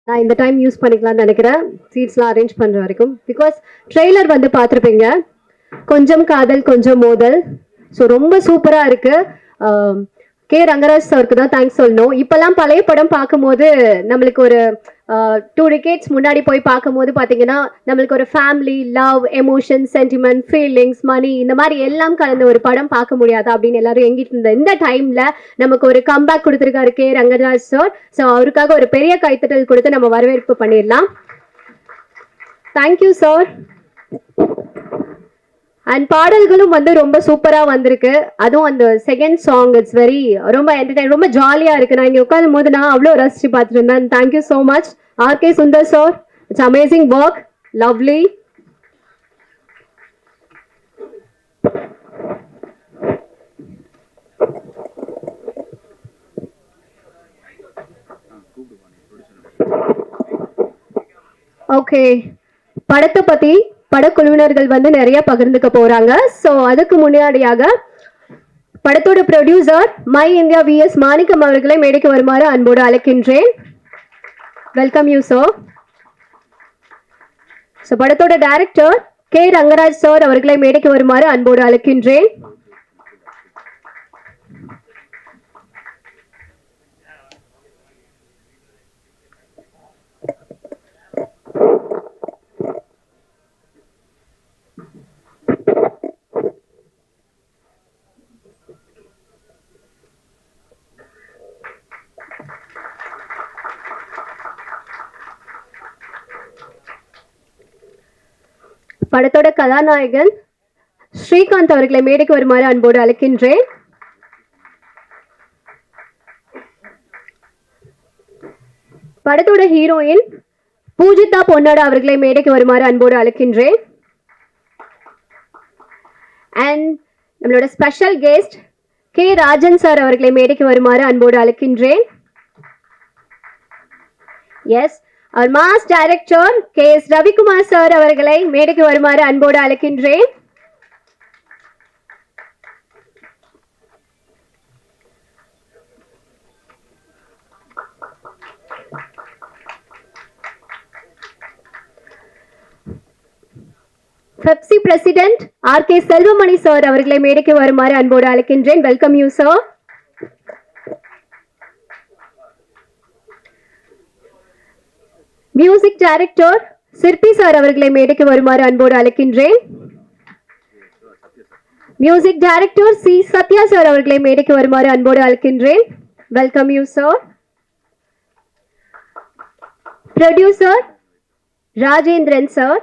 நான் இந்த time use பண்ணிக்கலாம்னு நினைக்கிறேன் சீட்ஸ்லாம் அரேஞ்ச் பண்ணுற வரைக்கும். பிகாஸ் ட்ரெய்லர் வந்து பார்த்துருப்பீங்க, கொஞ்சம் காதல் கொஞ்சம் மோதல். ஸோ ரொம்ப சூப்பராக இருக்குது. கே ரங்கராஜ் சாருக்கு தான் தேங்க்ஸ் சொல்லணும். இப்போல்லாம் பழைய படம் பார்க்கும்போது நம்மளுக்கு ஒரு 2 decades முன்னாடி போய் பார்க்கும்போது பார்த்தீங்கன்னா நம்மளுக்கு ஒரு family, love, emotion, sentiment, feelings, money இந்த மாதிரி எல்லாம் கலந்த ஒரு படம் பார்க்க முடியாது அப்படின்னு எல்லாரும் எங்கிட்டு இருந்த இந்த டைமில் நமக்கு ஒரு கம்பேக் கொடுத்துருக்காரு கே ரங்கராஜ் சார். ஸோ அவருக்காக ஒரு பெரிய கைத்தட்டல் கொடுத்து நம்ம வரவேற்பு பண்ணிடலாம். Thank you sir. அண்ட் பாடல்களும் வந்து ரொம்ப சூப்பராக வந்திருக்கு. அதுவும் அந்த செகண்ட் சாங் இட்ஸ் வெரி ரொம்ப என்டர்டைன், ரொம்ப ஜாலியாக இருக்குது. நான் இங்கே உட்காரும் போது நான் அவ்வளோ ரசிச்சு பார்த்துட்டு இருந்தேன். Thank you so much R K Sundar sir. It's amazing work, lovely. Okay, படத்தை பற்றி படக்குழுவினர்கள் வந்து நிறைய பகிர்ந்துக்க போறாங்க. ஸோ அதுக்கு முன்னாடியாக படத்தோட ப்ரொடியூசர் மை இந்தியா விஎஸ் மாணிக்கம் அவர்களை மேடைக்கு வருமாறு அன்போடு அழைக்கின்றேன். Welcome you sir. ஸோ படத்தோட டைரக்டர் கே ரங்கராஜ் சார் அவர்களை மேடைக்கு வருமாறு அன்போடு அழைக்கின்றேன். படத்தோட கதாநாயகன் ஸ்ரீகாந்த் அவர்களை மேடைக்கு வருமாறு அன்போடு அழைக்கின்றேன். படத்தோட ஹீரோயின் பூஜிதா பொன்னாடா அவர்களை மேடைக்கு வருமாறு அன்போடு அழைக்கின்றேன். அண்ட் நம்மளோட special guest K Rajan sir அவர்களை மேடைக்கு வருமாறு அன்போடு அழைக்கின்றேன். எஸ், அவர் mass director K S Ravikumar sir அவர்களை மேடைக்கு வருமாறு அன்போடு அழைக்கின்றேன். FEFSI president R K Selvamani sir அவர்களை மேடைக்கு வருமாறு அன்போடு அழைக்கின்றேன். Welcome you sir. Music director Sirpi sir அவர்களை மேடைக்கு வருமாறு அன்போடு அழைக்கின்றேன். Music director C Sathya sir அவர்களை மேடைக்கு வருமாறு அன்போடு அழைக்கின்றேன். Welcome you sir. Producer Rajendran sir.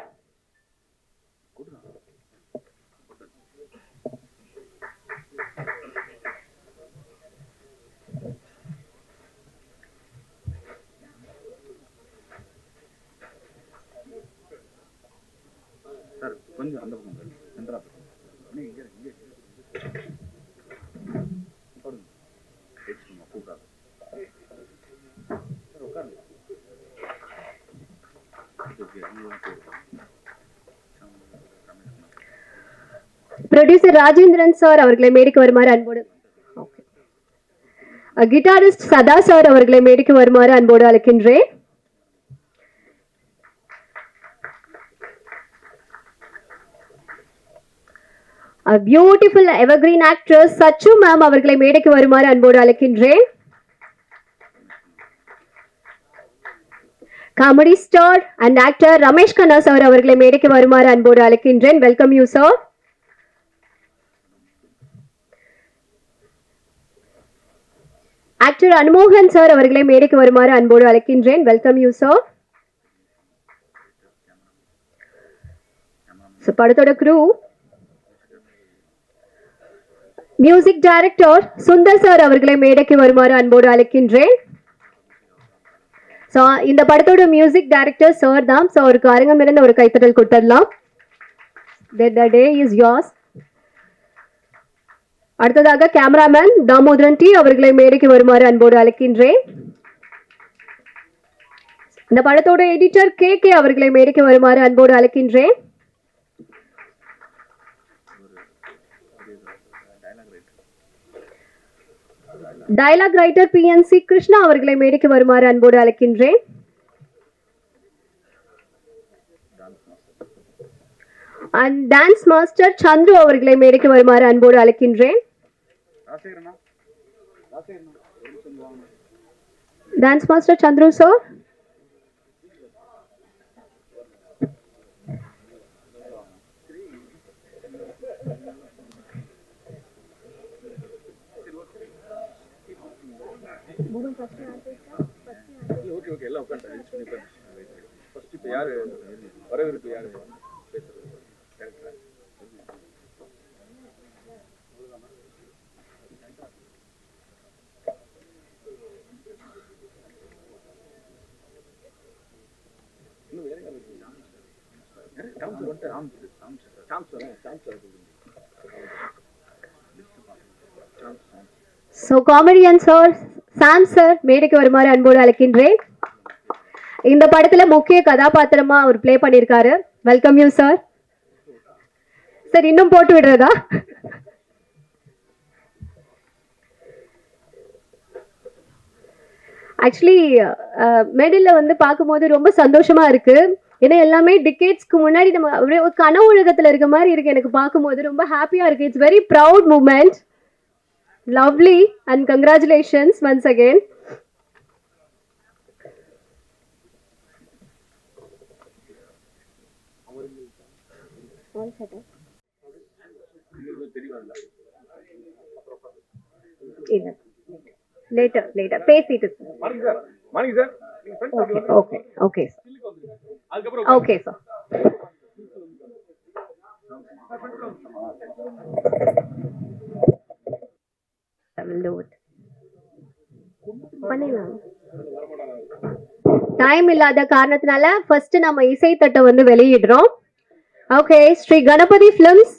கொஞ்சம் அந்த பக்கம் சென்டரா இங்கே இங்கே போடுங்க. கூப்பிடாது சார், உட்காருங்க. ப்ரொடியூசர் ராஜேந்திரன் சார் அவர்களை மேடைக்கு வருமாறு அன்போடு. கிட்டாரிஸ்ட் சதா சார் அவர்களை மேடைக்கு வருமாறு அன்போடு அழைக்கின்றேன். A beautiful evergreen actress Sachu ma'am அவர்களை மேடைக்கு வருமாறு அன்போடு அழைக்கின்றேன். Comedy star and actor Ramesh Kanna sir அவர்களை மேடைக்கு வருமாறு அன்போடு அழைக்கின்றேன். Welcome you sir. ஆக்டர் அனுமோகன் சார் அவர்களை மேடைக்கு வருமாறு அன்போடு அழைக்கின்றேன். Welcome you sir. படத்தோட crew music director Sundar sir அவர்களை மேடைக்கு வருமாறு அன்போடு அழைக்கின்றேன். ஸோ இந்த படத்தோட மியூசிக் டைரக்டர் சார் தான். ஸோ அவருக்கு அரங்கம் இருந்து ஒரு கைத்தட்டல் கொடுத்துடலாம். The day is yours. அடுத்ததாக கேமராமேன் தாமோதரன் டி அவர்களை மேடைக்கு வருமாறு அன்போடு அழைக்கின்றேன். இந்த படத்தோட எடிட்டர் கே கே அவர்களை மேடைக்கு வருமாறு அன்போடு அழைக்கின்றேன். டயலாக் ரைட்டர் PNC கிருஷ்ணா அவர்களை மேடைக்கு வருமாறு அன்போடு அழைக்கின்றேன். அண்ட் டான்ஸ் மாஸ்டர் சந்துரு அவர்களை மேடைக்கு வருமாறு அன்போடு அழைக்கின்றேன். Dance master Chandru sir. So comedian sir Sam sir மேடைக்கு வருமாறு அன்போடு அழைக்கின்றேன். இந்த படத்துல முக்கிய கதாபாத்திரமா அவர் ப்ளே பண்ணிருக்காரு. Welcome you sir. சார் இன்னும் போட்டு விடுறதா? ஆக்சுவலி மேடையில வந்து பார்க்கும்போது ரொம்ப சந்தோஷமா இருக்கு. ஏன்னா எல்லாமே டிகேட்ஸ்க்கு முன்னாடி நம்ம அப்படியே ஒரு கனவு உலகத்துல இருக்க மாதிரி இருக்கு. எனக்கு பார்க்கும்போது ரொம்ப ஹாப்பியா இருக்கு. It's very proud moment. Lovely and congratulations once again. All set up. Later. பேசிட்டு. Morning sir. Okay sir. Okay sir. Time இல்லாத காரணத்தினால ஃபர்ஸ்ட் நம்ம இசைத்தட்டை வந்து வெளியிடுறோம். Okay, Sri Ganapathi films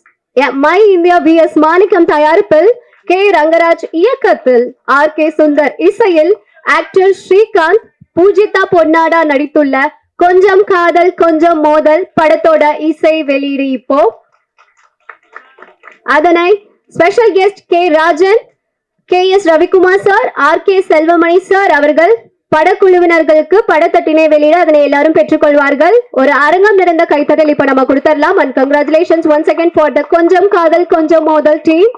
my India VS Manickam தயாரிப்பில் கே ரங்கராஜ் இயக்கத்தில் ஆர்.கே. சுந்தர் இசையில் ஆக்டர் ஸ்ரீகாந்த் பூஜிதா பொன்னாடா நடித்துள்ள கொஞ்சம் காதல் கொஞ்சம் மோதல் படத்தோட இசை வெளியீடு இப்போ. அதனை special guest K Rajan, KS. Ravikumar sir, RK. Selvamani sir அவர்கள் படக்குழுவினர்களுக்கு படத்தட்டினை வெளியிட அதனை எல்லாரும் பெற்றுக்கொள்வார்கள். ஒரு அரங்கம் நிறைந்த கைத்தட்டல் இப்ப நம்ம கொடுத்துடலாம். And congratulations once again for the கொஞ்சம் காதல் கொஞ்சம் மோதல் team.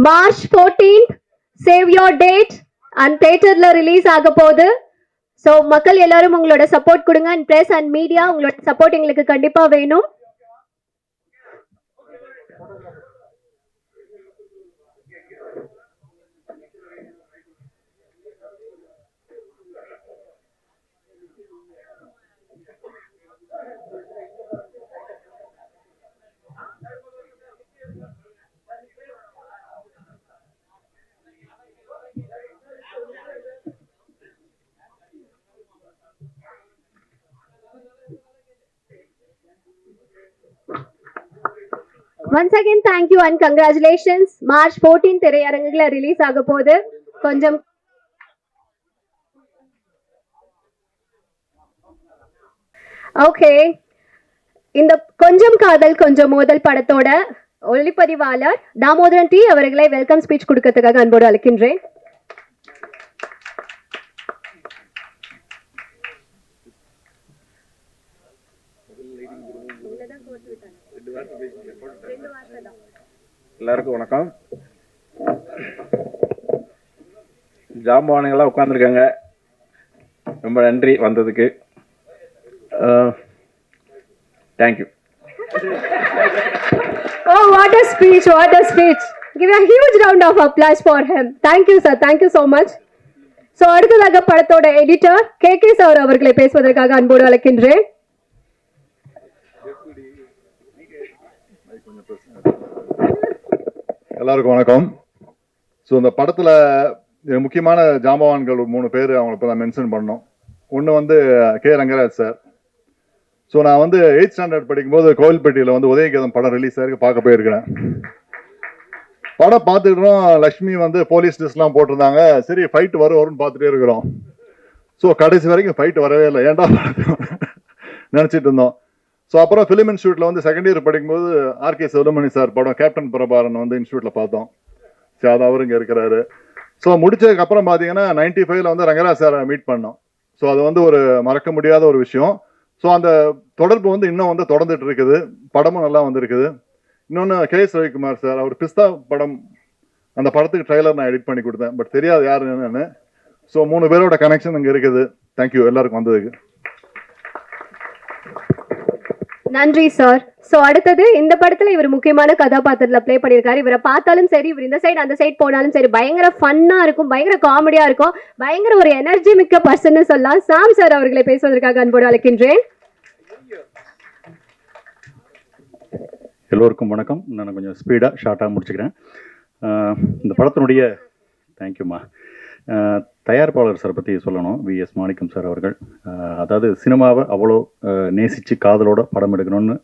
March 14th save your date and தியேட்டர்ல ரிலீஸ் ஆக போகுது. சோ மக்கள் எல்லாரும் உங்களோட சப்போர்ட் கொடுங்க. அண்ட் பிரஸ் அண்ட் மீடியா உங்களோட சப்போர்ட் எங்களுக்கு கண்டிப்பா வேணும். Once again thank you and congratulations. March 14th திரையரங்குல ரிலீஸ் ஆக போகுது. கொஞ்சம் ஓகே, இந்த கொஞ்சம் காதல் கொஞ்சம் மோதல் படத்தோட ஒளிப்பதிவாளர் தாமோதரன் டி அவர்களை வெல்கம் ஸ்பீச் கொடுக்கிறதுக்காக அன்போடு அழைக்கின்றேன். எல்லாருக்கும் வணக்கம். ஜாம்பவானுங்களாம் உட்காந்துருக்காங்க. ரொம்ப நன்றி வந்ததுக்கு. Thank you. Oh, what a speech, what a speech. Give a huge round of applause for him. Thank you sir, thank you so much. So அடுத்ததாக படத்தோட எடிட்டர் கே.கே. சார் அவர்களை பேசுவதற்காக அன்போடு அழைக்கின்றேன். எல்லாருக்கும் வணக்கம். ஸோ இந்த படத்தில் முக்கியமான ஜாம்பவான்கள் 3 பேர் அவங்களை இப்போ நான் மென்ஷன் பண்ணோம். ஒன்று வந்து கே ரங்கராஜ் சார். ஸோ நான் வந்து 8th ஸ்டாண்டர்ட் படிக்கும்போது கோவில்பட்டியில் வந்து உதயகீதம் படம் ரிலீஸ் ஆகிருக்கு, பார்க்க போயிருக்கிறேன். படம் பார்த்துக்கிறோம். லக்ஷ்மி வந்து போலீஸ் ட்ரெஸ்லாம் போட்டிருந்தாங்க. சரி ஃபைட் வரும்னு பார்த்துட்டே இருக்கிறோம். ஸோ கடைசி வரைக்கும் ஃபைட் வரவே இல்லை. ஏன்டா நினச்சிட்டு இருந்தோம். ஸோ அப்புறம் ஃபிலிம் இன்ஸ்டியூட்டில் வந்து செகண்ட் இயர் படிக்கும்போது ஆர்.கே. செல்வமணி சார் படம் கேப்டன் பிரபாரன் வந்து இன்ஸ்டியூட்டில் பார்த்தோம். சரி அது அவர் இங்கே இருக்கிறாரு. ஸோ முடிச்சதுக்கப்புறம் பார்த்தீங்கன்னா 95ல் வந்து ரங்கராஜ் சாரை மீட் பண்ணோம். ஸோ அது வந்து ஒரு மறக்க முடியாத ஒரு விஷயம். ஸோ அந்த தொடர்பு வந்து இன்னும் வந்து தொடர்ந்துட்டு இருக்குது. படமும் நல்லா வந்திருக்குது. இன்னொன்று கே.எஸ். ரவிக்குமார் சார், அவர் பிஸ்தா படம், அந்த படத்துக்கு ட்ரைலர் நான் எடிட் பண்ணி கொடுத்தேன். பட் தெரியாது யார் என்னன்னு. ஸோ 3 பேரோட கனெக்ஷன் இங்கே இருக்குது. தேங்க்யூ எல்லாருக்கும் வந்ததுக்கு. நன்றி சார். சோ அடுத்தது இந்த படத்துல இவர் முக்கியமான கதாபாத்திரத்துல ப்ளே பண்ணியிருக்காரு. இவரை பார்த்தாலும் சரி, இவர் இந்த சைடு அந்த சைடு போனாலும் சரி, பயங்கர ஃபன்னா இருக்கும், பயங்கர காமெடியா இருக்கும், பயங்கர ஒரு எனர்ஜி மிக்க பர்சன் சொல்லலாம். சாம் சார் அவர்களை பேசுவதற்காக அன்போடு அழைக்கின்றேன். எல்லோருக்கும் வணக்கம். நான் கொஞ்சம் ஸ்பீடாக ஷார்ட்டாக முடிச்சுக்கிறேன். இந்த படத்தினுடைய தேங்க்யூம்மா. தயாரிப்பாளர் சார் பற்றி சொல்லணும். வி.எஸ். மாணிக்கம் சார் அவர்கள். அதாவது சினிமாவை அவ்வளோ நேசித்து காதலோட படம் எடுக்கணும்னு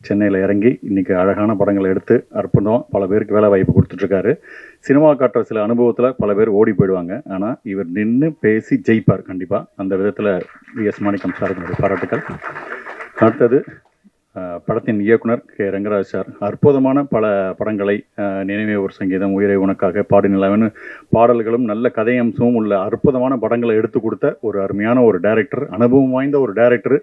சென்னையில் இறங்கி இன்றைக்கி அழகான படங்களை எடுத்து அற்புதம் பல பேருக்கு வேலை வாய்ப்பு கொடுத்துட்ருக்காரு. சினிமா காட்டுற சில அனுபவத்தில் பல பேர் ஓடி போயிடுவாங்க. ஆனால் இவர் நின்று பேசி ஜெயிப்பார் கண்டிப்பாக. அந்த விதத்தில் வி.எஸ். மாணிக்கம் சாருக்கு பாராட்டுக்கள். அடுத்தது படத்தின் இயக்குனர் கே. ரங்கராஜ் சார். அற்புதமான பல படங்களை நினைவே ஒரு சங்கீதம், உயிரை உனக்காக, பாடி நிலவன்னு பாடல்களும் நல்ல கதையம்சமும் உள்ள அற்புதமான படங்களை எடுத்து கொடுத்த ஒரு அருமையான ஒரு டைரக்டர், அனுபவம் வாய்ந்த ஒரு டைரக்டர்.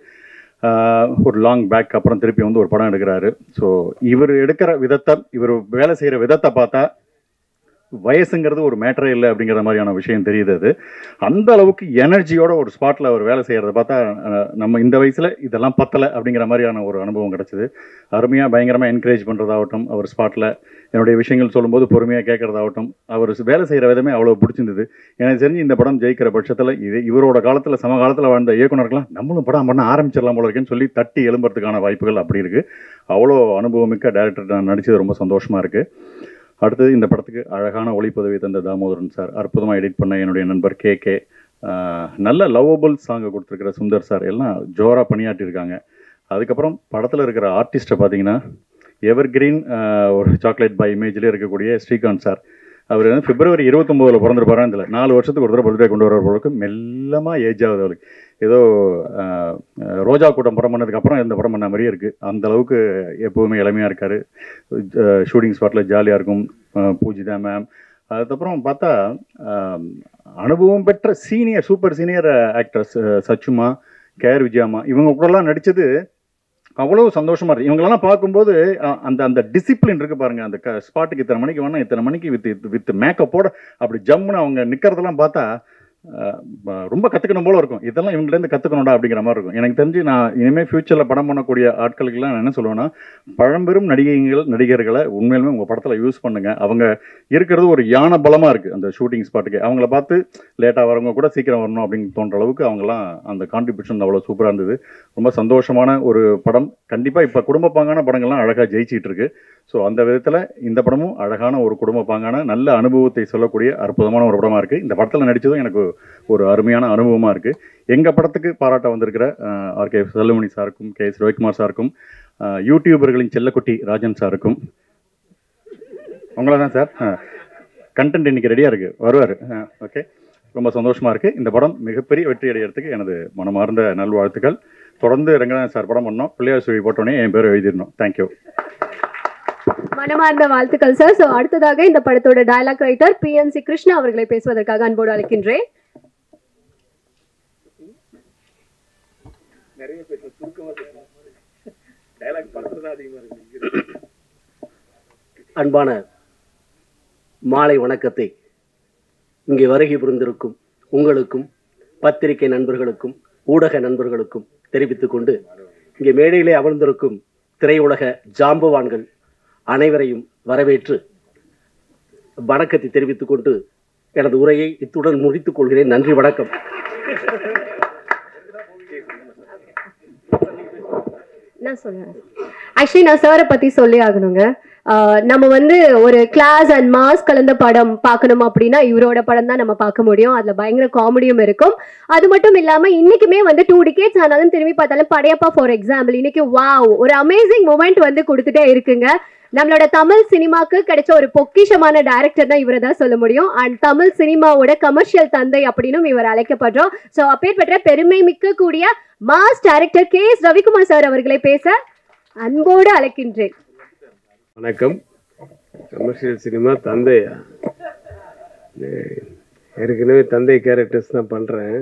ஒரு லாங் பேக் அப்புறம் திருப்பி வந்து ஒரு படம் எடுக்கிறாரு. ஸோ இவர் எடுக்கிற விதத்தை, இவர் வேலை செய்கிற விதத்தை பார்த்தா வயசுங்கிறது ஒரு மேட்டரே இல்லை அப்படிங்கிற மாதிரியான விஷயம் தெரியுது. அது அந்த அளவுக்கு எனர்ஜியோட ஒரு ஸ்பாட்டில் அவர் வேலை செய்கிறத பார்த்தா நம்ம இந்த வயசில் இதெல்லாம் பத்தலை அப்படிங்கிற மாதிரியான ஒரு அனுபவம் கிடச்சிது. அருமையாக பயங்கரமாக என்கரேஜ் பண்ணுறதாகட்டும், அவர் ஸ்பாட்டில் என்னுடைய விஷயங்கள் சொல்லும்போது பொறுமையாக கேட்குறதாகட்டும், அவர் வேலை செய்கிற விதமே அவ்வளோ பிடிச்சிருந்தது. எனக்கு தெரிஞ்சு இந்த படம் ஜெயிக்கிற பட்சத்தில் இவரோட காலத்தில் சமகாலத்தில் வாழ்ந்த இயக்குனர்கள்லாம் நம்மளும் படம் பண்ண ஆரம்பிச்சிடலாம் போல இருக்குன்னு சொல்லி தட்டி எழும்புறதுக்கான வாய்ப்புகள் அப்படி இருக்குது. அவ்வளோ அனுபவமிக்க டைரக்டர் நான் நடித்தது ரொம்ப சந்தோஷமாக இருக்குது. அடுத்தது இந்த படத்துக்கு அழகான ஒளிப்பதவி தந்த தாமோதரன் சார், அற்புதமாக எடிட் பண்ண என்னுடைய நண்பர் கே. நல்ல லவ்வபிள் சாங்கை கொடுத்துருக்கிற சுந்தர் சார், எல்லாம் ஜோராக பணியாற்றிருக்காங்க. அதுக்கப்புறம் படத்தில் இருக்கிற ஆர்டிஸ்ட்டை பார்த்தீங்கன்னா எவர் கிரீன் ஒரு சாக்லேட் பை இமேஜ்லேயே இருக்கக்கூடிய ஸ்ரீகாந்த் சார். அவர் வந்து பிப்ரவரி 29 பிறந்திருப்பாரான்னு தெரியல. 4 வருஷத்துக்கு ஒரு தடவை பர்த்டே கொண்டு வர பொழுது மெல்லமாக ஏஜ் ஆகுது அவருக்கு. ஏதோ ரோஜா கூட்டம் படம் பண்ணதுக்கப்புறம் இந்த படம் பண்ண மாதிரியே இருக்குது. அந்த அளவுக்கு எப்போவுமே இளமையாக இருக்கார். ஷூட்டிங் ஸ்பாட்டில் ஜாலியாக இருக்கும். பூஜிதா மேம். அதுக்கப்புறம் பார்த்தா அனுபவம் பெற்ற சூப்பர் சீனியர் ஆக்டர்ஸ் சச்சுமா, கேஆர் விஜயாமா, இவங்க கூடலாம் நடித்தது அவ்வளோ சந்தோஷமாக இருக்குது. இவங்களெல்லாம் பார்க்கும்போது அந்த டிசிப்ளின் இருக்குது பாருங்கள். அந்த ஸ்பாட்டுக்கு இத்தனை மணிக்கு வேணால் இத்தனை மணிக்கு வித் மேக்கப்போட அப்படி ஜம்முன்னு அவங்க நிற்கிறதெல்லாம் பார்த்தா ரொம்ப கற்றுக்கணும் போல இருக்கும். இதெல்லாம் இவங்கலேருந்து கற்றுக்கணும்டா அப்படிங்கிற மாதிரி இருக்கும். எனக்கு தெரிஞ்சு நான் இனிமேல் ஃப்யூச்சரில் படம் பண்ணக்கூடிய ஆட்களுக்கெல்லாம் நான் என்ன சொல்லுவேன்னா, பழம்பெரும் நடிகர்களை உண்மையிலுமே உங்கள் படத்தில் யூஸ் பண்ணுங்கள். அவங்க இருக்கிறது ஒரு யானை பலமாக இருக்குது அந்த ஷூட்டிங் ஸ்பாட்டுக்கு. அவங்கள பார்த்து லேட்டாக வரவங்க கூட சீக்கிரம் வரணும் அப்படின்னு தோன்ற அளவுக்கு அவங்களாம் அந்த கான்ட்ரிபியூஷன் அவ்வளோ சூப்பராக இருந்தது. ரொம்ப சந்தோஷமான ஒரு படம். கண்டிப்பாக இப்போ குடும்பப்பாங்கான படங்கள்லாம் அழகாக ஜெயிச்சிட்டு இருக்கு. ஸோ அந்த விதத்தில் இந்த படமும் அழகான ஒரு குடும்பப்பாங்கான நல்ல அனுபவத்தை சொல்லக்கூடிய அற்புதமான ஒரு படமாக இருக்குது. இந்த படத்தில் நடித்ததும் எனக்கு ஒரு அருமையான அனுபவமாக இருக்குது. எங்கள் படத்துக்கு பாராட்ட வந்திருக்கிற ஆர்.கே. செல்வமணி சாருக்கும், கே.எஸ். ரவிக்குமார் சாருக்கும், யூடியூபர்களின் செல்லக்குட்டி ராஜன் சாருக்கும், அவங்கள தான் சார் கண்டென்ட் இன்னைக்கு ரெடியாக இருக்குது, வருவார். ஓகே, ரொம்ப சந்தோஷமாக இருக்குது. இந்த படம் மிகப்பெரிய வெற்றி அடைகிறதுக்கு எனது மனமார்ந்த நல்வாழ்த்துக்கள். தொடர்ந்து ரங்கநாதன் சார் படம் பண்ணோம், பிள்ளையார் சுழி போட்டோன்னே என் பேர் எழுதிடணும். தேங்க்யூ. மனமார்ந்த வாழ்த்துக்கள் சார். ஸோ அடுத்ததாக இந்த படத்தோட டயலாக் ரைட்டர் PNC கிருஷ்ணா அவர்களை பேசுவதற்காக அன்போடு அழைக்கின்றேன். அன்பான மாலை வணக்கத்தை இங்கே வருகை புரிந்திருக்கும் உங்களுக்கும், பத்திரிகை நண்பர்களுக்கும், ஊடக நண்பர்களுக்கும் தெரிவித்துக் கொண்டு, இங்கே மேடையிலே அமர்ந்திருக்கும் திரையுலக ஜாம்பவான்கள் அனைவரையும் வரவேற்று வணக்கத்தை தெரிவித்துக் கொண்டு எனது உரையை இத்துடன் முடித்துக் கொள்கிறேன். நன்றி, வணக்கம். நான் சொல்றேன். ஆக்சுவலி நான் சாரை பத்தி சொல்லி ஆகணுங்க. நம்ம வந்து ஒரு கிளாஸ் அண்ட் மாஸ் கலந்த படம் பார்க்கணும் அப்படின்னா இவரோட படம் தான் நம்ம பார்க்க முடியும். அதுல பயங்கர காமெடியும் இருக்கும். அது மட்டும் இல்லாம இன்னைக்குமே வந்து 2 decades ஆனாலும் திரும்பி பார்த்தாலும் படையப்பா ஃபார் எக்ஸாம்பிள் இன்னைக்கு வாவ் ஒரு அமேசிங் மூமெண்ட் வந்து கொடுத்துட்டே இருக்குங்க. நம்மளோட தமிழ் சினிமாக்கு கிடைச்ச ஒரு பொக்கிஷமான டைரக்டர் தான் இவரை தான் சொல்ல முடியும். அண்ட் தமிழ் சினிமாவோட கமர்ஷியல் தந்தை அப்படின்னு இவர் அழைக்கப்படுறோம். ஸோ அப்பேற்பட்ட பெருமை மிக்க கூடிய mass director KS. Ravikumar sir அவர்களை பேச அன்போடு அழைக்கின்றேன். வணக்கம். கமர்ஷியல் சினிமா தந்தையா? ஏற்கனவே தந்தை கேரக்டர்ஸ் தான் பண்ணுறேன்.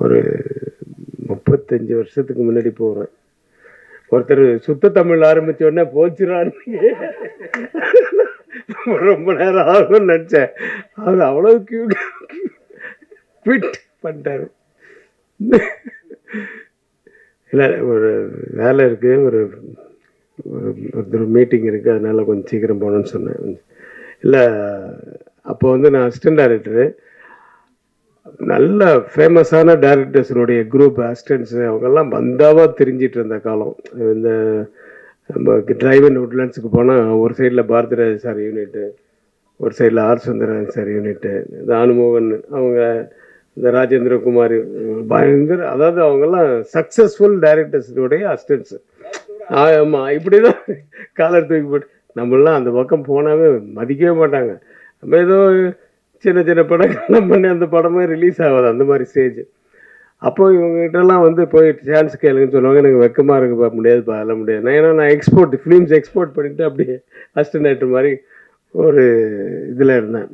ஒரு 35 வருஷத்துக்கு முன்னாடி போகிறேன். ஒருத்தர் சுத்த தமிழ் ஆரம்பித்த உடனே போச்சுறான்னு ரொம்ப நேரம் ஆகும்னு நினச்சேன். அவர் அவ்வளோ குவிட் பண்ணிட்டாரு. இல்லை, ஒரு வேலை இருக்குது, ஒரு மீட்டிங் இருக்குது, அதனால் கொஞ்சம் சீக்கிரம் போகணுன்னு சொன்னேன். இல்லை, அப்போ வந்து நான் அசிஸ்டன்ட் டைரக்டரு. நல்ல ஃபேமஸான டைரக்டர்ஸினுடைய குரூப் அசிஸ்டன்ஸு அவங்கெல்லாம் பந்தாவாக தெரிஞ்சிட்டு இருந்த காலம். இந்த நம்ம டிரைவ் அண்ட் உட்லண்ட்ஸுக்கு போனால் ஒரு சைடில் பாரதிராஜ் சார் யூனிட்டு, ஒரு சைடில் ஆர் சுந்தரராஜன் சார் யூனிட்டு, இந்த அனுமோகன், அவங்க இந்த ராஜேந்திர குமார், பயங்கர, அதாவது அவங்கெல்லாம் சக்ஸஸ்ஃபுல் டைரக்டர்ஸுடைய அசிஸ்டன்ஸு. ஆமாம், இப்படி தான் காலர் தூக்கி போட்டு நம்மளாம் அந்த பக்கம் போனாவே மதிக்கவே மாட்டாங்க. நம்ம ஏதோ சின்ன சின்ன படங்கள்லாம் பண்ணி அந்த படமே ரிலீஸ் ஆகாது, அந்த மாதிரி ஸ்டேஜ். அப்போ இவங்ககிட்டலாம் வந்து போய் சான்ஸ் கேளுங்கன்னு சொல்லுவாங்க. எனக்கு வெக்கமாக இருக்குப்பா, முடியாதுப்பா, அதெல்லாம் முடியாது. ஏன்னா நான் ஃபிலிம்ஸ் எக்ஸ்போர்ட் பண்ணிவிட்டு அப்படியே அசிஸ்டன்ட் டைரக்டர் மாதிரி ஒரு இதில் இருந்தேன்.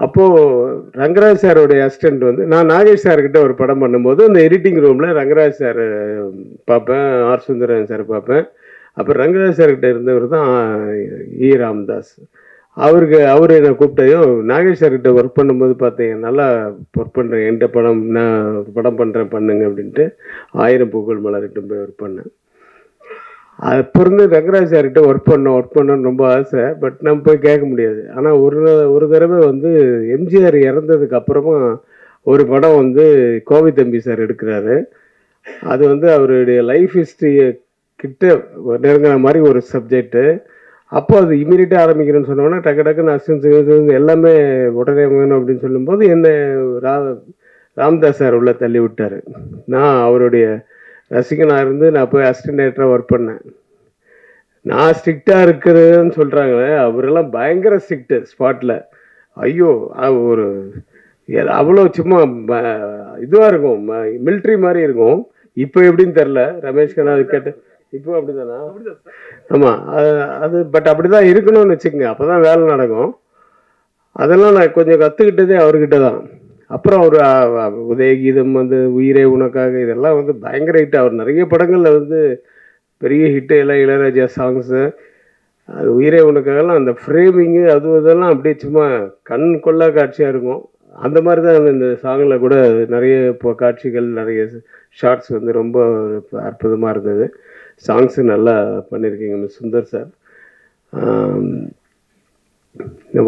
அப்போது ரங்கராஜ் சாரோடைய அசிஸ்டண்ட் வந்து, நான் நாகேஷ் சார்கிட்ட ஒரு படம் பண்ணும்போது அந்த எடிட்டிங் ரூமில் ரங்கராஜ் சார் பார்ப்பேன், ஆர் சுந்தரன் சார் பார்ப்பேன். அப்புறம் ரங்கராஜ் சார்கிட்ட இருந்தவர் தான் இ ராமதாஸ். அவர் என்னை கூப்பிட்டையும், நாகேஷ் சார்கிட்ட ஒர்க் பண்ணும்போது பார்த்தீங்க, நல்லா ஒர்க் பண்ணுறேன், என்கிட்ட படம் நான் படம் பண்ணுறேன் பண்ணுங்க அப்படின்ட்டு 1000 பூக்கள் மலர்கிட்ட போய் ஒர்க் பண்ணேன். அப்போ இருந்து ரங்கராஜ் சார்கிட்ட ஒர்க் பண்ணணும்னு ரொம்ப ஆசை. பட் நம்ம போய் கேட்க முடியாது. ஆனால் ஒரு தடவை வந்து எம்ஜிஆர் இறந்ததுக்கு அப்புறமா ஒரு படம் வந்து கோவை தம்பி சார் எடுக்கிறாரு. அது வந்து அவருடைய லைஃப் ஹிஸ்ட்ரியை கிட்ட நெருங்கின மாதிரி ஒரு சப்ஜெக்டு. அப்போ அது இமீடியட்டாக ஆரம்பிக்கிறேன்னு சொன்னோன்னா டக்குன்னு அசிஸ்டன்ஸ் எல்லாமே உடனே வேணும் அப்படின்னு சொல்லும்போது என்னை ராமதாஸ் சார் உள்ள தள்ளி விட்டார். நான் அவருடைய ரசிகனாக இருந்து நான் போய் அசிஸ்டன்ட் டைரக்டராக ஒர்க் பண்ணேன். நான் ஸ்ட்ரிக்டாக இருக்கிறதுன்னு சொல்கிறாங்களே, அவரெல்லாம் பயங்கர ஸ்ட்ரிக்ட்டு ஸ்பாட்டில். ஐயோ, ஒரு அவ்வளோ சும்மா இதுவாக இருக்கும், மிலிட்ரி மாதிரி இருக்கும். இப்போ எப்படின்னு தெரில, ரமேஷ் கண்ணா கேட்டு இப்போ அப்படி தானா? ஆமாம், அது பட் அப்படி தான் இருக்கணும்னு வச்சுக்கோங்க, அப்போ தான் வேலை நடக்கும். அதெல்லாம் நான் கொஞ்சம் கற்றுக்கிட்டதே அவர்கிட்ட தான். அப்புறம் அவர் உதயகீதம் வந்து உயிரே உனக்காக, இதெல்லாம் வந்து பயங்கர ஹிட். அவர் நிறைய படங்களில் வந்து பெரிய ஹிட்டு, எல்லாம் இளையராஜா சாங்ஸு. அது உயிரே உனக்காகலாம் அந்த ஃப்ரேமிங்கு இதெல்லாம் அப்படியே சும்மா கண் கொள்ளா காட்சியாக இருக்கும். அந்த மாதிரி தான் இந்த சாங்கில் கூட நிறைய இப்போ காட்சிகள், நிறைய ஷார்ட்ஸ் வந்து ரொம்ப அற்புதமாக இருந்தது. சாங்ஸு நல்லா பண்ணியிருக்கீங்க மிஸ் சுந்தர் சார்.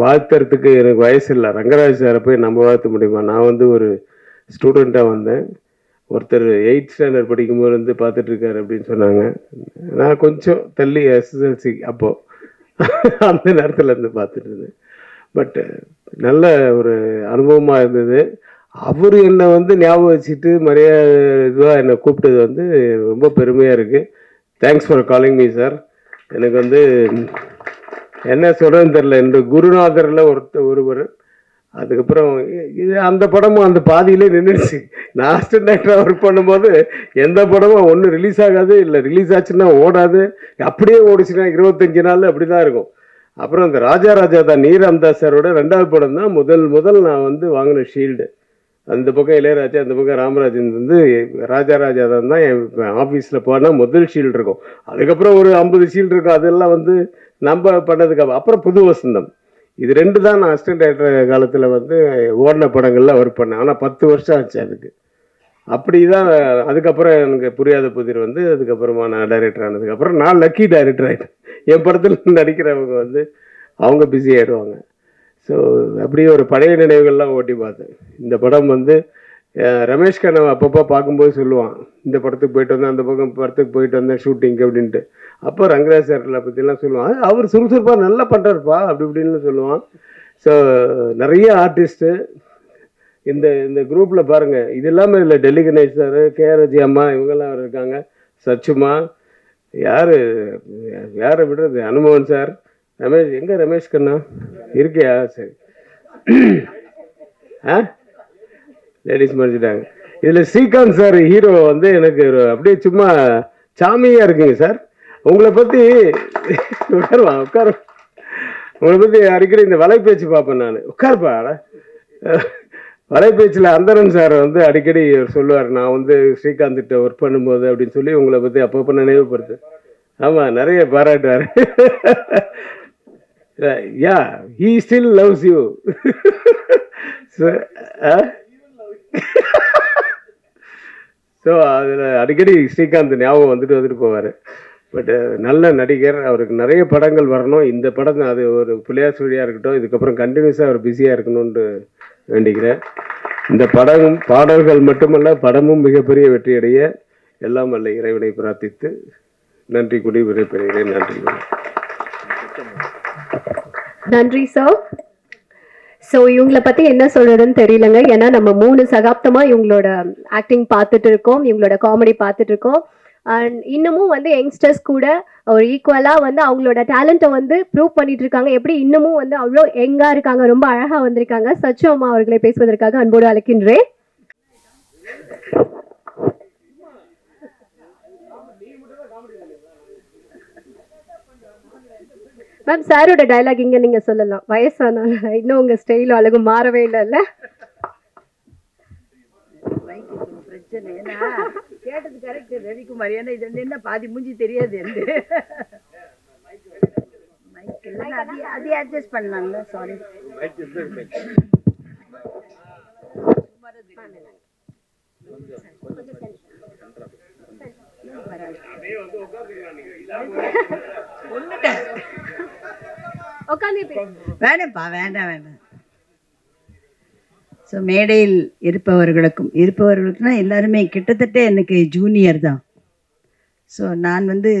வாழ்த்துறதுக்கு எனக்கு வயசு இல்லை. ரங்கராஜ் சாரை போய் நம்ம வாழ்த்த முடியுமா? நான் வந்து ஒரு ஸ்டூடெண்ட்டாக வந்தேன். ஒருத்தர் 8th ஸ்டாண்டர்ட் படிக்கும்போது வந்து பார்த்துட்ருக்காரு அப்படின்னு சொன்னாங்க. நான் கொஞ்சம் தள்ளி SSLC அப்போது அந்த நேரத்தில் இருந்து பார்த்துட்டு இருந்தேன். பட் நல்ல ஒரு அனுபவமாக இருந்தது. அவர் என்னை வந்து ஞாபகம் வச்சுட்டு இதுவாக என்னை கூப்பிட்டது வந்து ரொம்ப பெருமையாக இருக்குது. Thanks for calling me sir. எனக்கு வந்து என்ன சொல்கிறேன்னு தெரில. என்னோட குருநாதரில் ஒருவர். அதுக்கப்புறம் இது அந்த படமும் அந்த பாதியிலே நின்றுடுச்சு. நான் அசிஸ்டன்ட் டைரக்டராக ஒர்க் பண்ணும்போது எந்த படமும் ஒன்று ரிலீஸ் ஆகாது, இல்லை ரிலீஸ் ஆச்சுன்னா ஓடாது, அப்படியே ஓடிச்சுன்னா 25 நாள் அப்படி தான் இருக்கும். அப்புறம் இந்த ராஜா தான் நீ ராமதாஸ் சாரோட 2வது படம் தான் முதல் நான் வந்து வாங்கின ஷீல்டு. அந்த பக்கம் இளையராஜா, அந்த பக்கம் ராமராஜன் வந்து ராஜா தான் என் ஆஃபீஸில் போனால் முதல் ஷீல்டு இருக்கும். அதுக்கப்புறம் ஒரு 50 ஷீல்டு இருக்கும். அதெல்லாம் வந்து நம்ம பண்ணதுக்கு அப்புறம் புது வசந்தம். இது 2 தான் நான் அசிஸ்டன்ட் டைரக்டர் காலத்தில் வந்து ஓடின படங்கள்லாம் ஒர்க் பண்ணேன். ஆனால் 10 வருஷம் ஆச்சு அதுக்கு. அப்படி தான். அதுக்கப்புறம் எனக்கு புரியாத புதிர் வந்து அதுக்கப்புறமா நான் டைரக்டர் ஆனதுக்கப்புறம் நான் லக்கி டைரக்டர் ஆகிட்டேன். என் படத்தில் நடிக்கிறவங்க வந்து அவங்க பிஸி ஆகிடுவாங்க. ஸோ அப்படியே ஒரு பழைய நினைவுகள்லாம் ஓட்டி பார்த்தேன். இந்த படம் வந்து ரமேஷ் கண்ணா அப்பப்போ பார்க்கும்போது சொல்லுவான், இந்த படத்துக்கு போயிட்டு வந்தேன், அந்த படத்துக்கு போயிட்டு வந்தேன் ஷூட்டிங்க்கு அப்படின்ட்டு. அப்போ ரங்கராஜ் சார்களை பற்றிலாம் சொல்லுவான். அவர் சுறுசுறுப்பாக நல்லா பண்ணுறாருப்பா அப்படி இப்படின்னு சொல்லுவான். ஸோ நிறைய ஆர்டிஸ்ட்டு இந்த குரூப்பில் பாருங்கள். இது இல்லாமல் இதில் டெல்லி கணேஷ் சார், கேஆர்ஜி அம்மா, இவங்கெல்லாம் இருக்காங்க. சச்சுமா, யாரை விடுறது, அனுமோகன் சார், எங்கே ரமேஷ் கண்ணா இருக்கியா? சரி, லேடிஸ் மறைச்சிட்டாங்க. இதில் ஸ்ரீகாந்த் சார் ஹீரோ வந்து எனக்கு அப்படியே சும்மா சாமியாக இருக்குங்க சார். உங்களை பற்றி உங்களை பற்றி அடிக்கடி இந்த வலைப்பேச்சு பார்ப்பேன் நான். உட்காருப்பா, வலைபேச்சில் அந்தரன் சார் வந்து அடிக்கடி சொல்லுவார், நான் வந்து ஸ்ரீகாந்த்கிட்ட ஒர்க் பண்ணும்போது அப்படின்னு சொல்லி உங்களை பற்றி அப்பப்போ நினைவுபடுத்து. ஆமாம், நிறைய பாராட்டுவார். Yeah, he still loves you. So அதில் அடிக்கடி ஸ்ரீகாந்த் ஞாபகம் வந்துட்டு போவார். பட் நல்ல நடிகர், அவருக்கு நிறைய படங்கள் வரணும். இந்த படம் அது ஒரு பிள்ளையார் சுழியாக இருக்கட்டும், இதுக்கப்புறம் கண்டினியூஸாக அவர் பிஸியாக இருக்கணும்னு வேண்டிக்கிறேன். இந்த படமும் பாடல்கள் மட்டுமல்ல, படமும் மிகப்பெரிய வெற்றியடைய எல்லாம் வல்ல இறைவனை பிரார்த்தித்து நன்றி கூடி விடைபெறுகிறேன். நன்றி. நன்றி சார். ஸோ இவங்களை பற்றி என்ன சொல்கிறதுன்னு தெரியலங்க. ஏன்னா நம்ம 3 சகாப்தமாக இவங்களோட ஆக்டிங் பார்த்துட்டு இருக்கோம், இவங்களோட காமெடி பார்த்துட்டு இருக்கோம். அண்ட் இன்னமும் வந்து யங்ஸ்டர்ஸ் கூட ஒரு ஈக்குவலாக வந்து அவங்களோட டேலண்ட்டை வந்து ப்ரூவ் பண்ணிட்டு இருக்காங்க. எப்படி இன்னமும் வந்து அவ்வளோ யங்காக இருக்காங்க, ரொம்ப அழகாக வந்திருக்காங்க. சச்சு அம்மா அவர்களை பேசுவதற்காக அன்போடு அழைக்கின்றேன். மேம், சாரோட டைலாக் இங்கே நீங்கள் சொல்லலாம். வயசானால இன்னும் உங்கள் ஸ்டைலும் அழகு மாறவே இல்லைல்ல? பிரச்சனை ஏன்னா கேட்டது கரெக்ட் ரவிக்குமார். ஏன்னா இது என்ன பாதி மூஞ்சி தெரியாது என்று அதே அட்ஜஸ்ட் பண்ணலாம்ல. சாரி. வேண்டாம்ப்பா, வேண்டாம் வேண்டாம். ஸோ மேடையில் இருப்பவர்களுக்குனா எல்லாருமே கிட்டத்தட்ட எனக்கு ஜூனியர் தான். ஸோ நான் வந்து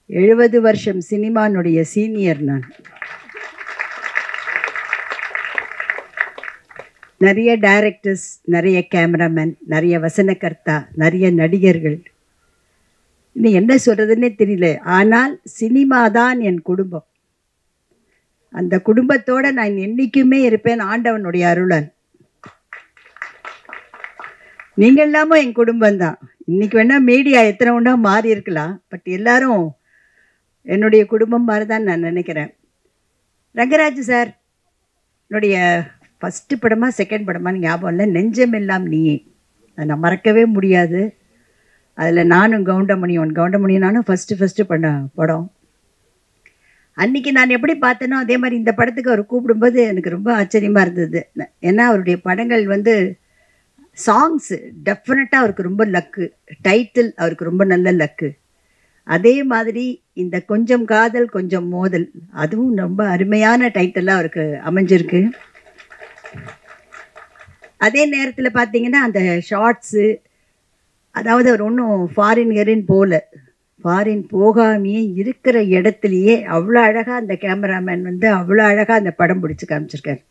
70 வருஷம் சினிமானுடைய சீனியர். நான் நிறைய டைரக்டர்ஸ், நிறைய கேமராமேன், நிறைய வசனகர்த்தா, நிறைய நடிகர்கள், இன்னும் என்ன சொல்கிறதுன்னே தெரியல. ஆனால் சினிமா தான் என் குடும்பம். அந்த குடும்பத்தோடு நான் என்றைக்குமே இருப்பேன், ஆண்டவனுடைய அருளால். நீங்கள் எல்லாமும் என் குடும்பம்தான். இன்றைக்கி வேணால் மீடியா எத்தனை ஒன்றா மாறி இருக்கலாம், பட் எல்லாரும் என்னுடைய குடும்பம் மாதிரி தான் நான் நினைக்கிறேன். ரங்கராஜ் சார் என்னுடைய ஃபஸ்ட்டு படமாக செகண்ட் படமானு ஞாபகம் இல்லை, நெஞ்சமெல்லாம் நீயே. அதை நான் மறக்கவே முடியாது. அதில் நானும் கவுண்டமணி நானும் ஃபஸ்ட்டு பண்ண படம். அன்றைக்கி நான் எப்படி பார்த்தேனோ அதே மாதிரி இந்த படத்துக்கு அவர் கூப்பிடும்போது எனக்கு ரொம்ப ஆச்சரியமாக இருந்தது. ஏன்னா அவருடைய படங்கள் வந்து சாங்ஸு டெஃபினட்டாக அவருக்கு ரொம்ப லக்கு, டைட்டில் அவருக்கு ரொம்ப நல்ல லக்கு. அதே மாதிரி இந்த கொஞ்சம் காதல் கொஞ்சம் மோதல், அதுவும் ரொம்ப அருமையான டைட்டிலாக அவருக்கு அமைஞ்சிருக்கு. அதே நேரத்தில் பார்த்தீங்கன்னா அந்த ஷார்ட்ஸு, அதாவது அவர் ஒன்றும் ஃபாரின் போகாமையே இருக்கிற இடத்துலையே அவ்வளோ அழகாக அந்த கேமராமேன் வந்து அவ்வளோ அழகாக அந்த படம் பிடிச்சி காமிச்சிருக்காரு.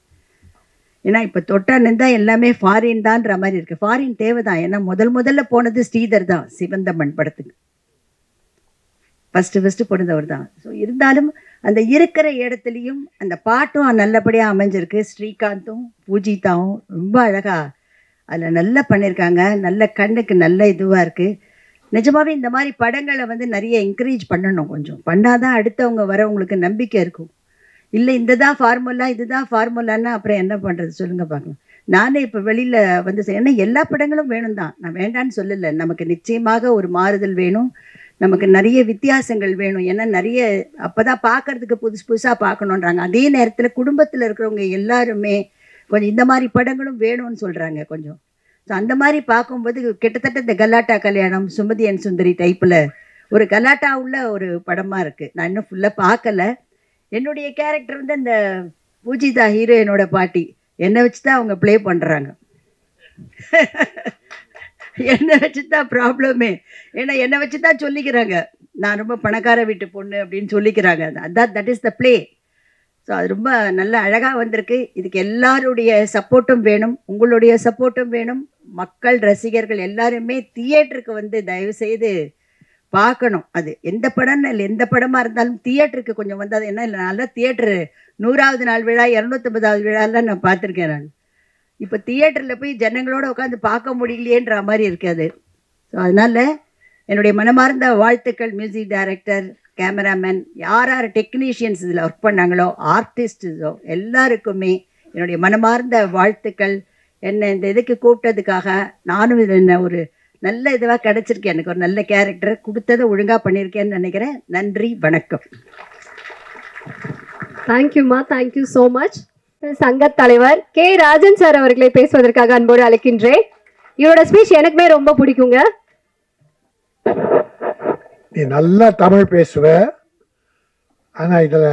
ஏன்னா இப்போ தொட்டானு தான் எல்லாமே ஃபாரின் தான்ற மாதிரி இருக்குது. ஃபாரின் தேவை தான். ஏன்னா முதல்ல போனது ஸ்ரீதர் தான், சிவந்தமன் படத்துக்கு ஃபஸ்ட்டு போனது தான். ஸோ இருந்தாலும் அந்த இருக்கிற இடத்துலையும் அந்த பாட்டும் நல்லபடியாக அமைஞ்சிருக்கு. ஸ்ரீகாந்தும் பூஜிதாவும் ரொம்ப அழகாக அதில் நல்லா பண்ணியிருக்காங்க. நல்ல கண்ணுக்கு நல்ல இதுவாக இருக்குது. நிஜமாகவே இந்த மாதிரி படங்களை வந்து நிறைய என்கரேஜ் பண்ணணும். கொஞ்சம் பண்ணாதான் அடுத்தவங்க வரவங்களுக்கு நம்பிக்கை இருக்கும். இல்லை இதுதான் ஃபார்முலான்னா அப்புறம் என்ன பண்ணுறது சொல்லுங்கள் பார்க்கலாம். நானே இப்போ வெளியில் வந்து ஏன்னா எல்லா படங்களும் வேணும் தான், நான் வேண்டான்னு சொல்லலை. நமக்கு நிச்சயமாக ஒரு மாறுதல் வேணும், நமக்கு நிறைய வித்தியாசங்கள் வேணும். ஏன்னா நிறைய அப்போ தான் பார்க்குறதுக்கு புதுசாக பார்க்கணுன்றாங்க. அதே நேரத்தில் குடும்பத்தில் இருக்கிறவங்க எல்லாருமே கொஞ்சம் இந்த மாதிரி படங்களும் வேணும்னு சொல்கிறாங்க கொஞ்சம். ஸோ அந்த மாதிரி பார்க்கும்போது கிட்டத்தட்ட இந்த கலாட்டா கல்யாணம், சுமதி அண்ட் சுந்தரி டைப்பில் ஒரு கலாட்டா உள்ள ஒரு படமாக இருக்குது. நான் இன்னும் ஃபுல்லாக பார்க்கலை. என்னுடைய கேரக்டர் வந்து அந்த பூஜிதா ஹீரோயினோட பாட்டி, என்னை வச்சு தான் அவங்க ப்ளே பண்ணுறாங்க. என்னை வச்சு தான் ப்ராப்ளமே. ஏன்னா என்னை வச்சு தான் சொல்லிக்கிறாங்க, நான் ரொம்ப பணக்கார வீட்டு பொண்ணு அப்படின்னு சொல்லிக்கிறாங்க. That is the play. So அது ரொம்ப நல்ல அழகாக வந்திருக்கு. இதுக்கு எல்லாருடைய சப்போர்ட்டும் வேணும், உங்களுடைய சப்போர்ட்டும் வேணும். மக்கள் ரசிகர்கள் எல்லாருமே தியேட்டருக்கு வந்து தயவுசெய்து பார்க்கணும். அது எந்த படம்னு இல்லை, எந்த படமாக இருந்தாலும் தியேட்டருக்கு கொஞ்சம் வந்து அது என்ன இல்லை, நல்லா தியேட்டரு 100வது நாள் விழா 250வது விழாலாம் நான் பார்த்துருக்கேன். நான் இப்போ தியேட்டரில் போய் ஜனங்களோடு உட்காந்து பார்க்க முடியலையேன்ற மாதிரி இருக்காது. ஸோ அதனால் என்னுடைய மனமார்ந்த வாழ்த்துக்கள் மியூசிக் டைரக்டர், கேமராமேன், யார் டெக்னீஷியன்ஸ் இதில் ஒர்க் பண்ணாங்களோ, ஆர்டிஸ்டோ எல்லாருக்குமே என்னுடைய மனமார்ந்த வாழ்த்துக்கள். என்னை இந்த இதுக்கு கூப்பிட்டதுக்காக. நானும் இது என்ன ஒரு நல்ல இதுவாக கிடச்சிருக்கு, எனக்கு ஒரு நல்ல கேரக்டர் கொடுத்ததை ஒழுங்காக பண்ணியிருக்கேன்னு நினைக்கிறேன். நன்றி, வணக்கம். தேங்க்யூம்மா, தேங்க்யூ ஸோ மச். சங்க தலைவர் கே ராஜன் சார் அவர்களை பேசுவதற்காக அன்போடு அழைக்கின்றேன். இவரோட ஸ்பீச் எனக்குமே ரொம்ப பிடிக்குங்க. நீ நல்லா தமிழ் பேசுவ, ஆனால் இதில்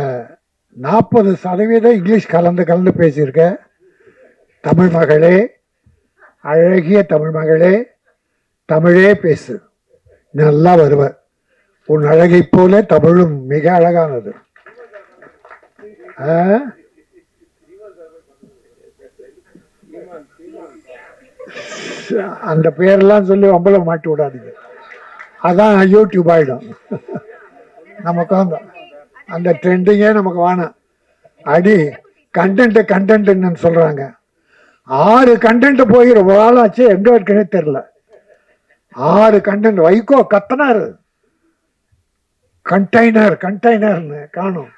40% இங்கிலீஷ் கலந்து பேசியிருக்க. தமிழ் மகளே, அழகிய தமிழ் மகளே, தமிழே பேசு, நல்லா வருவ. உன் அழகை போல தமிழும் மிக அழகானது. அந்த பேரெல்லாம் சொல்லி வம்பள மாட்டி விடாதீங்க, அதான் யூடியூப் ஆகிடும். நமக்கு அந்த ட்ரெண்டிங்கே நமக்கு வேணாம். அடி கண்டென்ட்னு சொல்கிறாங்க. 6 கண்டென்ட் போய் ரொம்ப நாளாச்சு, எங்கே இருக்குன்னே தெரில. 6 கண்டென்ட். வைகோ கத்தனாரு கண்டெய்னர்னு காணும்.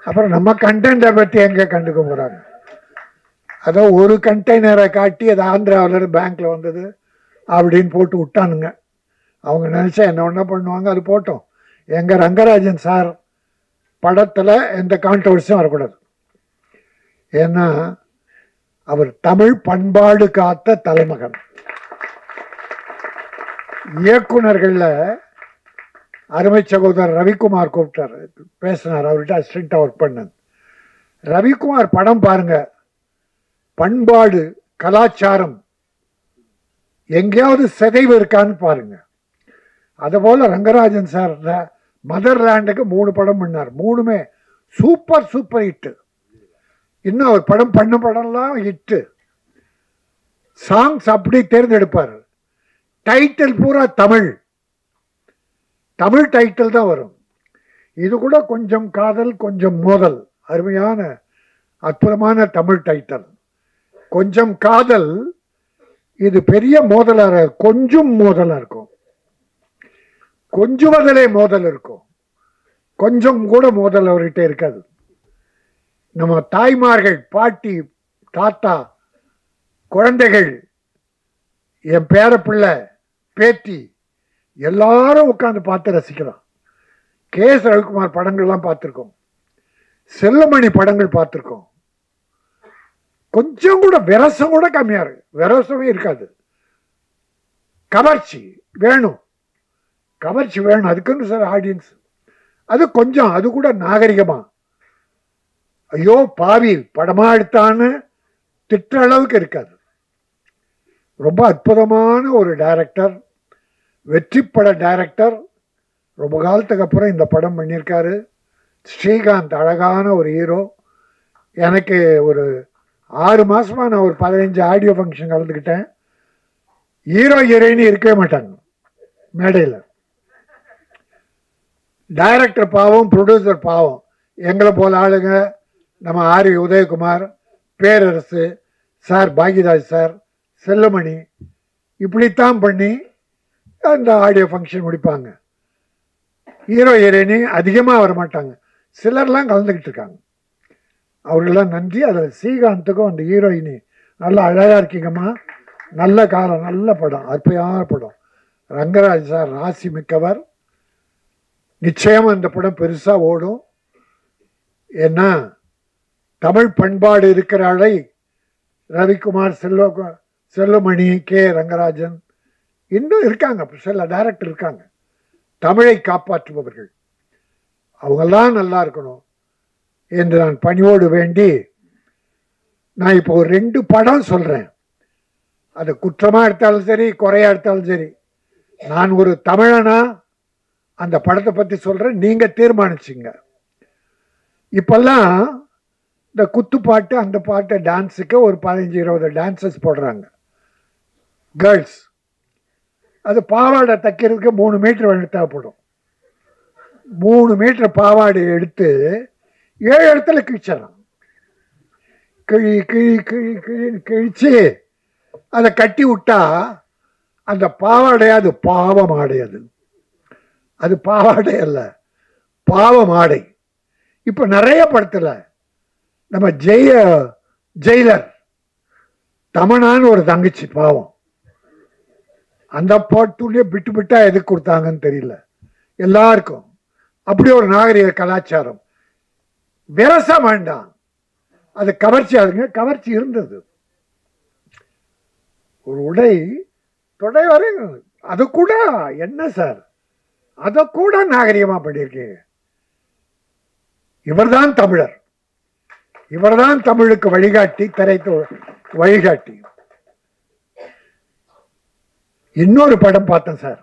அப்புறம் நம்ம கண்டென்ட்டை பற்றி எங்கே கண்டுக்க போகிறாங்க? அதோ ஒரு கண்டெய்னரை காட்டி அது ஆந்திராவில் பேங்க்கில் வந்தது அப்படின்னு போட்டு விட்டானுங்க. அவங்க நினச்சா என்ன ஒன்றா பண்ணுவாங்க, அது போட்டோம். எங்கள் ரங்கராஜன் சார் படத்தில் எந்த கான்ட்ரவர்சியும் வரக்கூடாது. ஏன்னா அவர் தமிழ் பண்பாடு காத்த தலைமகன். இயக்குனர்களில் அருமை சகோதரர் ரவிக்குமார் கூப்பிட்டார், பேசினார். அவர்கிட்ட அசிஸ்டண்ட்டாக ஒர்க் பண்ணேன். ரவிக்குமார் படம் பாருங்க, பண்பாடு கலாச்சாரம் எங்கேயாவது சிதைவு இருக்கான்னு பாருங்க. அதுபோல் ரங்கராஜன் சார் மதர்லேண்டுக்கு 3 படம் பண்ணார். 3மே சூப்பர் ஹிட்டு. இன்னும் அவர் பண்ண படம்லாம் ஹிட்டு. சாங்ஸ் அப்படி தேர்ந்தெடுப்பார். டைட்டில் பூரா தமிழ் டைட்டில் தான் வரும். இது கூட கொஞ்சம் காதல் கொஞ்சம் மோதல், அருமையான அற்புதமான தமிழ் டைட்டில். கொஞ்சம் காதல், இது பெரிய மோதலாக, கொஞ்சம் மோதலாக இருக்கும். கொஞ்சுவதிலே மோதல் இருக்கும், கொஞ்சம் கூட மோதல் அவர்கிட்ட இருக்காது. நம்ம தாய்மார்கள், பாட்டி, தாத்தா, குழந்தைகள், என் பேரப்பிள்ளை, பேத்தி எல்லாரும் உட்காந்து பார்த்து ரசிக்கலாம். கே.எஸ். ரவிக்குமார் படங்கள்லாம் பார்த்துருக்கோம், செல்லுமணி படங்கள் பார்த்துருக்கோம். கொஞ்சம் கூட விரசம் கூட கம்மியா இருக்கு, விரசமே இருக்காது. கவர்ச்சி வேணும், அதுக்குன்னு சார் ஆடியன்ஸ். அது கொஞ்சம், அது கூட நாகரிகமா, ஐயோ பாவி படமா எடுத்தான்னு திட்டுற அளவுக்கு இருக்காது. ரொம்ப அற்புதமான ஒரு டைரக்டர், வெற்றி பட டைரக்டர். ரொம்ப காலத்துக்கு அப்புறம் இந்த படம் பண்ணியிருக்காரு. ஸ்ரீகாந்த் அழகான ஒரு ஹீரோ. எனக்கு ஒரு 6 மாசமா நான் ஒரு 15 ஆடியோ ஃபங்க்ஷன் கலந்துக்கிட்டேன். ஹீரோ ஹீரோயினி இருக்கவே மாட்டாங்க மேடையில். டைரக்டர் பாவம், ப்ரொடியூசர் பாவம். எங்களை போல ஆளுங்க, நம்ம ஆர் உதயகுமார், பேரரசு சார், பாக்யராஜ் சார், செல்லுமணி, இப்படித்தான் பண்ணி அந்த ஆடியோ ஃபங்க்ஷன் முடிப்பாங்க. ஹீரோ ஹீரோயினி அதிகமாக வர மாட்டாங்க, சிலர்லாம் கலந்துக்கிட்டு இருக்காங்க. அவர்களெல்லாம் நன்றி. அதில் ஸ்ரீகாந்துக்கும் அந்த ஹீரோயினி நல்லா அழகாக இருக்கீங்கம்மா, நல்ல காலம், நல்ல படம், அற்புதமான படம். ரங்கராஜ் சார் ராசி மிக்கவர். நிச்சயமாக இந்த படம் பெருசாக ஓடும். ஏன்னா தமிழ் பண்பாடு இருக்கிற ஆளை ரவிக்குமார், செல்லுமணி, கே ரங்கராஜன் இன்னும் இருக்காங்க, சில டைரக்டர் இருக்காங்க, தமிழை காப்பாற்றுபவர்கள். அவங்கெல்லாம் நல்லா இருக்கணும் என்று நான் பணியோடு வேண்டி, நான் இப்போ ஒரு 2 படம் சொல்கிறேன். அது குற்றமாக எடுத்தாலும் சரி, குறையாக எடுத்தாலும் சரி, நான் ஒரு தமிழனா அந்த படத்தை பற்றி சொல்கிறேன், நீங்கள் தீர்மானிச்சிங்க. இப்போல்லாம் இந்த குத்துப்பாட்டு, அந்த பாட்டு, டான்ஸுக்கு ஒரு 15-20 டான்சஸ் போடுறாங்க, கேர்ள்ஸ். அது பாவாடை தைக்கிறதுக்கு 3 மீட்டர் வேணும் தேவைப்படும். 3 மீட்டர் பாவாடை எடுத்து 7 இடத்துல கிழிச்சிடலாம். கிழிச்சு அதை கட்டி விட்டா அந்த பாவாடை, அது பாவம் ஆடை, அது பாவாடை அல்ல, பாவம் ஆடை. இப்போ நிறைய படத்தில் நம்ம ஜெயிலர் தமனான்னு ஒரு தங்கச்சி பாவம், அந்த பாட்டுலயே விட்டு விட்டா எதுக்கு கொடுத்தாங்கன்னு தெரியல. எல்லாருக்கும் அப்படி ஒரு நாகரிக கலாச்சாரம். விரசம் வேண்டாம், அது கவர்ச்சி. அதுங்க கவர்ச்சி இருந்தது. ஒரு உடை தொடை வரை அது கூட என்ன சார், அதை கூட நாகரிகமா பண்ணியிருக்கீங்க. இவர்தான் தமிழர், இவர்தான் தமிழுக்கு வழிகாட்டி, திரைத்து வழிகாட்டி. இன்னொரு படம் பார்த்தேன் சார்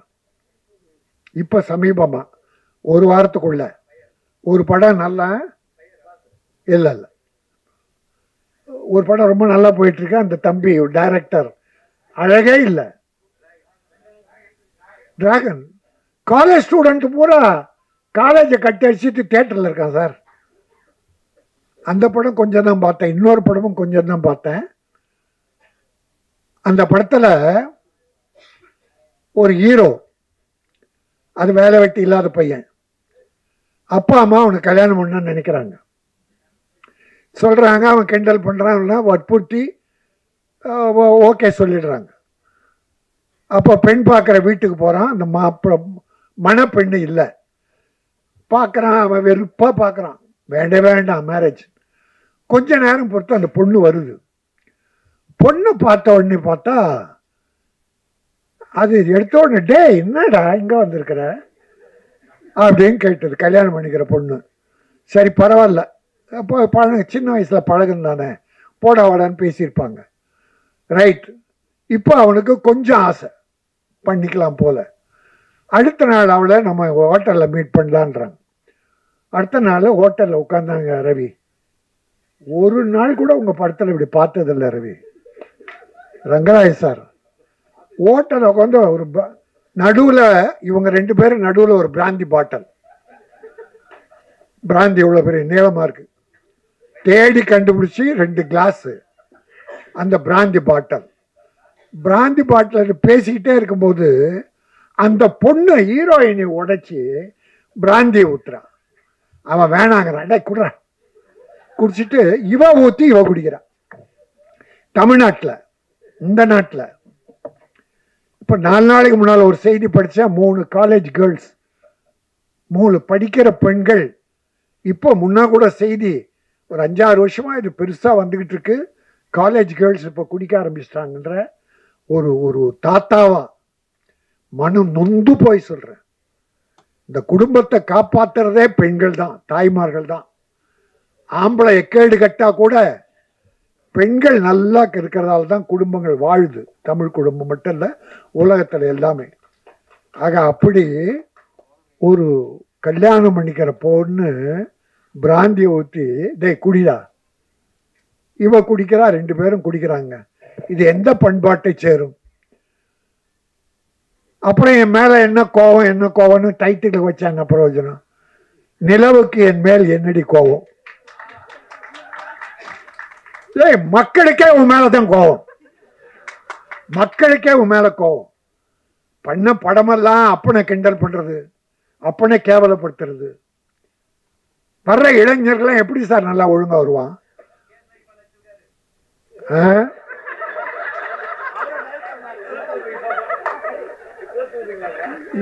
இப்ப சமீபமா, ஒரு வாரத்துக்குள்ள. ஒரு படம் நல்லா இல்ல இல்ல ஒரு படம் ரொம்ப நல்லா போயிட்டு இருக்கு. அந்த தம்பி டைரக்டர் அழகே இல்லை. டிராகன் காலேஜ் ஸ்டூடெண்ட் பூரா காலேஜை கட்டி அடிச்சுட்டு தியேட்டர்ல இருக்கான் சார். அந்த படம் கொஞ்சம் தான் பார்த்தேன். இன்னொரு படமும் கொஞ்சம் தான் பார்த்தேன். அந்த படத்துல ஒரு ஹீரோ, அது வேலை வெட்டி இல்லாத பையன், அப்பா அம்மா அவனுக்கு கல்யாணம் பண்ண நினைக்கிறாங்க. சொல்றாங்க, அவன் கிண்டல் பண்றான், வற்புறுத்தி ஓகே சொல்லிடுறாங்க. அப்போ பெண் பார்க்குற வீட்டுக்கு போறான். அந்த மணப்பெண்ணு இல்லை. பார்க்குறான், அவன் வெறுப்பா பார்க்குறான், வேண்டாம் மேரேஜ். கொஞ்ச நேரம் பொறுத்து அந்த பொண்ணு வருது. பொண்ணு பார்த்த உடனே பார்த்தா, அது எடுத்த உடனே, டே என்னடா இங்க வந்திருக்கிற அப்படின்னு கேட்டது கல்யாணம் பண்ணிக்கிற பொண்ணு. சரி பரவாயில்ல, அப்போ சின்ன வயசுல பழகம் தானே, போடா வாடான்னு பேசியிருப்பாங்க. ரைட். இப்போ அவனுக்கு கொஞ்சம் ஆசை, பண்ணிக்கலாம் போல. அடுத்த நாள் அவளை நம்ம ஹோட்டலில் மீட் பண்ணலான்றாங்க. அடுத்த நாள் ஹோட்டலில் உட்காந்தாங்க. ரவி, ஒரு நாள் கூட உங்கள் படத்தில் இப்படி பார்த்ததில்லை ரவி. ரங்கராஜ் சார் ஹோட்டலில் உட்காந்து ஒரு நடுவில், இவங்க 2 பேரும் நடுவில் ஒரு பிராந்தி பாட்டில். பிராந்தி இவ்வளோ பெரிய நீளமாக இருக்கு. தேடி கண்டுபிடிச்சி 2 கிளாஸு அந்த பிராந்தி பாட்டில். பிராந்தி பாட்டில் பேசிக்கிட்டே இருக்கும்போது அந்த பொண்ணு ஹீரோயினை உடைச்சி பிராந்தியை ஊத்துறான். அவன் வேணாங்கிறான், டே குடுறா. குடிச்சிட்டு இவ ஊற்றி இவ குடிக்கிறான். தமிழ்நாட்டில், இந்த நாட்டில் இப்போ 4 நாளைக்கு முன்னால் ஒரு செய்தி படித்தா, 3 காலேஜ் கேர்ள்ஸ், 3 படிக்கிற பெண்கள். இப்போ முன்னா கூட செய்தி, ஒரு 5-6 வருஷமா இது பெருசாக வந்துக்கிட்டு இருக்கு. காலேஜ் கேர்ள்ஸ் இப்போ குடிக்க ஆரம்பிச்சிட்டாங்கன்ற ஒரு ஒரு தாத்தாவா மனம் நொந்து போய் சொல்றேன். இந்த குடும்பத்தை காப்பாத்துறதே பெண்கள் தான், தாய்மார்கள் தான். ஆம்பளை எக்கேடு கட்டா கூட பெண்கள் நல்லா இருக்கிறதால தான் குடும்பங்கள் வாழுது. தமிழ் குடும்பம் மட்டும் இல்லை, உலகத்தில் எல்லாமே. ஆக அப்படி ஒரு கல்யாணம் பண்ணிக்கிற பொண்ணு பிராந்தியை ஊற்றி, டே குடிடா, இவ குடிக்கிறா, 2 பேரும் குடிக்கிறாங்க. இது எந்த பண்பாட்டை சேரும்? அப்புறம் என் மேல என்ன கோவம்னு டைட்டில் வச்சாங்க. பிரயோஜனம், நிலவுக்கு என் மேல் என்னடி கோவம்? மக்களுக்கே உன் மேலதான் கோவம், மக்களுக்கே உன் மேல கோவம். பண்ண படமெல்லாம் அப்பனை கிண்டல் பண்றது, அப்பனை கேவலப்படுத்துறது. வர்ற இளைஞர்கள்லாம் எப்படி சார் நல்லா ஒழுங்கா வருவான்?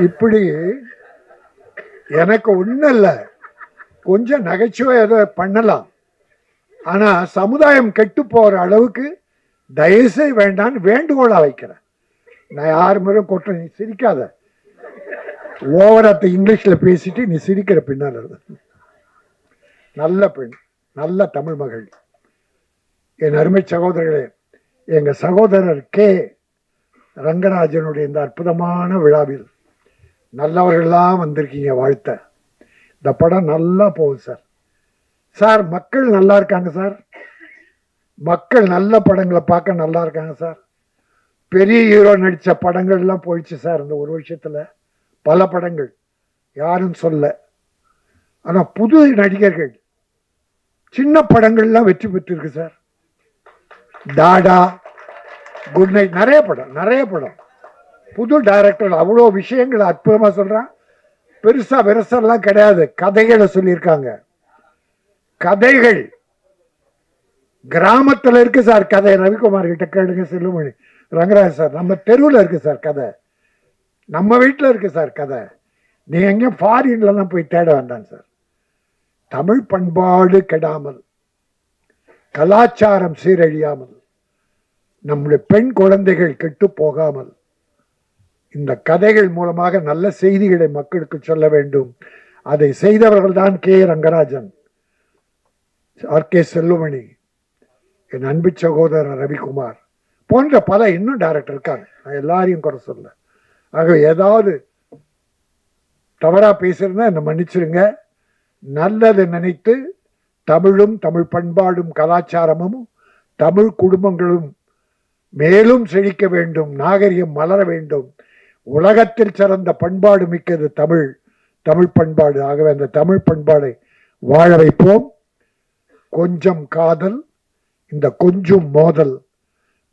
இப்படி எனக்கு ஒன்றும் இல்லை, கொஞ்சம் நகைச்சுவை ஏதோ பண்ணலாம். ஆனா சமுதாயம் கெட்டு போற அளவுக்கு தயவுசெய்து வேண்டான்னு வேண்டுகோளா வைக்கிறேன். நான் யாரு மேலும் கொட்ட, நீ சிரிக்காத, ஓவராத்த இங்கிலீஷ்ல பேசிட்டு நீ சிரிக்கிற பின்னால். நல்ல பெண், நல்ல தமிழ் மகள். என் அருமை சகோதரர்களே, எங்க சகோதரர் கே ரங்கராஜனுடைய இந்த அற்புதமான விழாவில் நல்லவர்கள்லாம் வந்திருக்கீங்க, வாழ்த்த. இந்த படம் நல்லா போகுது சார். சார் மக்கள் நல்லா இருக்காங்க சார், மக்கள் நல்ல படங்களை பார்க்க நல்லா இருக்காங்க சார். பெரிய ஹீரோ நடித்த படங்கள்லாம் போயிடுச்சு சார் இந்த 1 வருஷத்துல. பல படங்கள் யாரும் சொல்ல, ஆனா புது நடிகர்கள் சின்ன படங்கள்லாம் வெற்றி பெற்றிருக்கு சார். டாடா, குட் நைட், நிறைய படம் புது டைரக்டர் அவ்வளோ விஷயங்கள் அற்புதமா சொல்றான். பெருசா விரசெல்லாம் கிடையாது, கதைகளை சொல்லியிருக்காங்க. கதைகள் கிராமத்தில் இருக்கு சார் கதை. ரவிக்குமார் கிட்ட கேளுங்க, செல்லுமணி ரங்கராஜ் சார். நம்ம தெருவில் இருக்கு சார் கதை, நம்ம வீட்டில் இருக்கு சார் கதை. நீ எங்கேயும் ஃபாரின்லாம் போய் தேட வேண்டாம் சார். தமிழ் பண்பாடு கெடாமல், கலாச்சாரம் சீரழியாமல், நம்முடைய பெண் குழந்தைகள் கெட்டு போகாமல் இந்த கதைகள் மூலமாக நல்ல செய்திகளை மக்களுக்கு சொல்ல வேண்டும். அதை செய்தவர்கள் தான் கே ரங்கராஜன், ஆர்.கே. செல்லுமணி, என் அன்பு சகோதரர் ரவிக்குமார் போன்ற பல இன்னும் டைரக்டர் இருக்காங்க. நான் எல்லாரையும் குறை சொல்ல. ஆக ஏதாவது தவறா பேசுறதுன்னா என்ன மன்னிச்சிருங்க. நல்லது நினைத்து தமிழும் தமிழ் பண்பாடும் கலாச்சாரமும் தமிழ் குடும்பங்களும் மேலும் செழிக்க வேண்டும், நாகரிகம் மலர வேண்டும். உலகத்தில் சிறந்த பண்பாடு மிக்கது தமிழ், தமிழ் பண்பாடு. ஆகவே அந்த தமிழ் பண்பாடை வாழ வைப்போம். கொஞ்சம் காதல், இந்த கொஞ்சம் மோதல்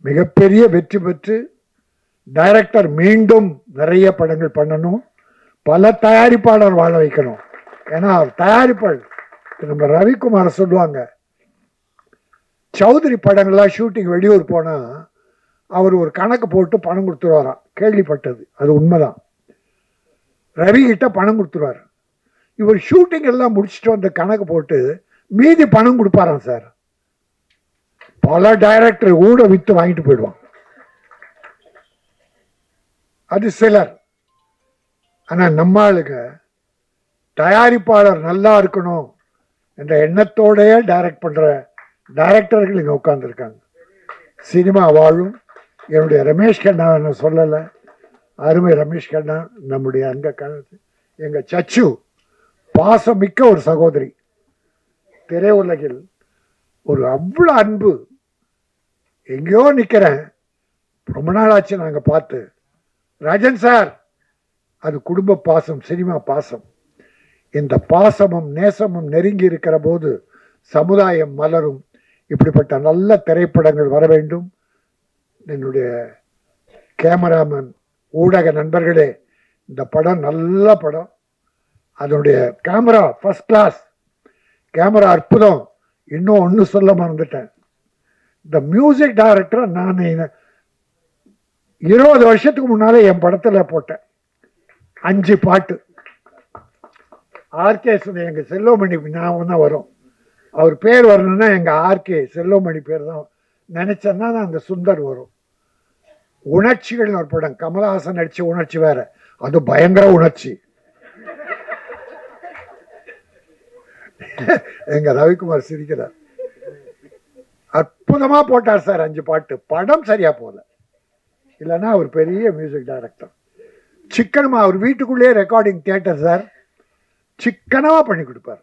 மிகப்பெரிய வெற்றி பெற்று டைரக்டர் மீண்டும் நிறைய படங்கள் பண்ணணும். பல தயாரிப்பாளர் வாழ வைக்கணும். ஏன்னா தயாரிப்பாளர் நம்ம ரவிக்குமார் சொல்லுவாங்க, சௌத்ரி படங்கள்லாம் ஷூட்டிங் வெளியூர் போனா அவர் ஒரு கணக்கு போட்டு பணம் கொடுத்துருவாராம். கேள்விப்பட்டது, அது உண்மைதான். ரவி கிட்ட பணம் கொடுத்துருவார். இவர் ஷூட்டிங் எல்லாம் முடிச்சுட்டு வந்து கணக்கு போட்டு மீதி பணம் கொடுப்பாராம் சார். பல டைரக்டர் கூட வித்து வாங்கிட்டு போயிடுவான். அது சிலர். ஆனா நம்ம ஆளுங்க தயாரிப்பாளர் நல்லா இருக்கணும் என்ற எண்ணத்தோடய டைரக்ட் பண்ற டைரக்டர்கள் இங்க உட்கார்ந்துருக்காங்க. சினிமா வாழும். என்னுடைய ரமேஷ் கண்ணா என்ன சொல்லலை, அருமை ரமேஷ் கண்ணா நம்முடைய அங்க எங்க சச்சு பாசம் மிக்க ஒரு சகோதரி. திரையுலகில் ஒரு அவ்வளோ அன்பு. எங்கேயோ நிற்கிறேன், ரொம்ப நாள் ஆச்சு நாங்கள் பார்த்து. ராஜன் சார், அது குடும்ப பாசம், சினிமா பாசம். இந்த பாசமும் நேசமும் நெருங்கி இருக்கிற போது சமுதாயம் மலரும். இப்படிப்பட்ட நல்ல திரைப்படங்கள் வர வேண்டும். என்னுடைய கேமராமேன், ஊடக நண்பர்களே, இந்த படம் நல்ல படம். அதனுடைய கேமரா ஃபர்ஸ்ட் கிளாஸ், கேமரா அற்புதம். இன்னும் ஒன்று சொல்ல மறந்துட்டேன். இந்த மியூசிக் டைரக்டர் நான் 20 வருஷத்துக்கு முன்னாலே என் படத்தில் போட்டேன் 5 பாட்டு. ஆர்கே எங்க செல்வமணி ஞாபகம் தான் வரும். அவர் பேர் வரணும்னா எங்க ஆர்கே செல்வமணி பேர் தான் நினைச்சேன்னா அந்த சுந்தர் வரும். உணர்ச்சிகள் ஒரு படம், கமலஹாசன் நடிச்ச உணர்ச்சி வேற, அது பயங்கர உணர்ச்சி. எங்க ரவிக்குமார் சிரிக்கிறார். அற்புதமா போட்டார் சார் 5 பாட்டு. படம் சரியா போல, இல்லைன்னா அவர் பெரிய மியூசிக் டைரக்டர். சிக்கனமா அவர் வீட்டுக்குள்ளேயே ரெக்கார்டிங் தியேட்டர் சார். சிக்கனமா பண்ணி கொடுப்பார்.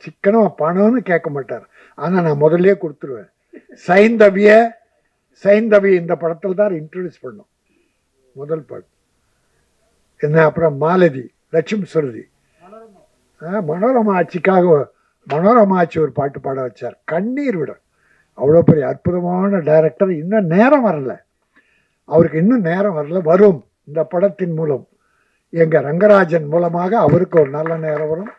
சிக்கனமா பணம்னு கேட்க மாட்டார். ஆனா நான் முதல்ல கொடுத்துருவேன். சைந்தவி இந்த படத்தில் தான் இன்ட்ரடியூஸ் பண்ணோம் முதல் பாட்டு. என்ன அப்புறம் மாலதி, லட்சுமி சுருதி, மனோரமா ஆட்சிக்காக மனோரமா ஆட்சி ஒரு பாட்டு பாட வச்சார். கண்ணீர் விட. அவ்வளோ பெரிய அற்புதமான டைரக்டர். இன்னும் நேரம் வரல அவருக்கு, இன்னும் நேரம் வரல. வரும் இந்த படத்தின் மூலம், எங்க ரங்கராஜன் மூலமாக அவருக்கு ஒரு நல்ல நேரம் வரும்.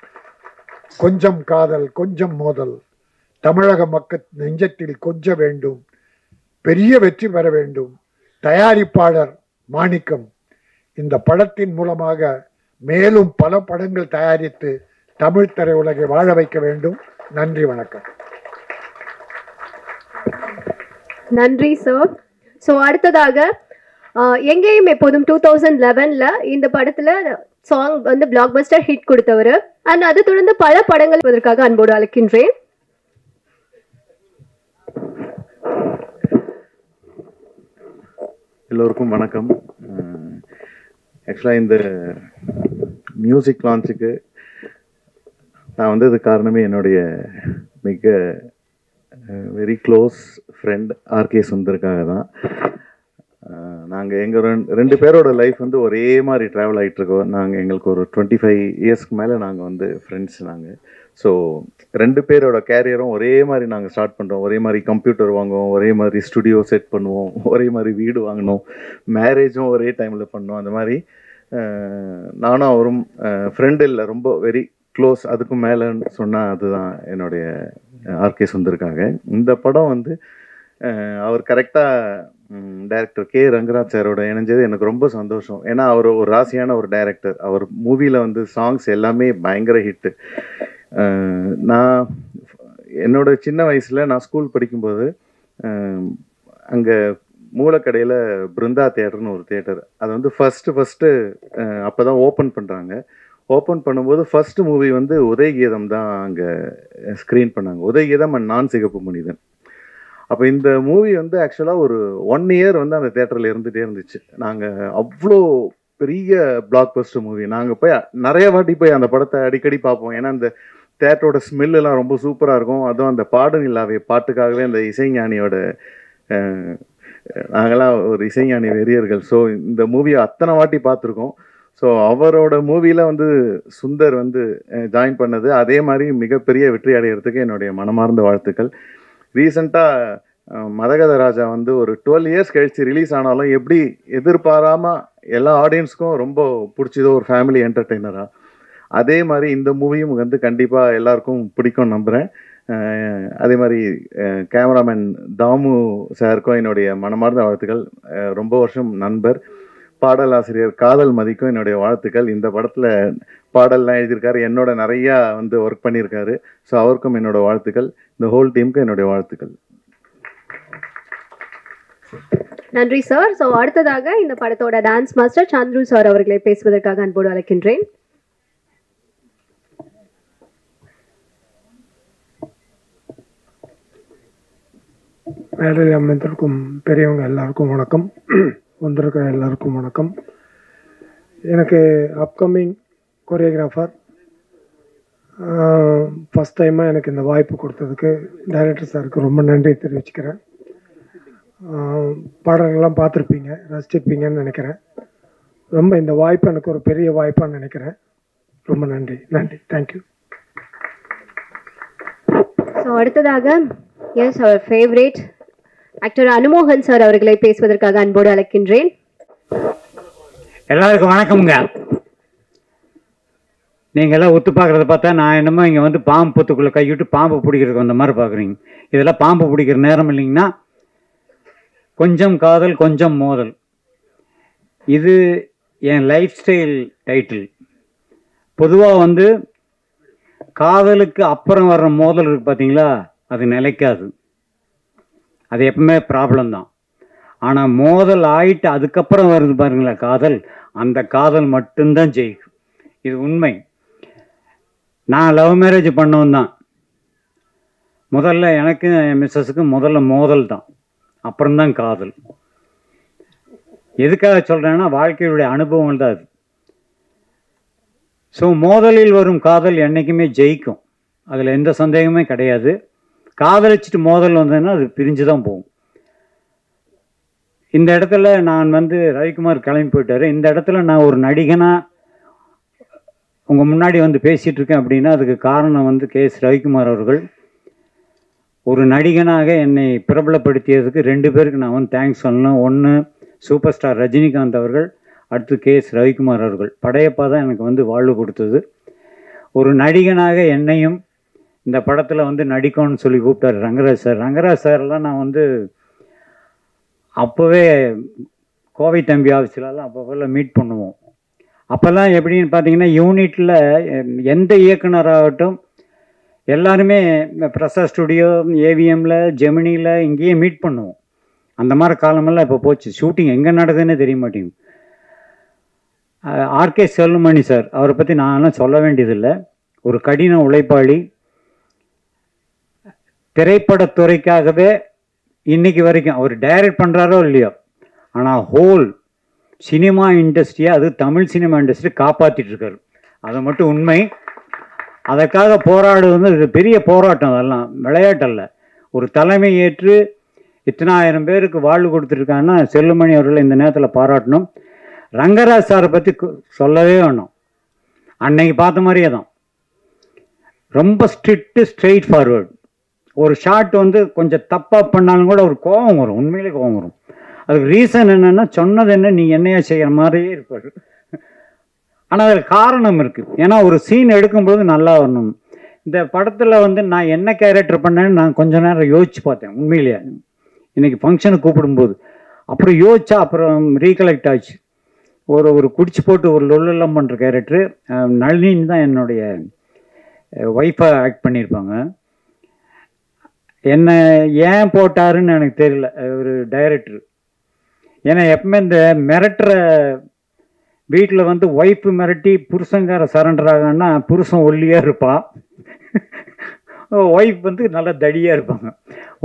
கொஞ்சம் காதல் கொஞ்சம் மோதல் தமிழக மக்கள் நெஞ்சத்தில் கொஞ்ச வேண்டும். பெரிய வெற்றி பெற வேண்டும். தயாரிப்பாளர் மாணிக்கம் இந்த படத்தின் மூலமாக மேலும் பல படங்கள் தயாரித்து தமிழ் திரையுலகை வாழ வைக்க வேண்டும். நன்றி, வணக்கம். நன்றி சார். ஸோ அடுத்ததாக எங்கேயும் எப்போதும் 2011ல் இந்த படத்தில் சாங் வந்து பிளாக் பஸ்டர் ஹிட் கொடுத்தவர். அண்ட் அதை தொடர்ந்து பல படங்கள் இதற்காக அன்போடு அழைக்கின்றேன். எல்லோருக்கும் வணக்கம். ஆக்சுவலாக இந்த மியூசிக் லான்ச்சுக்கு நான் வந்தது காரணமே என்னுடைய மிக வெரி க்ளோஸ் ஃப்ரெண்ட் ஆர்கே சுந்தருக்காக தான். நாங்கள் எங்கள் ரெண்டு பேரோட லைஃப் வந்து ஒரே மாதிரி ட்ராவல் ஆகிட்டுருக்கோம். எங்களுக்கு ஒரு 25 இயர்ஸ்க்கு மேலே நாங்கள் வந்து ஃப்ரெண்ட்ஸ் நாங்கள். ஸோ 2 பேரோட கேரியரும் ஒரே மாதிரி நாங்கள் ஸ்டார்ட் பண்ணுறோம். ஒரே மாதிரி கம்ப்யூட்டர் வாங்குவோம், ஒரே மாதிரி ஸ்டுடியோ செட் பண்ணுவோம், ஒரே மாதிரி வீடு வாங்கினோம், மேரேஜும் ஒரே டைமில் பண்ணோம். அந்த மாதிரி நானும் அவரும் ஃப்ரெண்டு இல்லை, ரொம்ப வெரி க்ளோஸ், அதுக்கும் மேலேன்னு சொன்னால் அதுதான் என்னுடைய ஆர்கே சுந்தருக்காக. இந்த படம் வந்து அவர் கரெக்டாக டைரக்டர் கே ரங்கராஜ் சாரோட இணைஞ்சது எனக்கு ரொம்ப சந்தோஷம். ஏன்னா அவர் ஒரு ராசியான ஒரு டைரக்டர். அவர் மூவியில் வந்து சாங்ஸ் எல்லாமே பயங்கர ஹிட்டு. நான் என்னோட சின்ன வயசில் நான் ஸ்கூல் படிக்கும்போது அங்கே மூலக்கடையில் பிருந்தா தியேட்டர்னு ஒரு தியேட்டர், அது வந்து ஃபஸ்ட்டு அப்போ தான் ஓப்பன் பண்ணுறாங்க. ஓப்பன் பண்ணும்போது ஃபஸ்ட்டு மூவி வந்து உதயகீதம் தான் அங்கே ஸ்க்ரீன் பண்ணாங்க. உதயகீதம் அண்ட் நான் சிகப்பு மனிதன். அப்போ இந்த மூவி வந்து ஆக்சுவலாக ஒரு 1 இயர் வந்து அந்த தேட்டரில் இருந்துகிட்டே இருந்துச்சு. நாங்கள் அவ்வளோ பெரிய பிளாக் பஸ்டர் மூவி. நாங்கள் போய் நிறைய வாட்டி போய் அந்த படத்தை அடிக்கடி பார்ப்போம். ஏன்னா அந்த தேட்டரோட ஸ்மெல்லாம் ரொம்ப சூப்பராக இருக்கும். அதுவும் அந்த பாடும் இல்லாவே பாட்டுக்காகவே அந்த இசைஞானியோட நாங்களாம் ஒரு இசைஞானி வெறியர்கள். ஸோ இந்த மூவியை அத்தனை வாட்டி பார்த்துருக்கோம். ஸோ அவரோட மூவியில் வந்து சுந்தர் வந்து ஜாயின் பண்ணது அதே மாதிரி மிகப்பெரிய வெற்றி அடைகிறதுக்கு என்னுடைய மனமார்ந்த வாழ்த்துக்கள். ரீசெண்டாக மதகத ராஜா வந்து ஒரு 12 இயர்ஸ் கழித்து ரிலீஸ் ஆனாலும் எப்படி எதிர்பாராமல் எல்லா ஆடியன்ஸுக்கும் ரொம்ப பிடிச்சதோ ஒரு ஃபேமிலி என்டர்டெய்னராக, அதே மாதிரி இந்த மூவியும் வந்து கண்டிப்பாக எல்லாருக்கும் பிடிக்கும் நம்புகிறேன். அதே மாதிரி கேமராமேன் தாமு சாருக்கும் என்னுடைய மனமார்ந்த வாழ்த்துக்கள். ரொம்ப வருஷம் நண்பர். பாடலாசிரியர் காதல் மதிக்கும் என்னுடைய வாழ்த்துக்கள். இந்த படத்தில் பாடல்லாம் எழுதியிருக்காரு, என்னோட நிறையா வந்து ஒர்க் பண்ணியிருக்காரு. ஸோ அவருக்கும் என்னோட வாழ்த்துக்கள். இந்த ஹோல் டீமுக்கு என்னுடைய வாழ்த்துக்கள். நன்றி சார். ஸோ அடுத்ததாக இந்த படத்தோட டான்ஸ் மாஸ்டர் சந்துரு சார் அவர்களை பேசுவதற்காக அன்போடு அழைக்கின்றேன். மேடையில் அமைந்திருக்கும் பெரியவங்க எல்லாருக்கும் வணக்கம், வந்திருக்கிற எல்லாருக்கும் வணக்கம். எனக்கு அப்கமிங் கொரியோகிராஃபர் ஃபஸ்ட் டைமாக எனக்கு இந்த வாய்ப்பு கொடுத்ததுக்கு டைரக்டர் சாருக்கு ரொம்ப நன்றி தெரிவிச்சுக்கிறேன். பாடல்கள்லாம் பார்த்துருப்பீங்க, ரசிச்சிருப்பீங்கன்னு நினைக்கிறேன். ரொம்ப இந்த வாய்ப்பு எனக்கு ஒரு பெரிய வாய்ப்பாக நினைக்கிறேன். ரொம்ப நன்றி. தேங்க்யூ. ஸோ அடுத்ததாக எஸ் அவர் ஃபேவரேட் ஆக்டர் அனுமோகன் சார் அவர்களை பேசுவதற்காக அன்போடு அழைக்கின்றேன். எல்லாருக்கும் வணக்கம்ங்க. நீங்கள் எல்லாம் ஒத்து பார்க்குறத பார்த்தா நான் என்னமோ இங்கே வந்து பாம்பு பொத்துக்குள்ளே கைவிட்டு பாம்பு பிடிக்கிறதுக்கு வந்த மாதிரி பார்க்குறீங்க. இதெல்லாம் பாம்பு பிடிக்கிற நேரம் இல்லைங்கன்னா, கொஞ்சம் காதல் கொஞ்சம் மோதல், இது என் லைஃப் ஸ்டைல் டைட்டில். பொதுவாக வந்து காதலுக்கு அப்புறம் வர்ற மோதல் இருக்குது பார்த்தீங்களா, அது நிலைக்காது, அது எப்பவுமே ப்ராப்ளம் தான். ஆனால் மோதல் ஆயிட்டு அதுக்கப்புறம் வருது பாருங்களா காதல், அந்த காதல் மட்டும்தான் ஜெயிக்கும். இது உண்மை. நான் லவ் மேரேஜ் பண்ணவன் தான். முதல்ல எனக்கு என் மிஸ்ஸஸுக்கு முதல்ல மோதல் தான், அப்புறம்தான் காதல். எதுக்காக சொல்கிறேன்னா வாழ்க்கையுடைய அனுபவங்கள் தான் அது. ஸோ மோதலில் வரும் காதல் என்றைக்குமே ஜெயிக்கும், அதில் எந்த சந்தேகமே கிடையாது. காதலிச்சுட்டு மோதல் வந்ததுன்னா அது பிரிஞ்சு தான் போகும். இந்த இடத்துல நான் வந்து ரவிக்குமார் கிளம்பி போயிட்டாரு. இந்த இடத்துல நான் ஒரு நடிகனாக உங்கள் முன்னாடி வந்து பேசிகிட்டு இருக்கேன் அப்படின்னா அதுக்கு காரணம் வந்து KS ரவிக்குமார் அவர்கள். ஒரு நடிகனாக என்னை பிரபலப்படுத்தியதுக்கு 2 பேருக்கு நான் வந்து தேங்க்ஸ் சொல்லணும். ஒன்று சூப்பர் ஸ்டார் ரஜினிகாந்த் அவர்கள், அடுத்து KS ரவிக்குமார் அவர்கள். படையப்பா தான் எனக்கு வந்து வாழ்வு கொடுத்தது. ஒரு நடிகனாக என்னையும் இந்த படத்தில் வந்து நடிக்கணும்னு சொல்லி கூப்பிட்டார் ரங்கராஜ் சார். ரங்கராஜ் சார்லாம் நான் வந்து அப்போவே கோவை தம்பி ஆஃபீஸ்லலாம் அப்போல்லாம் மீட் பண்ணுவோம். அப்போல்லாம் எப்படின்னு பார்த்தீங்கன்னா யூனிட்டில் எந்த இயக்குனராகட்டும் எல்லாருமே பிரசாத் ஸ்டுடியோ, ஏவிஎம்மில், ஜெமினியில் இங்கேயே மீட் பண்ணுவோம். அந்த மாதிரி காலமெல்லாம் இப்போ போச்சு. ஷூட்டிங் எங்கே நடக்குதுன்னே தெரிய மாட்டேங்குது. ஆர்கே செல்லுமணி சார், அவரை பற்றி நான்லாம் சொல்ல வேண்டியதில்லை. ஒரு கடின உழைப்பாளி. திரைப்படத்துறைக்காகவே இன்னைக்கு வரைக்கும் அவர் டைரக்ட் பண்ணுறாரோ இல்லையோ, ஆனால் ஹோல் சினிமா இண்டஸ்ட்ரியை, அது தமிழ் சினிமா இண்டஸ்ட்ரி காப்பாற்றிட்டு இருக்காரு. அது மட்டும் உண்மை. அதற்காக போராடுவது இது பெரிய போராட்டம், அதெல்லாம் விளையாட்டல்ல. ஒரு தலைமை ஏற்று இத்தனாயிரம் பேருக்கு வாழ்வு கொடுத்துருக்காங்கன்னா செல்லுமணி அவர்களை இந்த நேரத்தில் பாராட்டணும். ரங்கராஜ் சாரை பற்றி சொல்லவே வேணும். அன்னைக்கு பார்த்த மாதிரியே தான், ரொம்ப ஸ்ட்ரெயிட் ஃபார்வர்டு. ஒரு ஷாட் வந்து கொஞ்சம் தப்பாக பண்ணாலும் கூட ஒரு கோபம் வரும், உண்மையிலே கோபம் வரும். அதுக்கு ரீசன் என்னென்னா, சொன்னது என்ன நீ என்னையா செய்கிற மாதிரியே இருப்பார். ஆனால் அதில் காரணம் இருக்குது. ஏன்னா ஒரு சீன் எடுக்கும்போது நல்லா வரணும். இந்த படத்தில் வந்து நான் என்ன கேரக்டர் பண்ணேன்னு நான் கொஞ்ச நேரம் யோசிச்சு பார்த்தேன். உண்மையிலேயே இன்றைக்கி ஃபங்க்ஷனுக்கு கூப்பிடும்போது அப்புறம் யோசிச்சா அப்புறம் ரீகலெக்ட் ஆச்சு. ஒரு குடிச்சு போட்டு ஒரு லொல்லெல்லாம் பண்ணுற கேரக்டரு நளினின்னு தான் என்னுடைய ஒய்ஃபாக ஆக்ட் பண்ணியிருப்பாங்க. என்ன ஏன் போட்டாருன்னு எனக்கு தெரியல ஒரு டைரக்டர். ஏன்னா எப்பவுமே இந்த மிரட்டுற வீட்டில் வந்து ஒய்ஃபு மிரட்டி புருஷங்கார சரண்டர் ஆகான்னா புருஷன் ஒல்லியாக இருப்பான், ஒய்ஃப் வந்து நல்லா தடியாக இருப்பாங்க.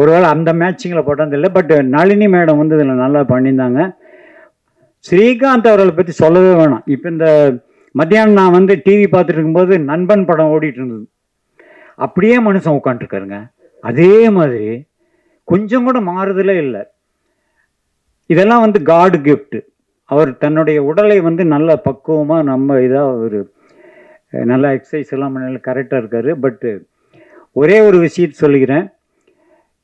ஒருவேளை அந்த மேட்சிங்கில் போட்டது இல்லை. பட் நளினி மேடம் வந்து இதில் நல்லா பண்ணியிருந்தாங்க. ஸ்ரீகாந்த் அவர்களை பற்றி சொல்லவே வேணாம். இப்போ இந்த மத்தியானம் நான் வந்து டிவி பார்த்துட்டு இருக்கும்போது நண்பன் படம் ஓடிட்டு இருந்தது. அப்படியே மனுஷன் உட்காந்துருக்காருங்க. அதே மாதிரி கொஞ்சம் கூட மாறுதலே இல்லை. இதெல்லாம் வந்து காட் கிஃப்ட். அவர் தன்னுடைய உடலை வந்து நல்ல பக்குவமாக நம்ம இதாக ஒரு நல்லா எக்ஸசைஸ் எல்லாம் பண்ண கரெக்டாக இருக்கார். பட்டு ஒரே ஒரு விஷயத்தை சொல்லிக்கிறேன்.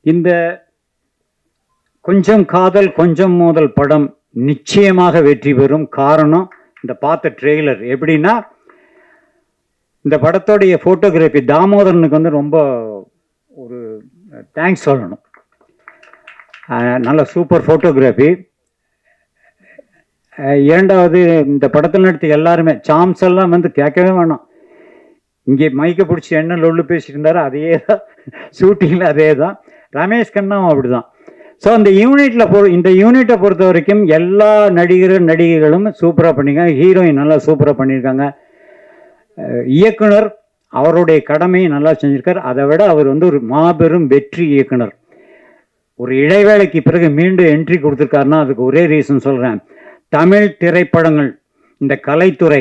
இந்த கொஞ்சம் காதல் கொஞ்சம் மோதல் படம் நிச்சயமாக வெற்றி பெறும். காரணம் இந்த பார்த்த ட்ரெய்லர். எப்படின்னா இந்த படத்தோடைய ஃபோட்டோகிராஃபி தாமோதரனுக்கு வந்து ரொம்ப ஒரு தேங்க்ஸ் சொல்லணும். நல்ல சூப்பர் ஃபோட்டோகிராஃபி. இரண்டாவது இந்த படத்தில் நடித்த எல்லாருமே சாம்ஸ் எல்லாம் வந்து கேட்கவே வேணாம். இங்கே மைக்கை பிடிச்சி என்ன லொல்லு பேசிட்டு இருந்தாரோ அதே தான் ஷூட்டிங்கில், அதே தான். ரமேஷ் கண்ணாவும் அப்படி தான். ஸோ அந்த இந்த யூனிட்டை பொறுத்த வரைக்கும் எல்லா நடிகைகளும் சூப்பராக பண்ணியிருக்காங்க. ஹீரோயின் நல்லா சூப்பராக பண்ணியிருக்காங்க. இயக்குனர் அவருடைய கடமையை நல்லா செஞ்சுருக்கார். அதை விட அவர் வந்து ஒரு மாபெரும் வெற்றி இயக்குனர். ஒரு இடைவேளைக்கு பிறகு மீண்டும் என்ட்ரி கொடுத்துருக்காருன்னா அதுக்கு ஒரே ரீசன் சொல்கிறேன். தமிழ் திரைப்படங்கள் இந்த கலைத்துறை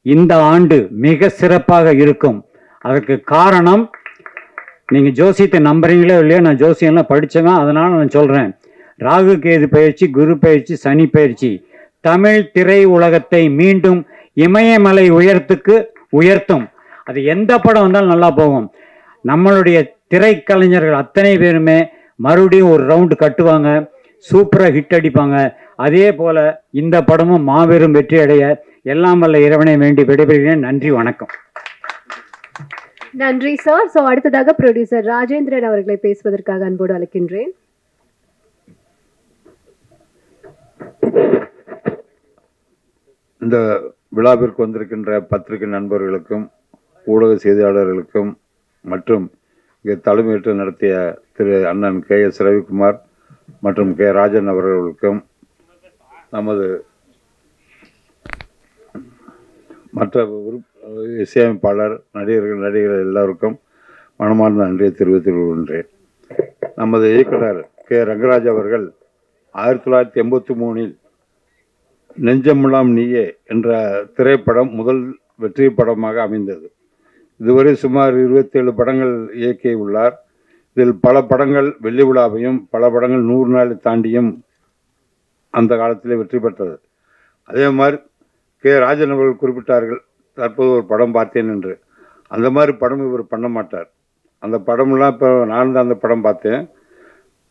இந்த ஆண்டு மிக சிறப்பாக இருக்கும். அதற்கு காரணம், நீங்கள் ஜோசியத்தை நம்புறீங்களோ இல்லையோ, நான் ஜோசியெல்லாம் படித்தவன், அதனால் நான் சொல்கிறேன். ராகு கேது பயிற்சி, குரு பயிற்சி, சனி பயிற்சி தமிழ் திரை உலகத்தை மீண்டும் இமயமலை உயர்த்தும். அது எந்த படம் வந்தாலும் நல்லா போகும். நம்மளுடைய திரைக்கலைஞர்கள் அத்தனை பேருமே மறுபடியும் ஒரு ரவுண்டு கட்டுவாங்க, சூப்பராக ஹிட் அடிப்பாங்க. அதே போல் இந்த படமும் மாபெரும் வெற்றி அடைய எல்லாம் வல்ல இறைவனை வேண்டி விடைபெறுகிறேன். நன்றி, வணக்கம். நன்றி சார். ஸோ அடுத்ததாக ப்ரொடியூசர் ராஜேந்திரன் அவர்களை பேசுவதற்காக அன்போடு அழைக்கின்றேன். இந்த விழாவிற்கு வந்திருக்கின்ற பத்திரிகை நண்பர்களுக்கும் ஊடக செய்தியாளர்களுக்கும் மற்றும் இங்கே தலைமையேற்று நடத்திய திரு அண்ணன் KS ரவிக்குமார் மற்றும் K ராஜன் அவர்களுக்கும் நமது மற்ற இசையமைப்பாளர் நடிகர்கள் எல்லாருக்கும் மனமார்ந்த நன்றியை தெரிவித்துக் கொள்கின்றேன். நமது இயக்குனர் K ரங்கராஜ் அவர்கள் 1983 நெஞ்சமெல்லாம் நீயே என்ற திரைப்படம் முதல் வெற்றி படமாக அமைந்தது. இதுவரை சுமார் 27 படங்கள் இயக்கியுள்ளார். இதில் பல படங்கள் வெள்ளி விழாவையும் பல படங்கள் 100 நாளை தாண்டியும் அந்த காலத்திலே வெற்றி பெற்றது. அதே மாதிரி K ராஜன் அவர்கள் குறிப்பிட்டார்கள், தற்போது ஒரு படம் பார்த்தேன் என்று. அந்த மாதிரி படம் இவர் பண்ண மாட்டார். அந்த படம்லாம் இப்போ நான் தான் அந்த படம் பார்த்தேன்.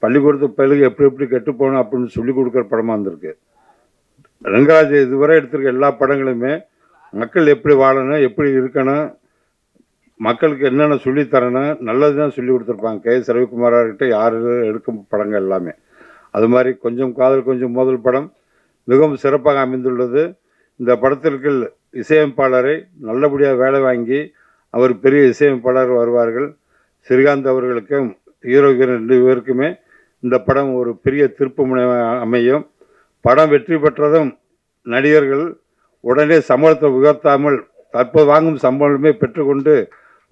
பள்ளிக்கூடத்து பயிலுக்கு எப்படி கெட்டு போகணும் அப்படின்னு சொல்லி கொடுக்குற படமாக இருந்திருக்கு. ரங்கராஜ் இதுவரை எடுத்திருக்க எல்லா படங்களுமே மக்கள் எப்படி வாழணும், எப்படி இருக்கணும், மக்களுக்கு என்னென்ன சொல்லித்தரணும், நல்லது தான் சொல்லி கொடுத்துருப்பாங்க. KS ரவிக்குமார்கிட்ட யார் எடுக்கும் படங்கள் எல்லாமே அது மாதிரி. கொஞ்சம் காதல் கொஞ்சம் மோதல் படம் மிகவும் சிறப்பாக அமைந்துள்ளது. இந்த படத்திற்கு இசையமைப்பாளரை நல்லபடியாக வேலை வாங்கி அவர் பெரிய இசையமைப்பாளர் வருவார்கள். ஸ்ரீகாந்த் அவர்களுக்கும் ஹீரோ 2 பேருக்குமே இந்த படம் ஒரு பெரிய திருப்பு முனை அமையும். படம் வெற்றி பெற்றதும் நடிகர்கள் உடனே சம்பளத்தை உயர்த்தாமல் தற்போது வாங்கும் சம்பளமே பெற்றுக்கொண்டு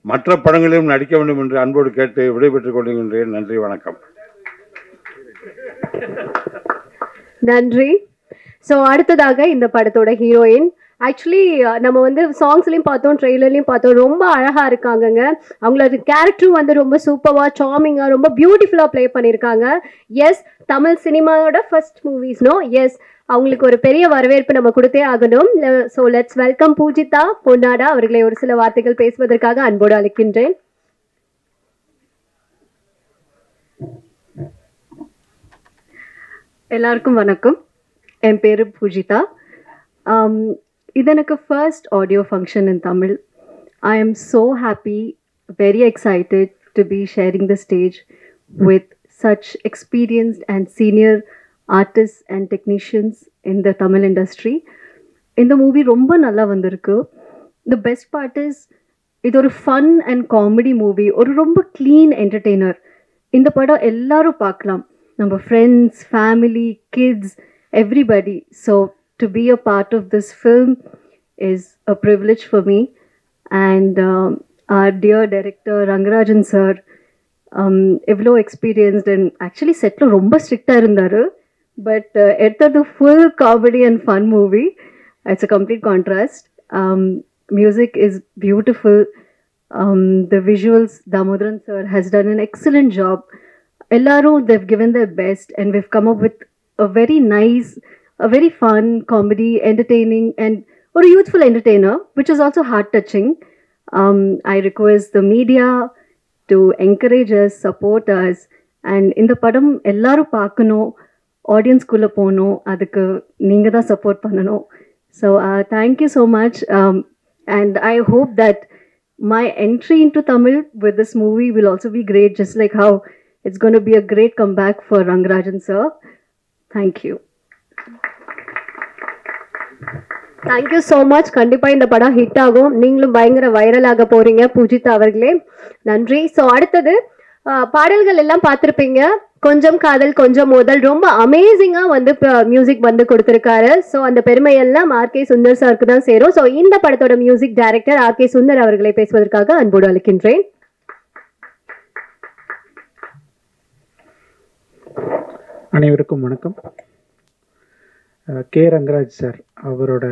மற்ற படங்களிலும் நடிக்க வேண்டும் என்று அன்போடு கேட்டு விடைபெற்றுக் கொள்கின்றேன். நன்றி, வணக்கம். நன்றி. ஸோ அடுத்ததாக இந்த படத்தோட ஹீரோயின், ஆக்சுவலி நம்ம வந்து சாங்ஸ்லையும் பார்த்தோம், ட்ரெய்லர்லையும் பார்த்தோம், ரொம்ப அழகாக இருக்காங்கங்க. அவங்களோட கேரக்டரும் வந்து ரொம்ப சூப்பராக சார்மிங்காக ரொம்ப பியூட்டிஃபுல்லாக ப்ளே பண்ணியிருக்காங்க. எஸ், தமிழ் சினிமாவோட ஃபர்ஸ்ட் மூவிஸ்னோ, எஸ், அவங்களுக்கு ஒரு பெரிய வரவேற்பு நம்ம கொடுத்தே ஆகணும். ஸோ லெட்ஸ் வெல்கம் பூஜிதா பொன்னாடா அவர்களை ஒரு சில வார்த்தைகள் பேசுவதற்காக அன்போடு அழைக்கின்றேன். எல்லாருக்கும் வணக்கம். என் பேர் பூஜிதா. இது எனக்கு first audio function in Tamil. I am so happy, very excited to be sharing the stage with such experienced and senior artists and technicians in the Tamil industry. இந்த மூவி ரொம்ப நல்லா வந்திருக்கு. The best part is இது ஒரு fun and comedy movie, ஒரு ரொம்ப clean entertainer. இந்த படம் எல்லாரும் பார்க்கலாம், நம்ம friends, family, kids, everybody. So to be a part of this film is a privilege for me. And our dear director Rangarajan sir எவ்வளோ எக்ஸ்பீரியன்ஸ்ட் அண்ட் ஆக்சுவலி செட்டில் ரொம்ப ஸ்ட்ரிக்டாக இருந்தார். பட் எடுத்தது full comedy and fun movie. It's a complete contrast. Music is beautiful. The visuals, Damodaran sir has done an excellent job. Ellaru, they've given their best and we've come up with a very nice, a very fun, comedy, entertaining and or a youthful entertainer, which is also heart-touching. I request the media to encourage us, support us, and in the padam ellaru paakano, audience kulla pono, adukku neenga da support pannano. So thank you so much. And I hope that my entry into Tamil with this movie will also be great, just like how it's going to be a great comeback for Rangarajan sir. Thank you. Thank you so much. கண்டிப்பா இந்த படம் hit ஆகும். நீங்களும் பயங்கர viral ஆக போறீங்க பூஜிதா அவர்களே. நன்றி. ஸோ அடுத்தது பாடல்கள் எல்லாம் பார்த்துருப்பீங்க. கொஞ்சம் காதல் கொஞ்சம் மோதல் ரொம்ப அமேசிங்காக வந்து மியூசிக் வந்து கொடுத்துருக்காரு. ஸோ அந்த பெருமையெல்லாம் ஆர்கே சுந்தர் சாருக்கு தான் சேரும். ஸோ இந்த படத்தோட மியூசிக் டைரக்டர் ஆர்கே சுந்தர் அவர்களை பேசுவதற்காக அன்போடு அழைக்கின்றேன். அனைவருக்கும் வணக்கம். கே ரங்கராஜ் சார் அவரோட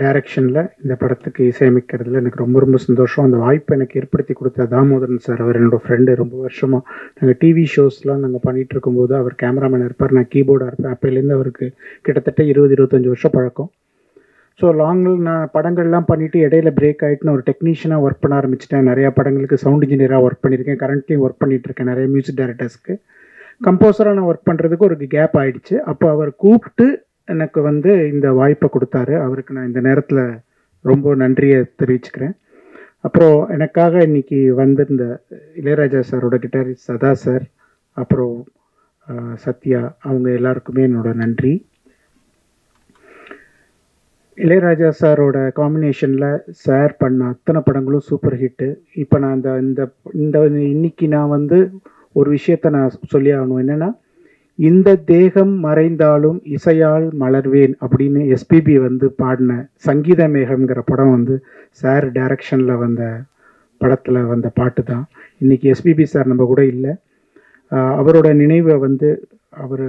டைரக்ஷனில் இந்த படத்துக்கு இசையமைக்கிறதுல எனக்கு ரொம்ப ரொம்ப சந்தோஷம். அந்த வாய்ப்பை எனக்கு ஏற்படுத்தி கொடுத்த தாமோதரன் சார், அவர் என்னோடய ஃப்ரெண்டு. ரொம்ப வருஷமாக நாங்கள் டிவி ஷோஸ்லாம் நாங்கள் பண்ணிகிட்டு இருக்கும்போது அவர் கேமராமேன் இருப்பார், நான் கீபோர்டாக இருப்பேன். அப்போலேருந்து அவருக்கு கிட்டத்தட்ட 20-25 வருஷம் பழக்கம். ஸோ லாங்கில் நான் படங்கள்லாம் பண்ணிவிட்டு இடையில பிரேக் ஆகிட்டுன்னு ஒரு டெக்னீஷியனாக ஒர்க் பண்ண ஆரம்பிச்சிட்டேன். நிறையா படங்களுக்கு சவுண்ட் இன்ஜினியராக ஒர்க் பண்ணியிருக்கேன். கரண்ட்லேயும் ஒர்க் பண்ணிகிட்ருக்கேன் நிறைய மியூசிக் டைரக்டர்ஸ்க்கு. கம்போசராக நான் ஒர்க் பண்ணுறதுக்கு ஒரு கேப் ஆகிடுச்சு. அப்போ அவர் கூப்பிட்டு எனக்கு வந்து இந்த வாய்ப்பை கொடுத்தாரு. அவருக்கு நான் இந்த நேரத்தில் ரொம்ப நன்றியை தெரிவிச்சுக்கிறேன். அப்புறம் எனக்காக இன்னைக்கு வந்திருந்த இளையராஜா சாரோட கிட்டாரிஸ்ட் சதா சார், அப்புறம் சத்யா, அவங்க எல்லாருக்குமே என்னோட நன்றி. இளையராஜா சாரோட காம்பினேஷனில் சார் பண்ண அத்தனை படங்களும் சூப்பர் ஹிட்டு. இப்போ நான் இந்த இன்னைக்கு நான் வந்து ஒரு விஷயத்த நான் சொல்லி ஆகணும். என்னென்னா, இந்த தேகம் மறைந்தாலும் இசையால் மலர்வேன் அப்படின்னு எஸ்பிபி வந்து பாடின சங்கீத மேகம்ங்கிற படம் வந்து சார் டைரக்ஷனில் வந்த படத்தில் வந்த பாட்டு தான். இன்றைக்கி எஸ்பிபி சார் நம்ம கூட இல்லை. அவரோட நினைவை வந்து அவர்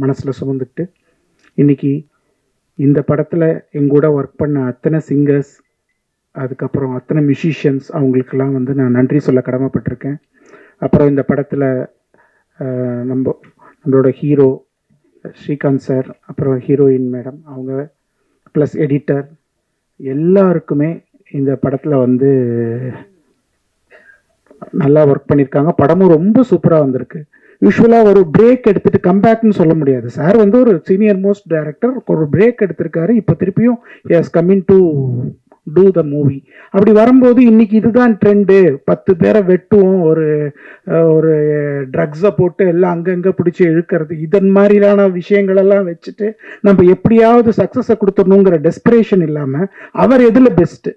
மனசில் சுமந்துட்டு இன்றைக்கி இந்த படத்தில் எங்கூட ஒர்க் பண்ண அத்தனை சிங்கர்ஸ், அதுக்கப்புறம் அத்தனை மியூசிஷியன்ஸ், அவங்களுக்கெல்லாம் வந்து நான் நன்றி சொல்ல கடமைப்பட்டிருக்கேன். அப்புறம் இந்த படத்தில் நம்மளோட ஹீரோ ஸ்ரீகாந்த் சார், அப்புறம் ஹீரோயின் மேடம், அவங்க ப்ளஸ் எடிட்டர், எல்லாருக்குமே இந்த படத்தில் வந்து நல்லா ஒர்க் பண்ணியிருக்காங்க. படமும் ரொம்ப சூப்பராக வந்திருக்கு. யூஸ்வலாக ஒரு பிரேக் எடுத்துகிட்டு கம்பேக்னு சொல்ல முடியாது. சார் வந்து ஒரு சீனியர் மோஸ்ட் டைரக்டர், ஒரு பிரேக் எடுத்திருக்காரு. இப்போ திருப்பியும் is coming to do the movie. அப்படி வரும்போது இன்னைக்கு இதுதான் ட்ரெண்டு, 10 பேரை வெட்டுவோம், ஒரு ட்ரக்ஸை போட்டு எல்லாம் அங்கங்கே பிடிச்சி இழுக்கிறது, இதன் மாதிரியான விஷயங்களெல்லாம் வச்சுட்டு நம்ம எப்படியாவது சக்ஸஸை கொடுத்துடணுங்கிற டெஸ்பிரேஷன் இல்லாமல் அவர் எதில் பெஸ்ட்டு,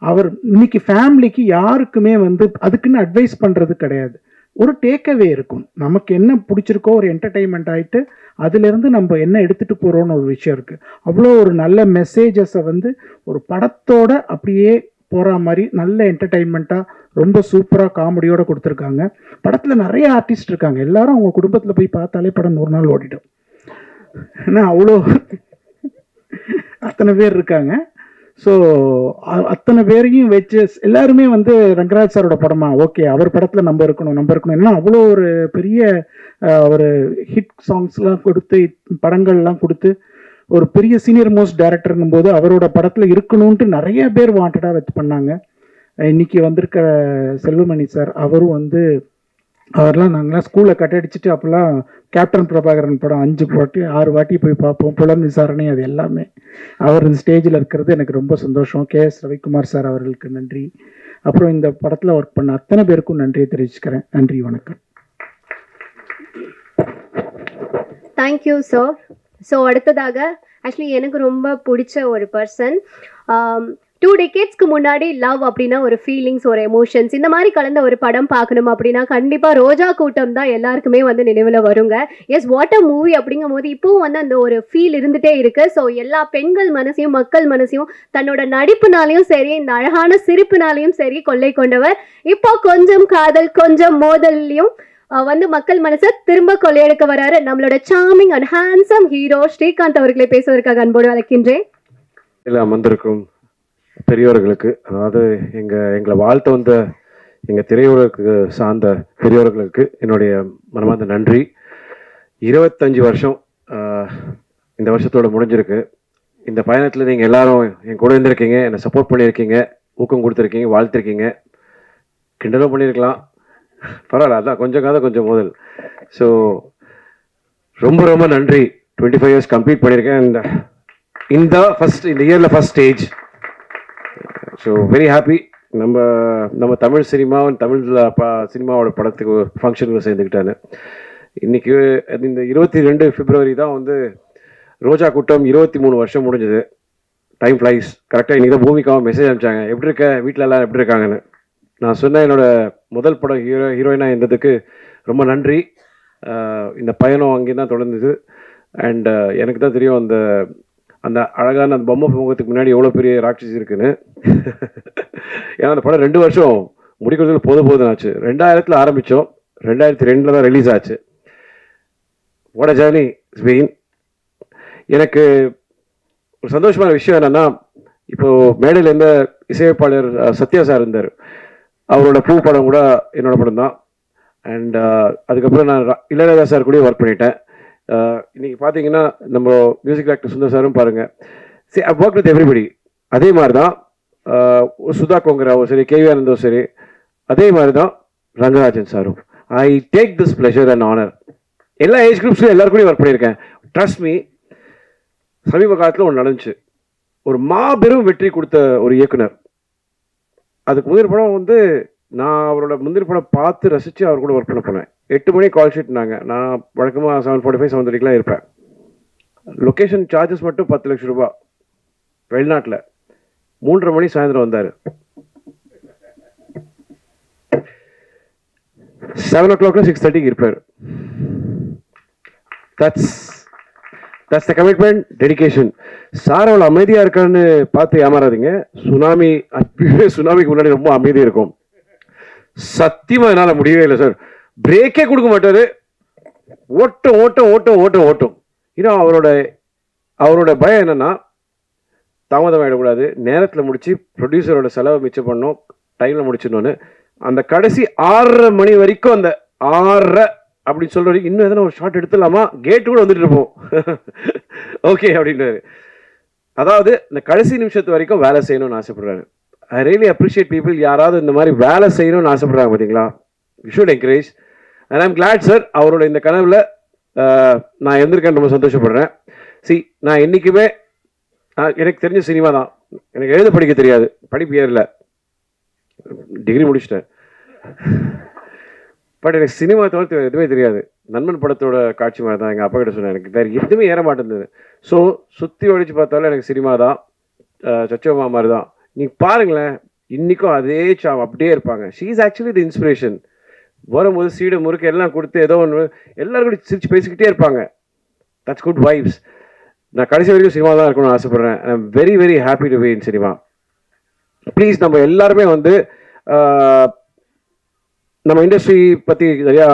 அவர் இன்னைக்கு ஃபேமிலிக்கு யாருக்குமே வந்து அதுக்குன்னு அட்வைஸ் பண்ணுறது கிடையாது. ஒரு டேக்அவே இருக்கும், நமக்கு என்ன பிடிச்சிருக்கோ ஒரு என்டர்டெயின்மெண்ட் ஆகிட்டு அதுலேருந்து நம்ம என்ன எடுத்துகிட்டு போகிறோன்னு ஒரு விஷயம் இருக்குது. அவ்வளோ ஒரு நல்ல மெசேஜஸை வந்து ஒரு படத்தோட அப்படியே போகிற மாதிரி நல்ல என்டர்டெயின்மெண்ட்டாக ரொம்ப சூப்பராக காமெடியோடு கொடுத்துருக்காங்க. படத்தில் நிறைய ஆர்டிஸ்ட் இருக்காங்க. எல்லாரும் அவங்க குடும்பத்தில் போய் பார்த்தாலே படம் 100 நாள் ஓடிடும். ஏன்னா அவ்வளோ அத்தனை பேர் இருக்காங்க. ஸோ அத்தனை பேரையும் வச்சு எல்லாருமே வந்து ரங்கராஜ் சாரோட படமா, ஓகே அவர் படத்தில் நம்ம இருக்கணும் ஏன்னா அவ்வளோ ஒரு பெரிய ஒரு ஹிட் சாங்ஸ்லாம் கொடுத்து படங்கள்லாம் கொடுத்து ஒரு பெரிய சீனியர் மோஸ்ட் டைரக்டருங்கும் போது அவரோட படத்தில் இருக்கணும்ன்ட்டு நிறைய பேர் வாண்டடாக வச்சு பண்ணாங்க. இன்னைக்கு வந்திருக்கிற செல்வமணி சார், அவரும் வந்து அவர்லாம் நாங்களாம் ஸ்கூலில் கட்டடிச்சிட்டு அப்போல்லாம் கேப்டன் பிரபாகரன் படம் 5 வாட்டி 6 வாட்டி போய் பார்ப்போம். புலன் விசாரணை அது எல்லாமே. அவர் இந்த ஸ்டேஜில் இருக்கிறது எனக்கு ரொம்ப சந்தோஷம். கேஎஸ் ரவிக்குமார் சார் அவர்களுக்கு நன்றி. அப்புறம் இந்த படத்தில் ஒர்க் பண்ண அத்தனை பேருக்கும் நன்றியை தெரிவிச்சுக்கிறேன். நன்றி, வணக்கம். Thank you sir. ஸோ அடுத்ததாக ஆக்சுவலி எனக்கு ரொம்ப பிடிச்ச ஒரு பர்சன், 2 decadesக்கு முன்னாடி லவ் அப்படின்னா ஒரு ஃபீலிங்ஸ், ஒரு எமோஷன்ஸ், இந்த மாதிரி கலந்த ஒரு படம் பார்க்கணும் அப்படின்னா கண்டிப்பாக ரோஜா கூட்டம் தான் எல்லாருக்குமே வந்து நினைவில் வருங்க. எஸ், வாட் அ மூவி அப்படிங்கும் போது இப்போவும் வந்து அந்த ஒரு ஃபீல் இருந்துகிட்டே இருக்கு. ஸோ எல்லா பெண்கள் மனசையும் மக்கள் மனசையும் தன்னோட நடிப்புனாலையும் சரி, இந்த அழகான சிரிப்புனாலையும் சரி கொள்ளை கொண்டவர். இப்போ கொஞ்சம் காதல் கொஞ்சம் மோதல்லையும் வந்து மக்கள் மனசை திரும்ப கொள்ளையெடுக்க வராரு நம்மளோட charming and handsome hero Srikanth அவர்களை பேசுவதற்காக அன்போடு அழைக்கின்றேன். எல்லாம் வந்திருக்கும் பெரியவர்களுக்கு, அதாவது எங்களை வாழ்த்த வந்த எங்கள் திரையுலகுக்கு சார்ந்த பெரியவர்களுக்கு என்னுடைய மனமார்ந்த நன்றி. 25 வருஷம் இந்த வருஷத்தோட முடிஞ்சிருக்கு. இந்த பயணத்தில் நீங்கள் எல்லாரும் என் கூட இருந்திருக்கீங்க, என்னை சப்போர்ட் பண்ணியிருக்கீங்க, ஊக்கம் கொடுத்துருக்கீங்க, வாழ்த்திருக்கீங்க, கிண்டலும் பண்ணியிருக்கலாம், பரவாயில்ல, அதான் கொஞ்சம் காத கொஞ்சம் முதல். ஸோ ரொம்ப ரொம்ப நன்றி. 25 இயர்ஸ் கம்ப்ளீட் பண்ணியிருக்கேன். அண்ட் இந்த இயரில் first stage. So very happy. நம்ம தமிழ் சினிமாவும் தமிழ் சினிமாவோட படத்துக்கு ஃபங்க்ஷனுக்கு சேர்ந்துக்கிட்டானு. இன்னைக்கு இந்த 22 பிப்ரவரி தான் வந்து ரோஜா கூட்டம் 23 வருஷம் முடிஞ்சது. Time flies. கரெக்டாக இன்றைக்கி தான் பூமிக்காவும் மெசேஜ் அனுப்பிச்சாங்க, எப்படி இருக்க, வீட்டில் எல்லாம் எப்படி இருக்காங்கன்னு. நான் சொன்னேன் என்னோட முதல் படம் ஹீரோயினாக இருந்ததுக்கு ரொம்ப நன்றி. இந்த பயணம் அங்கே தான் தொடர்ந்தது. அண்ட் எனக்கு தான் தெரியும் அந்த அழகான அந்த பொம்மை முகத்துக்கு முன்னாடி எவ்வளோ பெரிய ராட்சசி இருக்குன்னு. ஏன்னா அந்த படம் 2 வருஷம் முடிக்கிறதுல போதும் ஆச்சு. 2000 ஆரம்பித்தோம், 2002 தான் ரிலீஸ் ஆச்சு. What a journey it's been. எனக்கு ஒரு சந்தோஷமான விஷயம் என்னென்னா, இப்போது மேடையில் இருந்த இசையமைப்பாளர் சத்யா சார் இருந்தார். அவரோட பூ படம் கூட என்னோட படம் தான். அண்ட் அதுக்கப்புறம் நான் இளையராஜா சார் கூட ஒர்க் பண்ணிட்டேன். இன்னைக்கு பார்த்தீங்கன்னா நம்ம மியூசிக் டைரக்டர் சுந்தர் சாரும் பாருங்கள். சரி, ஐ ஒர்க் வித் எவ்ரிபடி. அதே மாதிரி தான் சுதா கோங்கராவும் சரி, கேவி ஆனந்தும் சரி, அதே மாதிரி தான் ரங்கராஜன் சாரும். I take this pleasure and honour. எல்லா ஏஜ் குரூப்ஸ்லையும் எல்லாருக்கூடையும் ஒர்க் பண்ணியிருக்கேன். ட்ரஸ்ட் மீ, சமீப காலத்தில் ஒன்று நடந்துச்சு. ஒரு மாபெரும் வெற்றி கொடுத்த ஒரு இயக்குனர். அதுக்கு முந்தின படம் வந்து நான் அவரோட முந்தின படம் பார்த்து ரசித்து அவர் கூட ஒர்க் பண்ண போனேன். 8 மணி கால் ஷீட்னாங்க. நான் வழக்கமாக 7:45 7:30 இருப்பேன். லொக்கேஷன் சார்ஜஸ் மட்டும் 10 லட்சம் ரூபாய் வெளிநாட்டில். 3:30 மணி சாயந்தரம் வந்தார். 7 o'clock 6:30 இருப்பார். That's the commitment, dedication. Sir அவ்வளோ அமைதியாக இருக்கான்னு பார்த்து ஏமாறாதீங்க. சுனாமிக்கு முன்னாடி ரொம்ப அமைதியாக இருக்கும். சத்தியமாக என்னால் முடியவே இல்லை சார். பிரேக்கே கொடுக்க மாட்டார். ஓட்டம். இன்னும் அவரோட பயம் என்னன்னா, தாமதம் ஆகிடக்கூடாது, நேரத்தில் முடிச்சு ப்ரொடியூசரோட செலவை மிச்சம் பண்ணோம், டைமில் முடிச்சிடணும்னு. அந்த கடைசி 6:30 மணி வரைக்கும் அந்த 6:30 அப்படின்னு சொல்ற வரைக்கும் இன்னும் எதனா ஒரு ஷார்ட் எடுத்துடலாமா, கேட்டு கூட வந்துட்டு இருப்போம். ஓகே அப்படின்றாரு. அதாவது இந்த கடைசி நிமிஷத்து வரைக்கும் வேலை செய்யணும்னு ஆசைப்படுறாரு. I really appreciate people. யாராவது இந்த மாதிரி வேலை செய்யணும்னு ஆசைப்படுறாங்க பார்த்தீங்களா? You should encourage. And I'm glad sir, அவரோட இந்த கனவுல நான் இருந்திருக்கேன், ரொம்ப சந்தோஷப்படுறேன். நான் என்றைக்குமே எனக்கு தெரிஞ்ச சினிமா தான். எனக்கு எழுத படிக்க தெரியாது, படிப்பு ஏறல, டிகிரி முடிச்சிட்டேன். பட் எனக்கு சினிமா தவிர்த்து எதுவுமே தெரியாது. நண்பன் படத்தோட காட்சி மாதிரி தான். எங்கள் அப்பா கிட்ட சொன்னேன், எனக்கு வேறு எதுவுமே ஏற மாட்டேங்குது. ஸோ சுற்றி ஒழிச்சு பார்த்தாலும் எனக்கு சினிமா தான், சச்சோமா மாதிரி தான். நீங்கள் பாருங்களேன், இன்றைக்கும் அதே அப்படியே இருப்பாங்க. She is actually the inspiration. வரும்போது சீடு முறுக்கு எல்லாம் கொடுத்து ஏதோ ஒன்று எல்லாரும் கூட சிரிச்சு பேசிக்கிட்டே இருப்பாங்க. That's good vibes. நான் கடைசி வரைக்கும் சினிமா தான் இருக்கணும்னு ஆசைப்பட்றேன். I am very very happy to be in cinema. Please, நம்ம எல்லாருமே வந்து நம்ம இண்டஸ்ட்ரி பற்றி நிறையா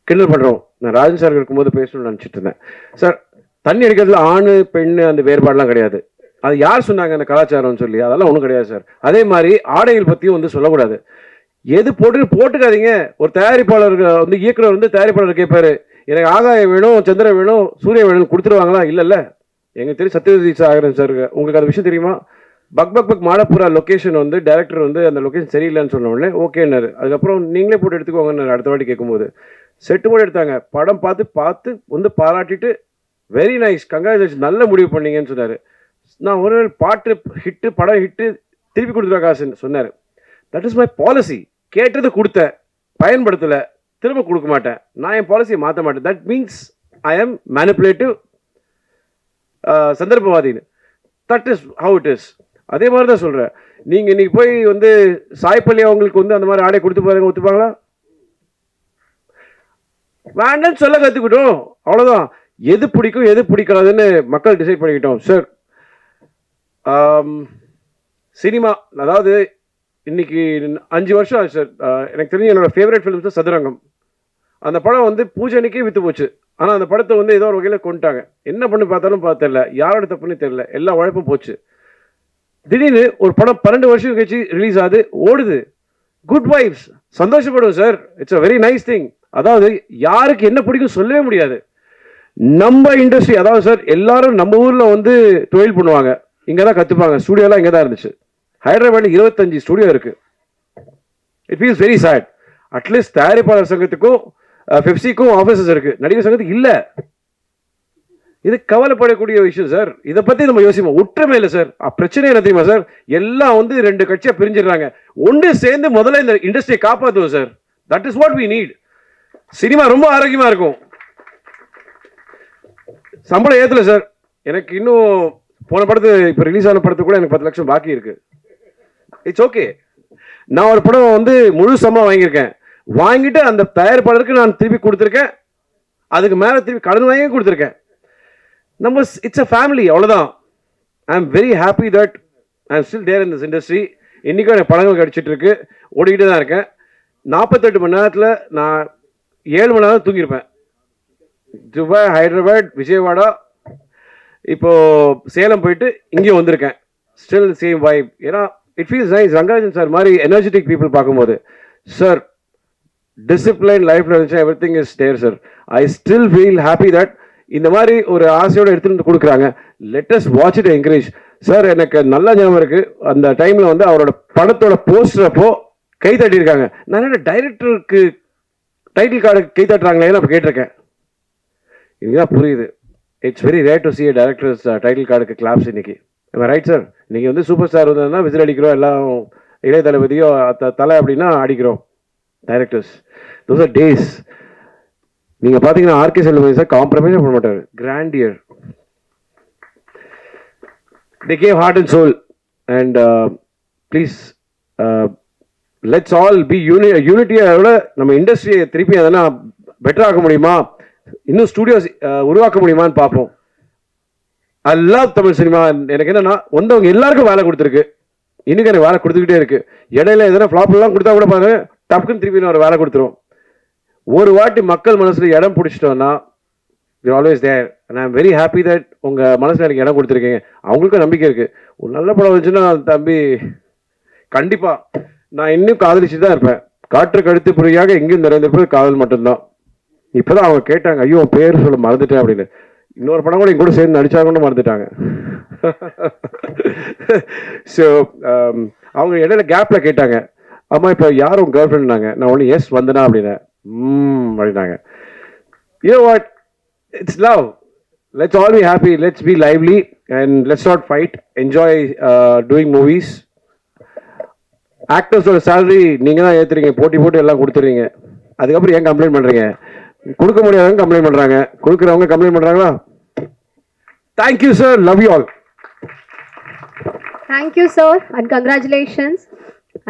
கிண்டல் பண்ணுறோம். நான் ராஜன் சார் இருக்கும்போது பேசணும்னு நினச்சிட்டு இருந்தேன். சார், தண்ணி அடிக்கிறதுல ஆண் பெண் அந்த வேறுபாடெலாம் கிடையாது. அது யார் சொன்னாங்க அந்த கலாச்சாரம்னு சொல்லி? அதெல்லாம் ஒன்றும் கிடையாது சார். அதே மாதிரி ஆடைகள் பற்றியும் வந்து சொல்லக்கூடாது. எது போட்டுக்காதீங்க. ஒரு தயாரிப்பாளர் வந்து இயக்குனர் வந்து தயாரிப்பாளர் கேட்பாரு, எனக்கு ஆகாயம் வேணும், சந்திரன் வேணும், சூரியன் வேணும்னு கொடுத்துருவாங்களா? இல்லைல்ல. எங்களுக்கு தெரியும் சத்யஜித் சாகரன் சார், உங்களுக்கு அந்த விஷயம் தெரியுமா? பக் பக் பக் மாடப்புறா லொக்கேஷன் வந்து டேரக்டர் வந்து அந்த லொக்கேஷன் சரியில்லைன்னு சொன்ன உடனே ஓகேன்னாரு. அதுக்கப்புறம் நீங்களே போட்டு எடுத்துக்கோங்கன்னு அடுத்த வாட்டி கேட்கும்போது செட்டு போட்டு எடுத்தாங்க. படம் பார்த்து வந்து பாராட்டிட்டு வெரி நைஸ், கங்க்ராச்சுலேஷன், நல்ல முடிவு பண்ணீங்கன்னு சொன்னார். நான் ஒரு பாட்டு ஹிட்டு, படம் ஹிட்டு, திருப்பி கொடுத்துருவா காசுன்னு சொன்னார். That is my policy. கேட்டது கொடுத்தேன், பயன்படுத்தலை, திரும்ப கொடுக்க மாட்டேன். நான் என் பாலிசியை மாற்ற மாட்டேன். That means I am manipulative, சந்தர்ப்பவாதின்னு. That is how it is. அதே மாதிரி தான் சொல்கிறேன். நீங்கள் இன்னைக்கு போய் வந்து சாய்பள்ளி அவங்களுக்கு வந்து அந்த மாதிரி ஆடை கொடுத்து பாருங்க, ஒத்துப்பாங்களா? வேண்டான்னு சொல்ல கற்றுக்கிட்டோம், அவ்வளோதான். எது பிடிக்கும் எது பிடிக்காதுன்னு மக்கள் டிசைட் பண்ணிக்கிட்டோம் சார். சினிமா அதாவது இன்னைக்கு 5 வருஷம் ஆச்சு சார். எனக்கு தெரிஞ்சு என்னோட ஃபேவரட் ஃபிலிம்ஸ் தான் சதுரங்கம். அந்த படம் வந்து பூஜைக்கே விற்று போச்சு. ஆனால் அந்த படத்தை வந்து ஏதோ ஒரு வகையில் கொண்டுட்டாங்க. என்ன பண்ணி பார்த்தாலும் தெரியல, யாரோட தப்புன்னு தெரியல, எல்லா உழைப்பும் போச்சு. திடீர்னு ஒரு படம் 12 வருஷம் கழிச்சு ரிலீஸ் ஆகுது, ஓடுது. குட் வைப்ஸ், சந்தோஷப்படுவோம் sir. It's a very nice thing. அதாவது யாருக்கு என்ன பிடிக்கும் சொல்லவே முடியாது. நம்ம இண்டஸ்ட்ரி, அதாவது சார் எல்லாரும் நம்ம ஊரில் வந்து தொழில் பண்ணுவாங்க, இங்கே தான் கற்றுப்பாங்க. ஸ்டூடியோலாம் இங்கே தான் இருந்துச்சு. ஹைதராபாத்தில் 25 ஸ்டூடியோ இருக்குது. It feels very sad. At least தயாரிப்பாளர் சங்கத்துக்கும் பெப்சிக்கும் ஆஃபீஸஸ் இருக்குது, நடிகர் சங்கத்துக்கு இல்லை. இது கவலைப்படக்கூடிய விஷயம் சார். இதை பற்றி நம்ம யோசிப்போம். ஒற்றுமை இல்லை சார். பிரச்சனை என்ன தெரியுமா சார்? எல்லாம் வந்து 2 கட்சியாக பிரிஞ்சிடறாங்க. ஒன்று சேர்ந்து முதல்ல இந்த இண்டஸ்ட்ரியை காப்பாற்றுவோம் sir. That is what we need. Cinema ரொம்ப ஆரோக்கியமாக இருக்கும். சம்பளம் ஏற்றல சார். எனக்கு இன்னும் போன படத்து இப்போ ரிலீஸ் ஆன படத்துக்கு கூட எனக்கு 10 லட்சம் பாக்கி இருக்கு. It's okay. நான் ஒரு படம் வந்து முழு சம்பளம் வாங்கியிருக்கேன். வாங்கிட்டு அந்த தயாரிப்பாளருக்கு நான் திருப்பி கொடுத்துருக்கேன். அதுக்கு மேலே திருப்பி கடன் வாங்கி கொடுத்துருக்கேன். நம்ம இட்ஸ் அ ஃபேமிலி, அவ்வளோதான். I am very happy that I am still there in this industry. இன்றைக்கும் எனக்கு படங்கள் கிடச்சிட்டு இருக்கு, ஓடிக்கிட்டு தான் இருக்கேன். 48 மணி நேரத்தில் நான் 7 மணி நேரம் தூங்கியிருப்பேன். துபாய், ஹைதராபாத், விஜயவாடா, இப்போ சேலம் போயிட்டு இங்கேயும் வந்திருக்கேன். Still same vibe. ஏன்னா it feels nice. Rangarajan sir மாதிரி எனர்ஜெட்டிக் பீப்புள் பார்க்கும்போது சார் டிசிப்ளைன் லைஃப்ல இருந்துச்சு, everything is there sir. I still feel happy that இந்த மாதிரி ஒரு ஆசையோடு எடுத்துட்டு வந்து கொடுக்குறாங்க. Let us watch it, encourage sir. எனக்கு நல்ல ஞாபகம் இருக்கு, அந்த டைம்ல வந்து அவரோட படத்தோட போஸ்டர் அப்போ கை தட்டியிருக்காங்க. நான் டைரக்டருக்கு டைட்டில் கார்டு கை தட்டுறாங்களே அப்போ கேட்டிருக்கேன். இதுதான் புரியுது. It's very rare to C directors title கார்டுக்கு கிளாப்ஸ் இன்னைக்கு. Right sir? இன்னைக்கு வந்து சூப்பர் ஸ்டார் வந்ததுன்னா விசில் அடிக்கிறோம், எல்லாம் இளைய தளபதியோ தலை அப்படின்னா அடிக்கிறோம். Directors those are days. நீங்க பாத்தீங்கன்னா ஆர்கே செல்வமணி சார் காம்ப்ரமைஸ் பண்ண மாட்டார். Grandeur. They gave heart and soul, and please let's all be unity. நம்ம இண்டஸ்ட்ரியை திருப்பி அதனா பெட்டர் ஆக்க முடியுமா, இன்னும் ஸ்டூடியோஸ் உருவாக்க முடியுமான்னு பார்ப்போம். I love Tamil cinema. எனக்கு என்னன்னா வந்தவங்க எல்லாருக்கும் வேலை கொடுத்துருக்கு, இன்னைக்கு எனக்கு வேலை கொடுத்துக்கிட்டே இருக்கு. இடையில எதனா ஃபிளாப் எல்லாம் கொடுத்தா கூட பாருங்க, டப்புன்னு திருப்பி ஒரு வேலை கொடுத்துரும். ஒரு வாட்டி மக்கள் மனசுல இடம் பிடிச்சிட்டோம்னா you're always there, and I'm very happy that உங்க மனசுல எனக்கு இடம் கொடுத்துருக்கீங்க. அவங்களுக்கும் நம்பிக்கை இருக்கு. ஒரு நல்ல படம் வந்துச்சுன்னா தம்பி கண்டிப்பா நான் இன்னும் காதலிச்சுட்டு தான் இருப்பேன். காற்று கழுத்து புரியாக எங்கேயும் நிறைந்திருப்பது காதல் மட்டும்தான். இப்பதான் அவங்க கேட்டாங்க, ஐயோ பேர் சொல்ல மறந்துட்டேன் அப்படின்னு. இன்னொரு படம் கூட கூட சேர்ந்து நடிச்சாங்கன்னு மறந்துட்டாங்க. ஸோ அவங்க இடையில கேப்ல கேட்டாங்க, அம்மா இப்போ யார் உங்க கேர்ள் ஃப்ரெண்ட்னாங்க. நான் ஒன்று எஸ் வந்தனா அப்படின்னேன். அப்படின்னாங்க. You know what? It's love. Let's all be happy. Let's be lively and let's not fight. Enjoy doing movies. ஆக்டர்ஸோட சேலரி நீங்க தான் ஏத்துறீங்க, போட்டி போட்டு எல்லாம் கொடுத்துறீங்க. அதுக்கப்புறம் ஏன் கம்ப்ளைண்ட் பண்றீங்க? கொடுக்க முடியாதவங்க கம்ப்ளைண்ட் பண்றாங்க, கொடுக்குறவங்க கம்ப்ளைண்ட் பண்றாங்களா? Thank you sir. Love you all. Thank you sir and congratulations.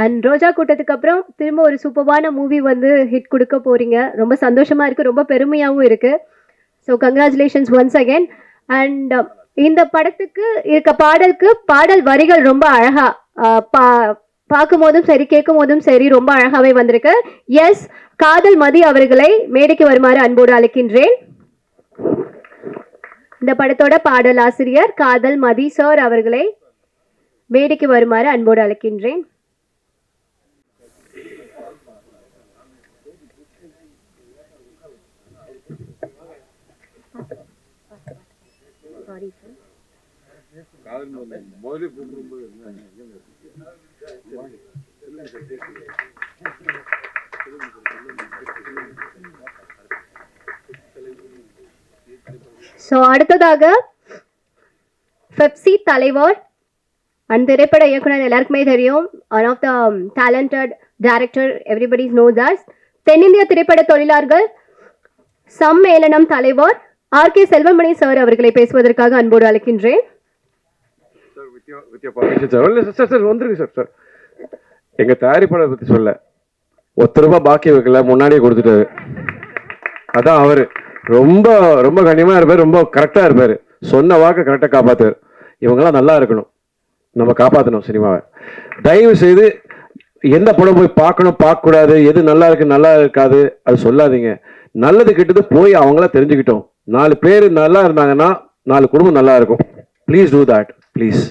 And Roja கூட்டத்துக்கு அப்புறம் திரும்ப ஒரு சூப்பர்வான மூவி வந்து ஹிட் கொடுக்க போறீங்க. ரொம்ப சந்தோஷமா இருக்கு, ரொம்ப பெருமையாகவும் இருக்கு. So congratulations once again. And இந்த படத்துக்கு இருக்க பாடல் வரிகள் ரொம்ப அழகா பார்க்கும் போதும் சரி கேட்கும் போதும் சரி ரொம்ப அழகாவே வந்திருக்கு. எஸ், காதல் மதி அவர்களை மேடைக்கு வருமாறு அன்போடு அழைக்கின்றேன். இந்த படத்தோட பாடல் ஆசிரியர் காதல் மதி சார் அவர்களை மேடைக்கு வருமாறு அன்போடு அழைக்கின்றேன். காதல் ஸோ அடுத்ததாக பெப்சி தலைவர் அந்த திரைப்பட இயக்குனர் எல்லாருக்குமே தெரியும். One of the talented director, everybody knows that. தென்னிந்திய திரைப்பட தொழிலாளர்கள் சம்மேளனம் தலைவர் ஆர்.கே. செல்வமணி சார் அவர்களை பேசுவதற்காக அன்போடு அழைக்கின்றேன். சார் எங்க தயாரிப்பாளர் பத்தி சொல்ல ₹1 பாக்கி வைக்கல, முன்னாடியே கொடுத்துட்டாரு. அதான் அவரு ரொம்ப ரொம்ப கண்ணியமா இருப்பாரு, ரொம்ப கரெக்டா இருப்பாரு, சொன்ன வாக்கு கரெக்டா காப்பாத்துவார். இவங்கெல்லாம் நல்லா இருக்கணும், நம்ம காப்பாற்றணும் சினிமாவை. தயவு செய்து எந்த படம் போய் பார்க்கணும் பார்க்க கூடாது, எது நல்லா இருக்கு நல்லா இருக்காது அது சொல்லாதீங்க. நல்லது கெட்டது போய் அவங்கள தெரிஞ்சுக்கிட்டோம். 4 பேர் நல்லா இருந்தாங்கன்னா 4 குடும்பம் நல்லா இருக்கும். Please do that please.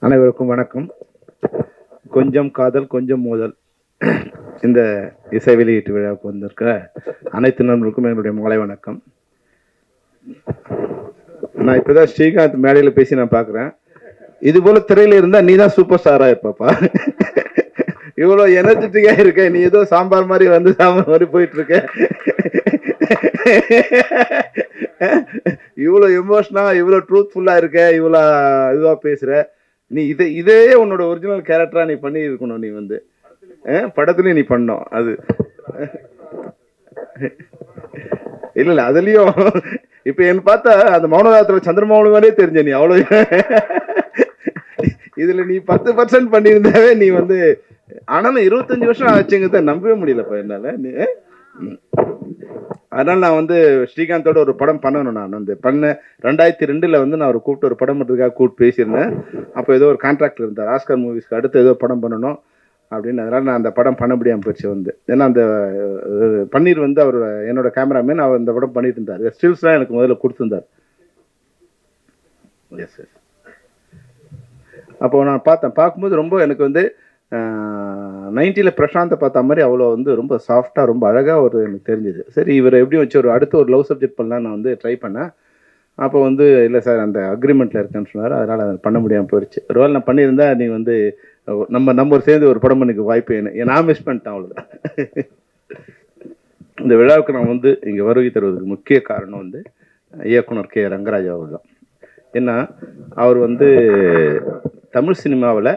அனைவருக்கும் வணக்கம். கொஞ்சம் காதல் கொஞ்சம் மோதல் இந்த இசை வெளியீட்டு விழாவுக்கு வந்திருக்க அனைத்து நண்பர்களுக்கும் என்னுடைய மாலை வணக்கம். நான் இப்போதான் ஸ்ரீகாந்த் மேடையில் பேசி நான் பார்க்குறேன். இது போல திரையில இருந்தால் நீ தான் சூப்பர் ஸ்டாரா இருப்பாப்பா. இவ்வளோ எனர்ஜெட்டிக்கா இருக்க, நீ ஏதோ சாம்பார் மாதிரி வந்து சாம்பார் மாதிரி போயிட்டு இருக்க. இவ்வளோ எமோஷனா, இவ்வளோ ட்ரூத்ஃபுல்லா இருக்க, இவ்வளோ இதுவா பேசுற. நீ இதே உன்னோட ஒரிஜினல் கேரக்டரா நீ பண்ணி இருக்கணும். நீ வந்து படத்துலயும் நீ பண்ணோம். அது இல்ல அதுலயும் இப்ப என்ன பார்த்தா அந்த மௌனராத்திர சந்திரமௌலி மாதிரியே தெரிஞ்ச நீ. அவ்வளவு இதுல நீ 10% பண்ணியிருந்தாவே நீ வந்து. ஆனாலும் 25 வருஷம் ஆச்சுங்கிறத நம்பவே முடியலப்பா என்னால. அதனால நான் வந்து ஸ்ரீகாந்தோட ஒரு படம் பண்ணணும். நான் வந்து பண்ண 2002 வந்து நான் ஒரு கூப்பிட்டு ஒரு படம் பண்ணுறதுக்காக கூப்பிட்டு பேசியிருந்தேன். அப்போ ஏதோ ஒரு கான்ட்ராக்ட் இருந்தார், ஆஸ்கர் மூவிஸ்க்கு அடுத்து ஏதோ படம் பண்ணணும் அப்படின்னு. அதனால நான் அந்த படம் பண்ண முடியாமல் போயிடுச்சு வந்து. ஏன்னா அந்த பன்னீர் வந்து அவர் என்னோட கேமராமேன், அவர் அந்த படம் பண்ணிட்டு இருந்தார். ஸ்டில்ஸ்லாம் எனக்கு முதல்ல கொடுத்துருந்தார். S S. அப்போ நான் பார்க்கும்போது ரொம்ப எனக்கு வந்து 90ல் பிரசாந்தை பார்த்த மாதிரி அவ்வளோ வந்து ரொம்ப சாஃப்டாக ரொம்ப அழகாக ஒரு எனக்கு தெரிஞ்சுது. சரி இவர் எப்படி வச்சு அடுத்து ஒரு லவ் சப்ஜெக்ட் பண்ணலாம் நான் வந்து ட்ரை பண்ணேன். அப்போ வந்து இல்லை சார் அந்த அக்ரிமெண்ட்டில் இருக்கேன்னு சொன்னார். அதனால் அதை பண்ண முடியாமல் போயிடுச்சு. ஒரு வேளை நான் பண்ணியிருந்தா நீ வந்து நம்ம சேர்ந்து ஒரு படம் பண்ணிக்க வாய்ப்பு நான் மிஸ் பண்ணிட்டேன், அவ்வளோதான். இந்த விழாவுக்கு நான் வந்து இங்கே வருகை தருவதற்கு முக்கிய காரணம் வந்து இயக்குனர் கே. ரங்கராஜ் அவர் தான். ஏன்னா அவர் வந்து தமிழ் சினிமாவில்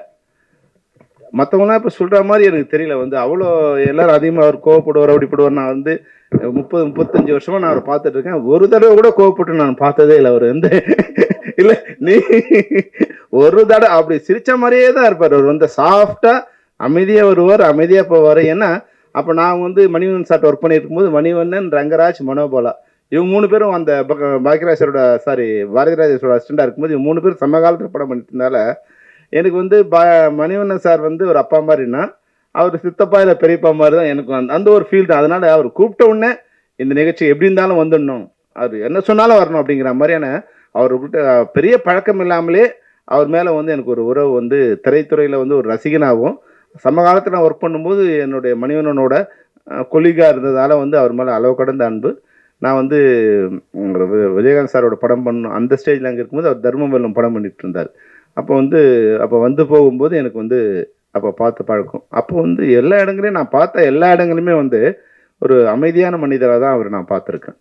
மற்றவங்களாம் இப்போ சொல்கிற மாதிரி எனக்கு தெரியல வந்து அவ்வளோ எல்லாரும் அதிகமாக அவர் கோவப்படுவார் அப்படிப்படுவார். நான் வந்து 30-35 வருஷமாக நான் அவரை பார்த்துட்டு இருக்கேன். ஒரு தடவை கூட கோவப்பட்டு நான் பார்த்ததே இல்லை. அவர் வந்து இல்லை நீ ஒரு தடவை அப்படி சிரித்த மாதிரியே தான் இருப்பார். அவர் வந்து சாஃப்டாக அமைதியாக வருவார், அமைதியாக போவார். ஏன்னா அப்போ நான் வந்து மணிவண்ணன் சார்ட்ட ஒர்க் பண்ணிட்டு இருக்கும்போது மணிவண்ணன், ரங்கராஜ், மனோபாலா இவங்க 3 பேரும் அந்த பாக்யராஜரோட பாரதிராஜரோட அசிஸ்டண்டாக இருக்கும்போது இவங்க 3 பேரும் சம காலத்தில் படம் பண்ணிட்டு இருந்தால எனக்கு வந்து மணிவண்ணன் சார் வந்து ஒரு அப்பா மாதிரின்னா அவர் சித்தப்பா இல்லை பெரியப்பா மாதிரி தான் எனக்கு அந்த ஒரு ஃபீல் தான். அதனால அவர் கூப்பிட்ட உடனே இந்த நிகழ்ச்சி எப்படி இருந்தாலும் வந்துடணும், அவர் என்ன சொன்னாலும் வரணும் அப்படிங்கிற மாதிரியான அவர்கிட்ட பெரிய பழக்கம் இல்லாமலே அவர் மேலே வந்து எனக்கு ஒரு உறவு வந்து திரைத்துறையில் வந்து ஒரு ரசிகனாகவும் சமகாலத்தில் நான் ஒர்க் பண்ணும்போது என்னுடைய மணிவண்ணனோட கொலிகா இருந்ததால் வந்து அவர் மேலே அளவு கடந்த அன்பு. நான் வந்து விஜயகாந்த் சாரோட படம் பண்ணணும் அந்த ஸ்டேஜில் அங்கே இருக்கும்போது அவர் தர்மவல்லம் படம் பண்ணிட்டு இருந்தார். அப்போ வந்து போகும்போது எனக்கு வந்து அப்போ பார்த்த பழக்கம். அப்போ வந்து எல்லா இடங்களையும் நான் பார்த்த எல்லா இடங்களுமே வந்து ஒரு அமைதியான மனிதராக தான் அவர் நான் பார்த்துருக்கேன்.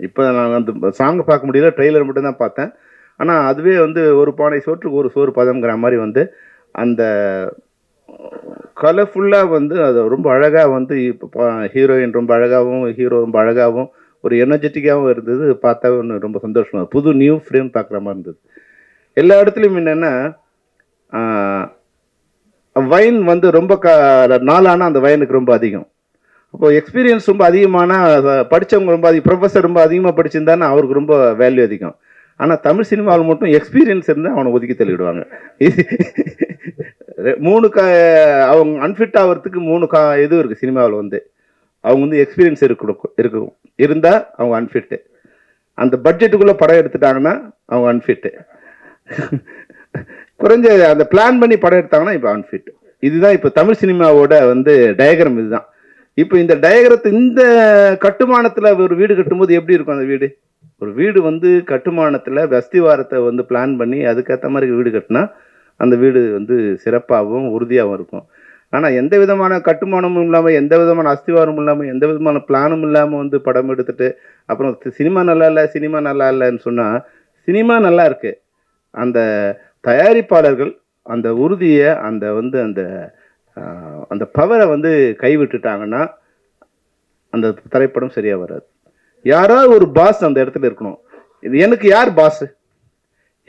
இப்போ நான் அந்த சாங்கை பார்க்க முடியல, ட்ரெய்லர் மட்டும்தான் பார்த்தேன். ஆனால் அதுவே வந்து ஒரு பானை சோற்றுக்கு ஒரு சோறு பதம்ங்கிற மாதிரி வந்து அந்த கலர்ஃபுல்லாக வந்து அது ரொம்ப அழகாக வந்து இப்போ ஹீரோயின் ரொம்ப அழகாகவும் ஹீரோ ரொம்ப அழகாகவும் ஒரு எனர்ஜெட்டிக்காகவும் இருந்தது. பார்த்தா ஒன்று ரொம்ப சந்தோஷமாக புது நியூ ஃப்ரேம் பார்க்குற மாதிரி இருந்தது. எல்லா இடத்துலையும் என்னென்னா வைன் வந்து ரொம்ப நாளான அந்த வைனுக்கு ரொம்ப அதிகம். அப்போ எக்ஸ்பீரியன்ஸ் ரொம்ப அதிகமான படித்தவங்க ரொம்ப அதிகம், ப்ரொஃபஸர் ரொம்ப அதிகமாக படிச்சிருந்தானே அவருக்கு ரொம்ப வேல்யூ அதிகம். ஆனால் தமிழ் சினிமாவில் மட்டும் எக்ஸ்பீரியன்ஸ் இருந்தால் அவனை ஒதுக்கி தள்ளிவிடுவாங்க. 3 அவங்க அன்ஃபிட் ஆகிறதுக்கு 3 இது இருக்குது சினிமாவில் வந்து. அவங்க வந்து எக்ஸ்பீரியன்ஸ் இருக்கும் இருந்தால் அவங்க அன்ஃபிட்டு, அந்த பட்ஜெட்டுக்குள்ளே படம் எடுத்துட்டாங்கன்னா அவங்க அன்ஃபிட்டு, குறைஞ்ச அந்த பிளான் பண்ணி படம் எடுத்தாங்கன்னா இப்போ அன்ஃபிட். இதுதான் இப்போ தமிழ் சினிமாவோட வந்து டயக்ராம் இதுதான். இப்போ இந்த டயக்ரத்து இந்த கட்டுமானத்தில் ஒரு வீடு கட்டும்போது எப்படி இருக்கும் அந்த வீடு? ஒரு வீடு வந்து கட்டுமானத்தில் அஸ்திவாரத்தை வந்து பிளான் பண்ணி அதுக்கேற்ற மாதிரி வீடு கட்டினா அந்த வீடு வந்து சிறப்பாகவும் உறுதியாகவும் இருக்கும். ஆனால் எந்த விதமான கட்டுமானமும் இல்லாமல், எந்த விதமான அஸ்திவாரமும் இல்லாமல், எந்த விதமான பிளானும் இல்லாமல் வந்து படம் எடுத்துட்டு அப்புறம் சினிமா நல்லா இல்லை, சினிமா நல்லா இல்லைன்னு சொன்னால், சினிமா நல்லா இருக்கு. அந்த தயாரிப்பாளர்கள் அந்த உறுதியை, அந்த வந்து அந்த அந்த பவரை வந்து கைவிட்டுட்டாங்கன்னா அந்த திரைப்படம் சரியாக வராது. யாராவது ஒரு பாஸ் அந்த இடத்துல இருக்கணும். இது எனக்கு யார் பாஸ்?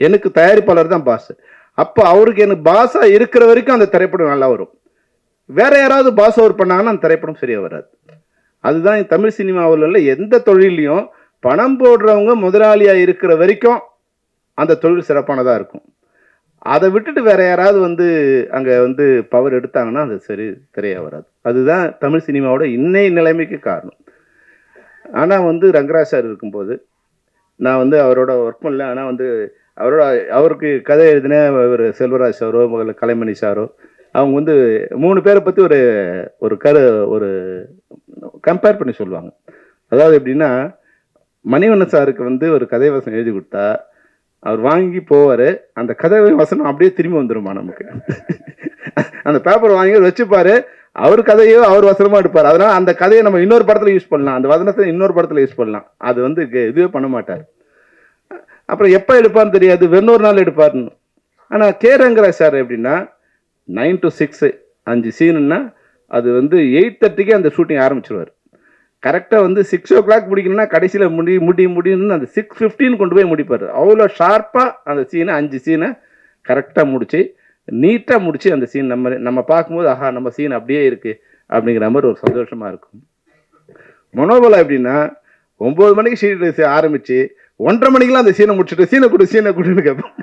எனக்கு தயாரிப்பாளர் தான் பாஸ். அப்போ அவருக்கு எனக்கு பாஸாக இருக்கிற வரைக்கும் அந்த திரைப்படம் நல்லா வரும். வேற யாராவது பாஸ் ஓவர் பண்ணாங்கன்னா அந்த திரைப்படம் சரியாக வராது. அதுதான் தமிழ் சினிமாவில் உள்ள எந்த தொழிலையும் பணம் போடுறவங்க முதலாளியாக இருக்கிற வரைக்கும் அந்த தொழில் சிறப்பானதாக இருக்கும். அதை விட்டுட்டு வேற யாராவது வந்து அங்கே வந்து பவர் எடுத்தாங்கன்னா அது சரியாக வராது. அதுதான் தமிழ் சினிமாவோட இன்னைய நிலைமைக்கு காரணம். ஆனால் வந்து ரங்கராஜ் சார் இருக்கும்போது நான் வந்து அவரோட ஒர்க் பண்ணல. ஆனால் வந்து அவருக்கு கதை எழுதின ஒரு செல்வராஜ் சாரோ கலைமணி சாரோ அவங்க வந்து 3 பேரை பற்றி ஒரு கம்பேர் பண்ணி சொல்லுவாங்க. அதாவது எப்படின்னா, மணிவண்ணன் சாருக்கு வந்து ஒரு கதை வசனம் எழுதி கொடுத்தா அவர் வாங்கி போவார். அந்த கதை வசனம் அப்படியே திரும்பி வந்துடுமா நமக்கு. அந்த பேப்பர் வாங்கி வச்சுப்பாரு. அவர் கதையோ அவர் வசனமாக எடுப்பார். அதனால் அந்த கதையை நம்ம இன்னொரு படத்தில் யூஸ் பண்ணலாம், அந்த வசனத்தை இன்னொரு படத்தில் யூஸ் பண்ணலாம். அது வந்து இதுவே பண்ண மாட்டார். அப்புறம் எப்போ எடுப்பார்னு தெரியாது, வெறும் நாள் எடுப்பார்னு. ஆனால் கே ரங்கராஜ் சார் எப்படின்னா 9 to 6 5 சீனுன்னா அது வந்து 8:30க்கு அந்த ஷூட்டிங் ஆரம்பிச்சிருவார். கரெக்டாக வந்து 6 o'clock முடிக்கணும்னா கடைசியில் முடியும்னு அந்த 6:15 கொண்டு போய் முடிப்பார். அவ்வளோ ஷார்ப்பாக அந்த சீனை 5 சீனை கரெக்டாக முடிச்சு நீட்டாக முடிச்சு அந்த சீன் நம்ம பார்க்கும்போது ஆஹா நம்ம சீன் அப்படியே இருக்குது அப்படிங்கிற மாதிரி ஒரு சந்தோஷமாக இருக்கும். மனோபலம் எப்படின்னா 9 மணிக்கு ஷீட் ஆரம்பித்து 1:30 மணிக்கெலாம் அந்த சீனை முடிச்சுட்டு சீனை கொடுன்னு கேட்பேன்.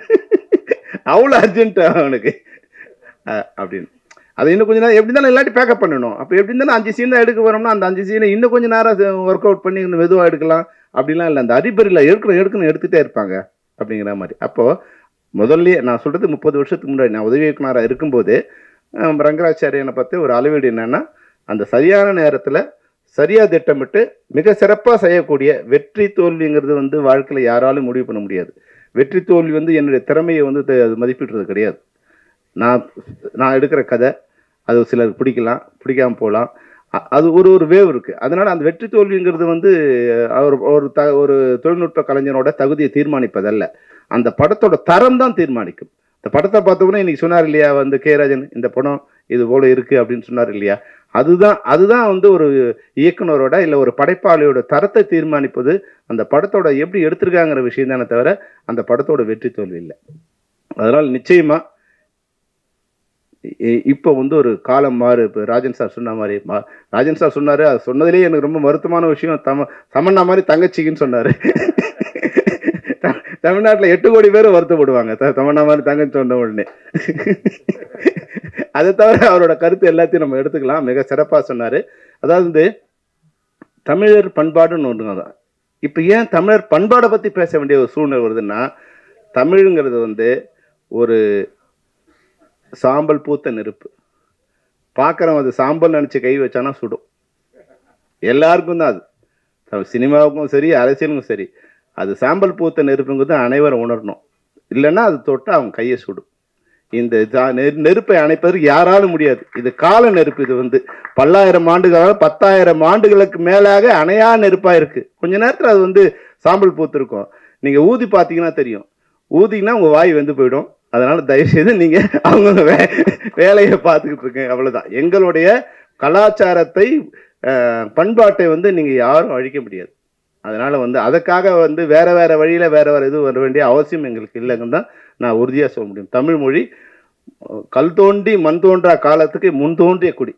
அவ்வளோ அர்ஜென்ட்டு அவனுக்கு அப்படின்னு. அது இன்னும் கொஞ்சம் நேரம் எப்படி இருந்தாலும் இல்லாட்டி பேக்கப் பண்ணணும். அப்போ எப்படி இருந்தாலும் 5 சீன் தான் எடுக்க வரோம்னா அந்த 5 சீனை இன்னும் கொஞ்சம் நேரம் ஒர்க் அவுட் பண்ணி இன்னும் மெதுவாக எடுக்கலாம் அப்படிலாம் இல்லை. அந்த அடிப்படையில் எடுத்துகிட்டே இருப்பாங்க அப்படிங்கிற மாதிரி. அப்போது முதல்ல நான் சொல்கிறது 30 வருஷத்துக்கு முன்னாடி நான் உதவி இயக்குனராக இருக்கும்போது ரங்கராச்சாரியனை பற்றி ஒரு அளவீடு என்னென்னா, அந்த சரியான நேரத்தில் சரியாக திட்டமிட்டு மிக சிறப்பாக செய்யக்கூடிய வெற்றி தோல்விங்கிறது வந்து வாழ்க்கையில் யாராலும் முடிவு பண்ண முடியாது. வெற்றி தோல்வி வந்து என்னுடைய திறமையை வந்து அது மதிப்பிடுறது கிடையாது. நான் எடுக்கிற கதை அது சிலருக்கு பிடிக்கலாம், பிடிக்காமல் போகலாம். அது ஒரு வேவ் இருக்குது. அதனால் அந்த வெற்றி தோல்விங்கிறது வந்து ஒரு தொழில்நுட்ப கலைஞனோட தகுதியை தீர்மானிப்பதல்ல, அந்த படத்தோட தரம் தான் தீர்மானிக்கும். இந்த படத்தை பார்த்தோம்னா இன்னைக்கு சொன்னார் இல்லையா வந்து கே ராஜன், இந்த படம் இது போல இருக்குது அப்படின்னு சொன்னார் இல்லையா. அதுதான் வந்து ஒரு இயக்குனரோட இல்லை ஒரு படைப்பாளியோட தரத்தை தீர்மானிப்பது அந்த படத்தோட எப்படி எடுத்திருக்காங்கிற விஷயம் தானே தவிர அந்த படத்தோட வெற்றி தோல்வி இல்லை. அதனால் நிச்சயமாக இப்போ வந்து ஒரு காலம் மாறு. இப்போ ராஜன் சார் சொன்ன மாதிரி ராஜன் சார் சொன்னார், அது சொன்னதுலேயே எனக்கு ரொம்ப வருத்தமான விஷயம். சமண்ணா மாதிரி தங்கச்சிக்குன்னு சொன்னார். தமிழ்நாட்டில் 8 கோடி பேர் வருத்தப்படுவாங்க தமன்னா மாதிரி தங்கச்சி சொன்ன உடனே. அதை தவிர அவரோட கருத்து எல்லாத்தையும் நம்ம எடுத்துக்கலாம். மிக சிறப்பாக சொன்னார். அதாவது தமிழர் பண்பாடுன்னு ஒன்று தான். இப்போ ஏன் தமிழர் பண்பாடை பற்றி பேச வேண்டிய ஒரு சூழ்நிலை வருதுன்னா, தமிழுங்கிறது வந்து ஒரு சாம்பல் பூத்த நெருப்பு. பார்க்குறவன் அது சாம்பல் நினச்சி கை வச்சானா சுடும். எல்லாருக்கும் தான் அது, சினிமாவுக்கும் சரி அரசியலுக்கும் சரி. அது சாம்பல் பூத்த நெருப்புங்கிறது அனைவரும் உணரணும். இல்லைன்னா அது தொட்டு அவங்க கையை சுடும். இந்த நெருப்பை அணைப்பதற்கு யாராலும் முடியாது. இது கால நெருப்பு. இது வந்து பல்லாயிரம் ஆண்டுகளாக 10,000 ஆண்டுகளுக்கு மேலாக அணையா நெருப்பாக இருக்குது. கொஞ்ச நேரத்தில் அது வந்து சாம்பல் பூத்திருக்கும். நீங்கள் ஊதி பார்த்தீங்கன்னா தெரியும். ஊதிங்கன்னா உங்கள் வாய் வெந்து போயிடும். அதனால தயவுசெய்து நீங்கள் அவங்க வேலையை பார்த்துக்கிட்டு இருக்கேன். அவ்வளோதான். எங்களுடைய கலாச்சாரத்தை பண்பாட்டை வந்து நீங்கள் யாரும் அழிக்க முடியாது. அதனால் வந்து அதுக்காக வந்து வேறு வழியில் வேறு இது வர வேண்டிய அவசியம் எங்களுக்கு இல்லைன்னு தான் நான் உறுதியாக சொல்ல முடியும். தமிழ் மொழி கல் தோண்டி மண் தோன்றா காலத்துக்கு முன் தோன்றிய குடி.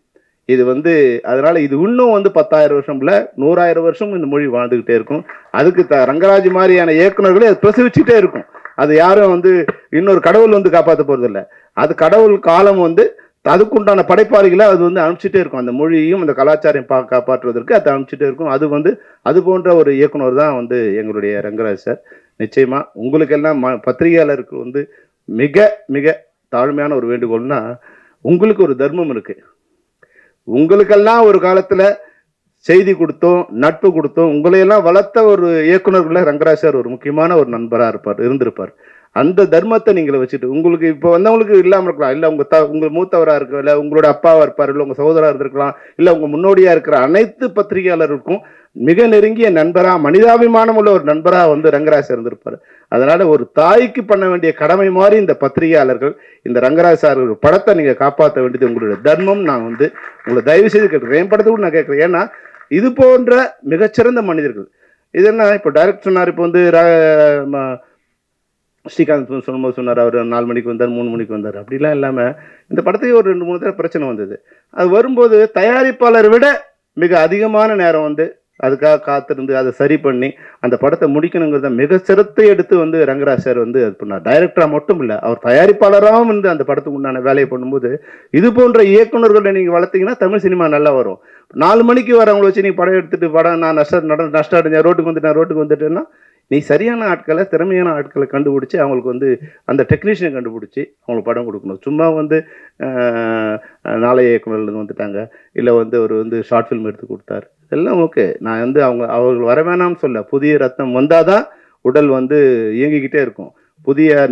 இது வந்து அதனால் இது இன்னும் வந்து 10,000 வருஷம் இல்லை, 100,000 வருஷம் இந்த மொழி வாழ்ந்துக்கிட்டே இருக்கும். அதுக்கு ரங்கராஜ் மாதிரியான இயக்குநர்களே அது பிரசவிச்சுட்டே இருக்கும். அது யாரும் வந்து இன்னொரு கடவுள் வந்து காப்பாற்ற போகிறதில்ல. அது கடவுள் காலம் வந்து அதுக்குண்டான படைப்பாளிகளை அது வந்து அனுப்பிச்சிட்டே இருக்கும். அந்த மொழியையும் அந்த கலாச்சாரம் காப்பாற்றுவதற்கு அது அனுப்பிச்சிட்டே இருக்கும். அது வந்து அது போன்ற ஒரு இயக்குனர் தான் வந்து எங்களுடைய ரங்கராஜ் சார். நிச்சயமாக உங்களுக்கெல்லாம் பத்திரிகையாளருக்கு வந்து மிக மிக தாழ்மையான ஒரு வேண்டுகோள்னா, உங்களுக்கு ஒரு தர்மம் இருக்குது. உங்களுக்கெல்லாம் ஒரு காலத்துல செய்தி கொடுத்தோம், நட்பு கொடுத்தோம், உங்களையெல்லாம் வளர்த்த ஒரு இயக்குனர்களை ரங்கராஜ் சார் ஒரு முக்கியமான ஒரு நண்பராக இருந்திருப்பார். அந்த தர்மத்தை நீங்களை வச்சுட்டு உங்களுக்கு இப்போ வந்தவங்களுக்கு இல்லாமல் இருக்கலாம், இல்லை உங்கள் மூத்தவராக இருக்க, இல்லை உங்களோட அப்பாவாக இருப்பார், இல்லை உங்கள் சகோதராக இருந்திருக்கலாம், இல்லை உங்கள் முன்னோடியாக இருக்கிற அனைத்து பத்திரிகையாளருக்கும் மிக நெருங்கிய நண்பராக, மனிதாபிமானம் உள்ள ஒரு நண்பராக ரங்கராஜ் சார் இருந்திருப்பார். அதனால ஒரு தாய்க்கு பண்ண வேண்டிய கடமை மாதிரி இந்த பத்திரிகையாளர்கள் இந்த ரங்கராஜ் சார் ஒரு படத்தை நீங்கள் காப்பாற்ற வேண்டியது உங்களுடைய தர்மம். நான் உங்களை தயவு செய்து கேட்குறேன், என் படத்தை கூட நான் கேட்குறேன். ஏன்னா இது போன்ற மிகச்சிறந்த மனிதர்கள் இது என்ன இப்போ டைரக்டர் சொன்னார், இப்போ ஸ்ரீகாந்த் சொல்லும்போது சொன்னார் அவர் 4 மணிக்கு வந்தார், 3 மணிக்கு வந்தார், அப்படிலாம் இல்லாமல் இந்த படத்துக்கு ஒரு 2-3 தடவை பிரச்சனை வந்தது. அது வரும்போது தயாரிப்பாளரை விட மிக அதிகமான நேரம் அதுக்காக காத்திருந்து அதை சரி பண்ணி அந்த படத்தை முடிக்கணுங்கிறத மிக சிரத்தை எடுத்து ரங்கராஜ் சார் அது பண்ணார். டைரக்டராக மட்டும் இல்லை, அவர் தயாரிப்பாளராகவும் அந்த படத்துக்கு உண்டான வேலையை பண்ணும்போது இது போன்ற இயக்குநர்களை நீங்கள் வளர்த்தீங்கன்னா தமிழ் சினிமா நல்லா வரும். 4 மணிக்கு வரவங்களை வச்சு நீ படம் எடுத்துட்டு படம் நான் நஷ்டம் அடைஞ்சேன், ரோட்டுக்கு வந்துட்டேன்னா நீ சரியான ஆட்களை, திறமையான ஆட்களை கண்டுபிடிச்சி அவங்களுக்கு அந்த டெக்னீஷியனை கண்டுபிடிச்சி அவங்களுக்கு படம் கொடுக்கணும். சும்மா நாளைய இயக்குநர்கள் வந்துட்டாங்க, இல்லை ஒரு ஷார்ட் ஃபிலிம் எடுத்து கொடுத்தாரு, எல்லாம் ஓகே. நான் அவர்கள் வர வேணாம்னு சொல்ல, புதிய ரத்தம் வந்தால் தான் உடல் இயங்கிக்கிட்டே இருக்கும், புதிய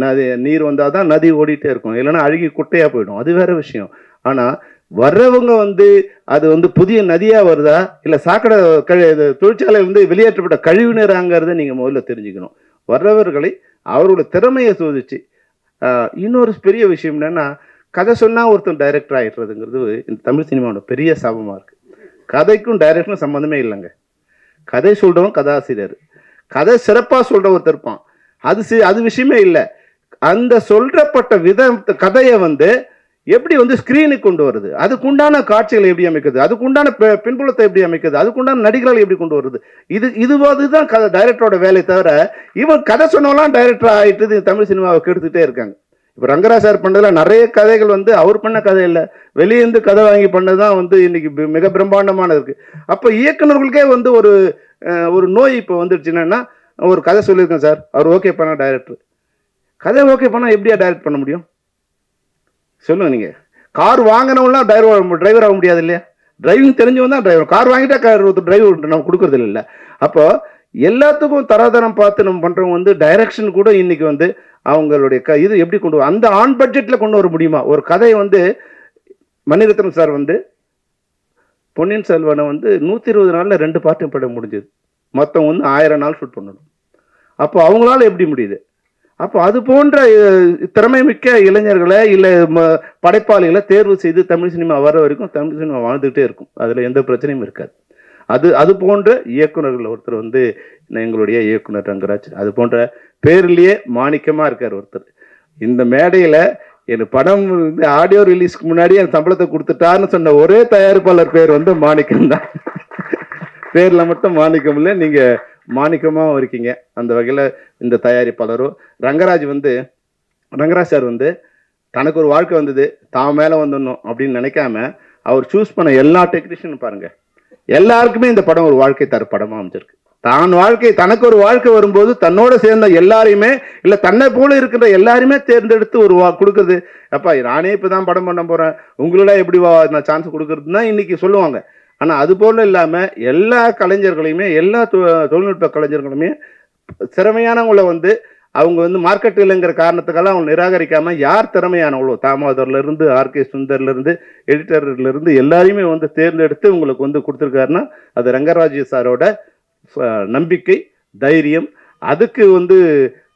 நீர் வந்தால் தான் நதி ஓடிட்டே இருக்கும், இல்லைன்னா அழுகி குட்டையாக போயிடும், அது வேற விஷயம். ஆனால் வர்றவங்க அது புதிய நதியா வருதா, இல்லை சாக்கடை தொழிற்சாலை வெளியேற்றப்பட்ட கழிவு நீராங்கிறத நீங்க முதல்ல தெரிஞ்சுக்கணும். வர்றவர்களை அவரோட திறமையை சோதிச்சு. இன்னொரு பெரிய விஷயம் என்னன்னா, கதை சொன்னா ஒருத்தன் டைரக்டர் ஆயிடுறதுங்கிறது இந்த தமிழ் சினிமாவோட பெரிய சாபமா இருக்கு. கதைக்கும் டைரக்டரும் சம்மந்தமே இல்லைங்க. கதை சொல்றவன் கதாசிரியர், கதை சிறப்பா சொல்ற ஒருத்தர் இருப்பான், அது விஷயமே இல்லை. அந்த சொல்றப்பட்ட விதம் கதையை எப்படி ஸ்கிரீனுக்கு கொண்டு வருது, அதுக்குண்டான காட்சிகளை எப்படி அமைக்கிறது, அதுக்குண்டான பின்புலத்தை எப்படி அமைக்கிறது, அதுக்குண்டான நடிகர்களை எப்படி கொண்டு வருது, இதுதான் டைரக்டரோட வேலை. தவிர இவன் கதை சொன்னவெல்லாம் டைரக்டர் ஆகிட்டு தமிழ் சினிமாவை கெடுத்துட்டே இருக்காங்க. இப்போ ரங்கராஜ் சார் பண்ணதுல நிறைய கதைகள் அவர் பண்ண கதை இல்லை, வெளியேந்து கதை வாங்கி பண்ணதுதான் இன்னைக்கு மிக பிரம்மாண்டமான இருக்கு. அப்போ இயக்குநர்களுக்கே ஒரு நோய் இப்போ வந்துடுச்சுன்னா, ஒரு கதை சொல்லியிருக்கேன் சார், அவர் ஓகே பண்ண டைரக்டர், கதை ஓகே பண்ணா எப்படியா டைரக்ட் பண்ண முடியும் சொல்லுங்க. நீங்க கார் வாங்கினவங்களாம் டிரைவர் ஆக முடியாது இல்லையா? டிரைவிங் தெரிஞ்சவன் தான் டிரைவர். கார் வாங்கிட்டா டிரைவர் நம்ம கொடுக்கறது இல்லை. அப்போ எல்லாத்துக்கும் தராதரம் பார்த்து நம்ம பண்றவங்க டைரக்ஷன் கூட இன்னைக்கு அவங்களுடைய இது எப்படி கொண்டு அந்த ஆன் பட்ஜெட்ல கொண்டு வர முடியுமா? ஒரு கதை மணிரத்னம் சார் பொன்னியின் செல்வனை 120 நாள்ல 2 பார்ட்டும் பட முடிஞ்சது. மொத்தம் 1000 நாள் ஷூட் பண்ணணும். அப்போ அவங்களால எப்படி முடியுது? அப்போ அது போன்ற திறமை மிக்க இளைஞர்களை இல்லை படைப்பாளிகளை தேர்வு செய்து தமிழ் சினிமா வர வரைக்கும் தமிழ் சினிமா வாழ்ந்துகிட்டே இருக்கும், அதுல எந்த பிரச்சனையும் இருக்காது. அது போன்ற இயக்குநர்கள் ஒருத்தர் எங்களுடைய இயக்குனர் ரங்கராஜ், அது போன்ற பேர்லயே மாணிக்கமா இருக்கார் ஒருத்தர். இந்த மேடையில என் படம் ஆடியோ ரிலீஸ்க்கு முன்னாடி என் சம்பளத்தை கொடுத்துட்டாருன்னு சொன்ன ஒரே தயாரிப்பாளர் பேர் மாணிக்கம் தான். பேர்ல மட்டும் மாணிக்கம் இல்லை, நீங்க மாணிக்கமாகவும் இருக்கீங்க. அந்த வகையில் இந்த தயாரிப்பாளரும் ரங்கராஜ் சார் தனக்கு ஒரு வாழ்க்கை வந்தது, தான் மேலே வந்துடணும் அப்படின்னு நினைக்காம அவர் சூஸ் பண்ண எல்லா டெக்னீஷியனும் பாருங்க, எல்லாருக்குமே இந்த படம் ஒரு வாழ்க்கை தர படமாக அமைஞ்சிருக்கு. தனக்கு ஒரு வாழ்க்கை வரும்போது தன்னோட சேர்ந்த எல்லாரையுமே, இல்லை தன்னை போல இருக்கிற எல்லாருமே தேர்ந்தெடுத்து ஒரு கொடுக்குறது. அப்பா நானே இப்போதான் படம் பண்ண போறேன், உங்களோட எப்படி நான் சான்ஸ் கொடுக்கறதுன்னா இன்னைக்கு சொல்லுவாங்க. ஆனால் அது போல இல்லாமல் எல்லா கலைஞர்களையுமே, எல்லா தொழில்நுட்ப கலைஞர்களுமே திறமையானவங்களை அவங்க மார்க்கெட் இல்லைங்கிற காரணத்துக்கெல்லாம் அவங்க நிராகரிக்காம யார் திறமையானவங்களோ, தாமோதர்ல இருந்து ஆர்கே சுந்தர்ல இருந்து எடிட்டர்ல இருந்து எல்லாரையுமே தேர்ந்தெடுத்து உங்களுக்கு கொடுத்துருக்காருன்னா அது ரங்கராஜ் சாரோட நம்பிக்கை, தைரியம். அதுக்கு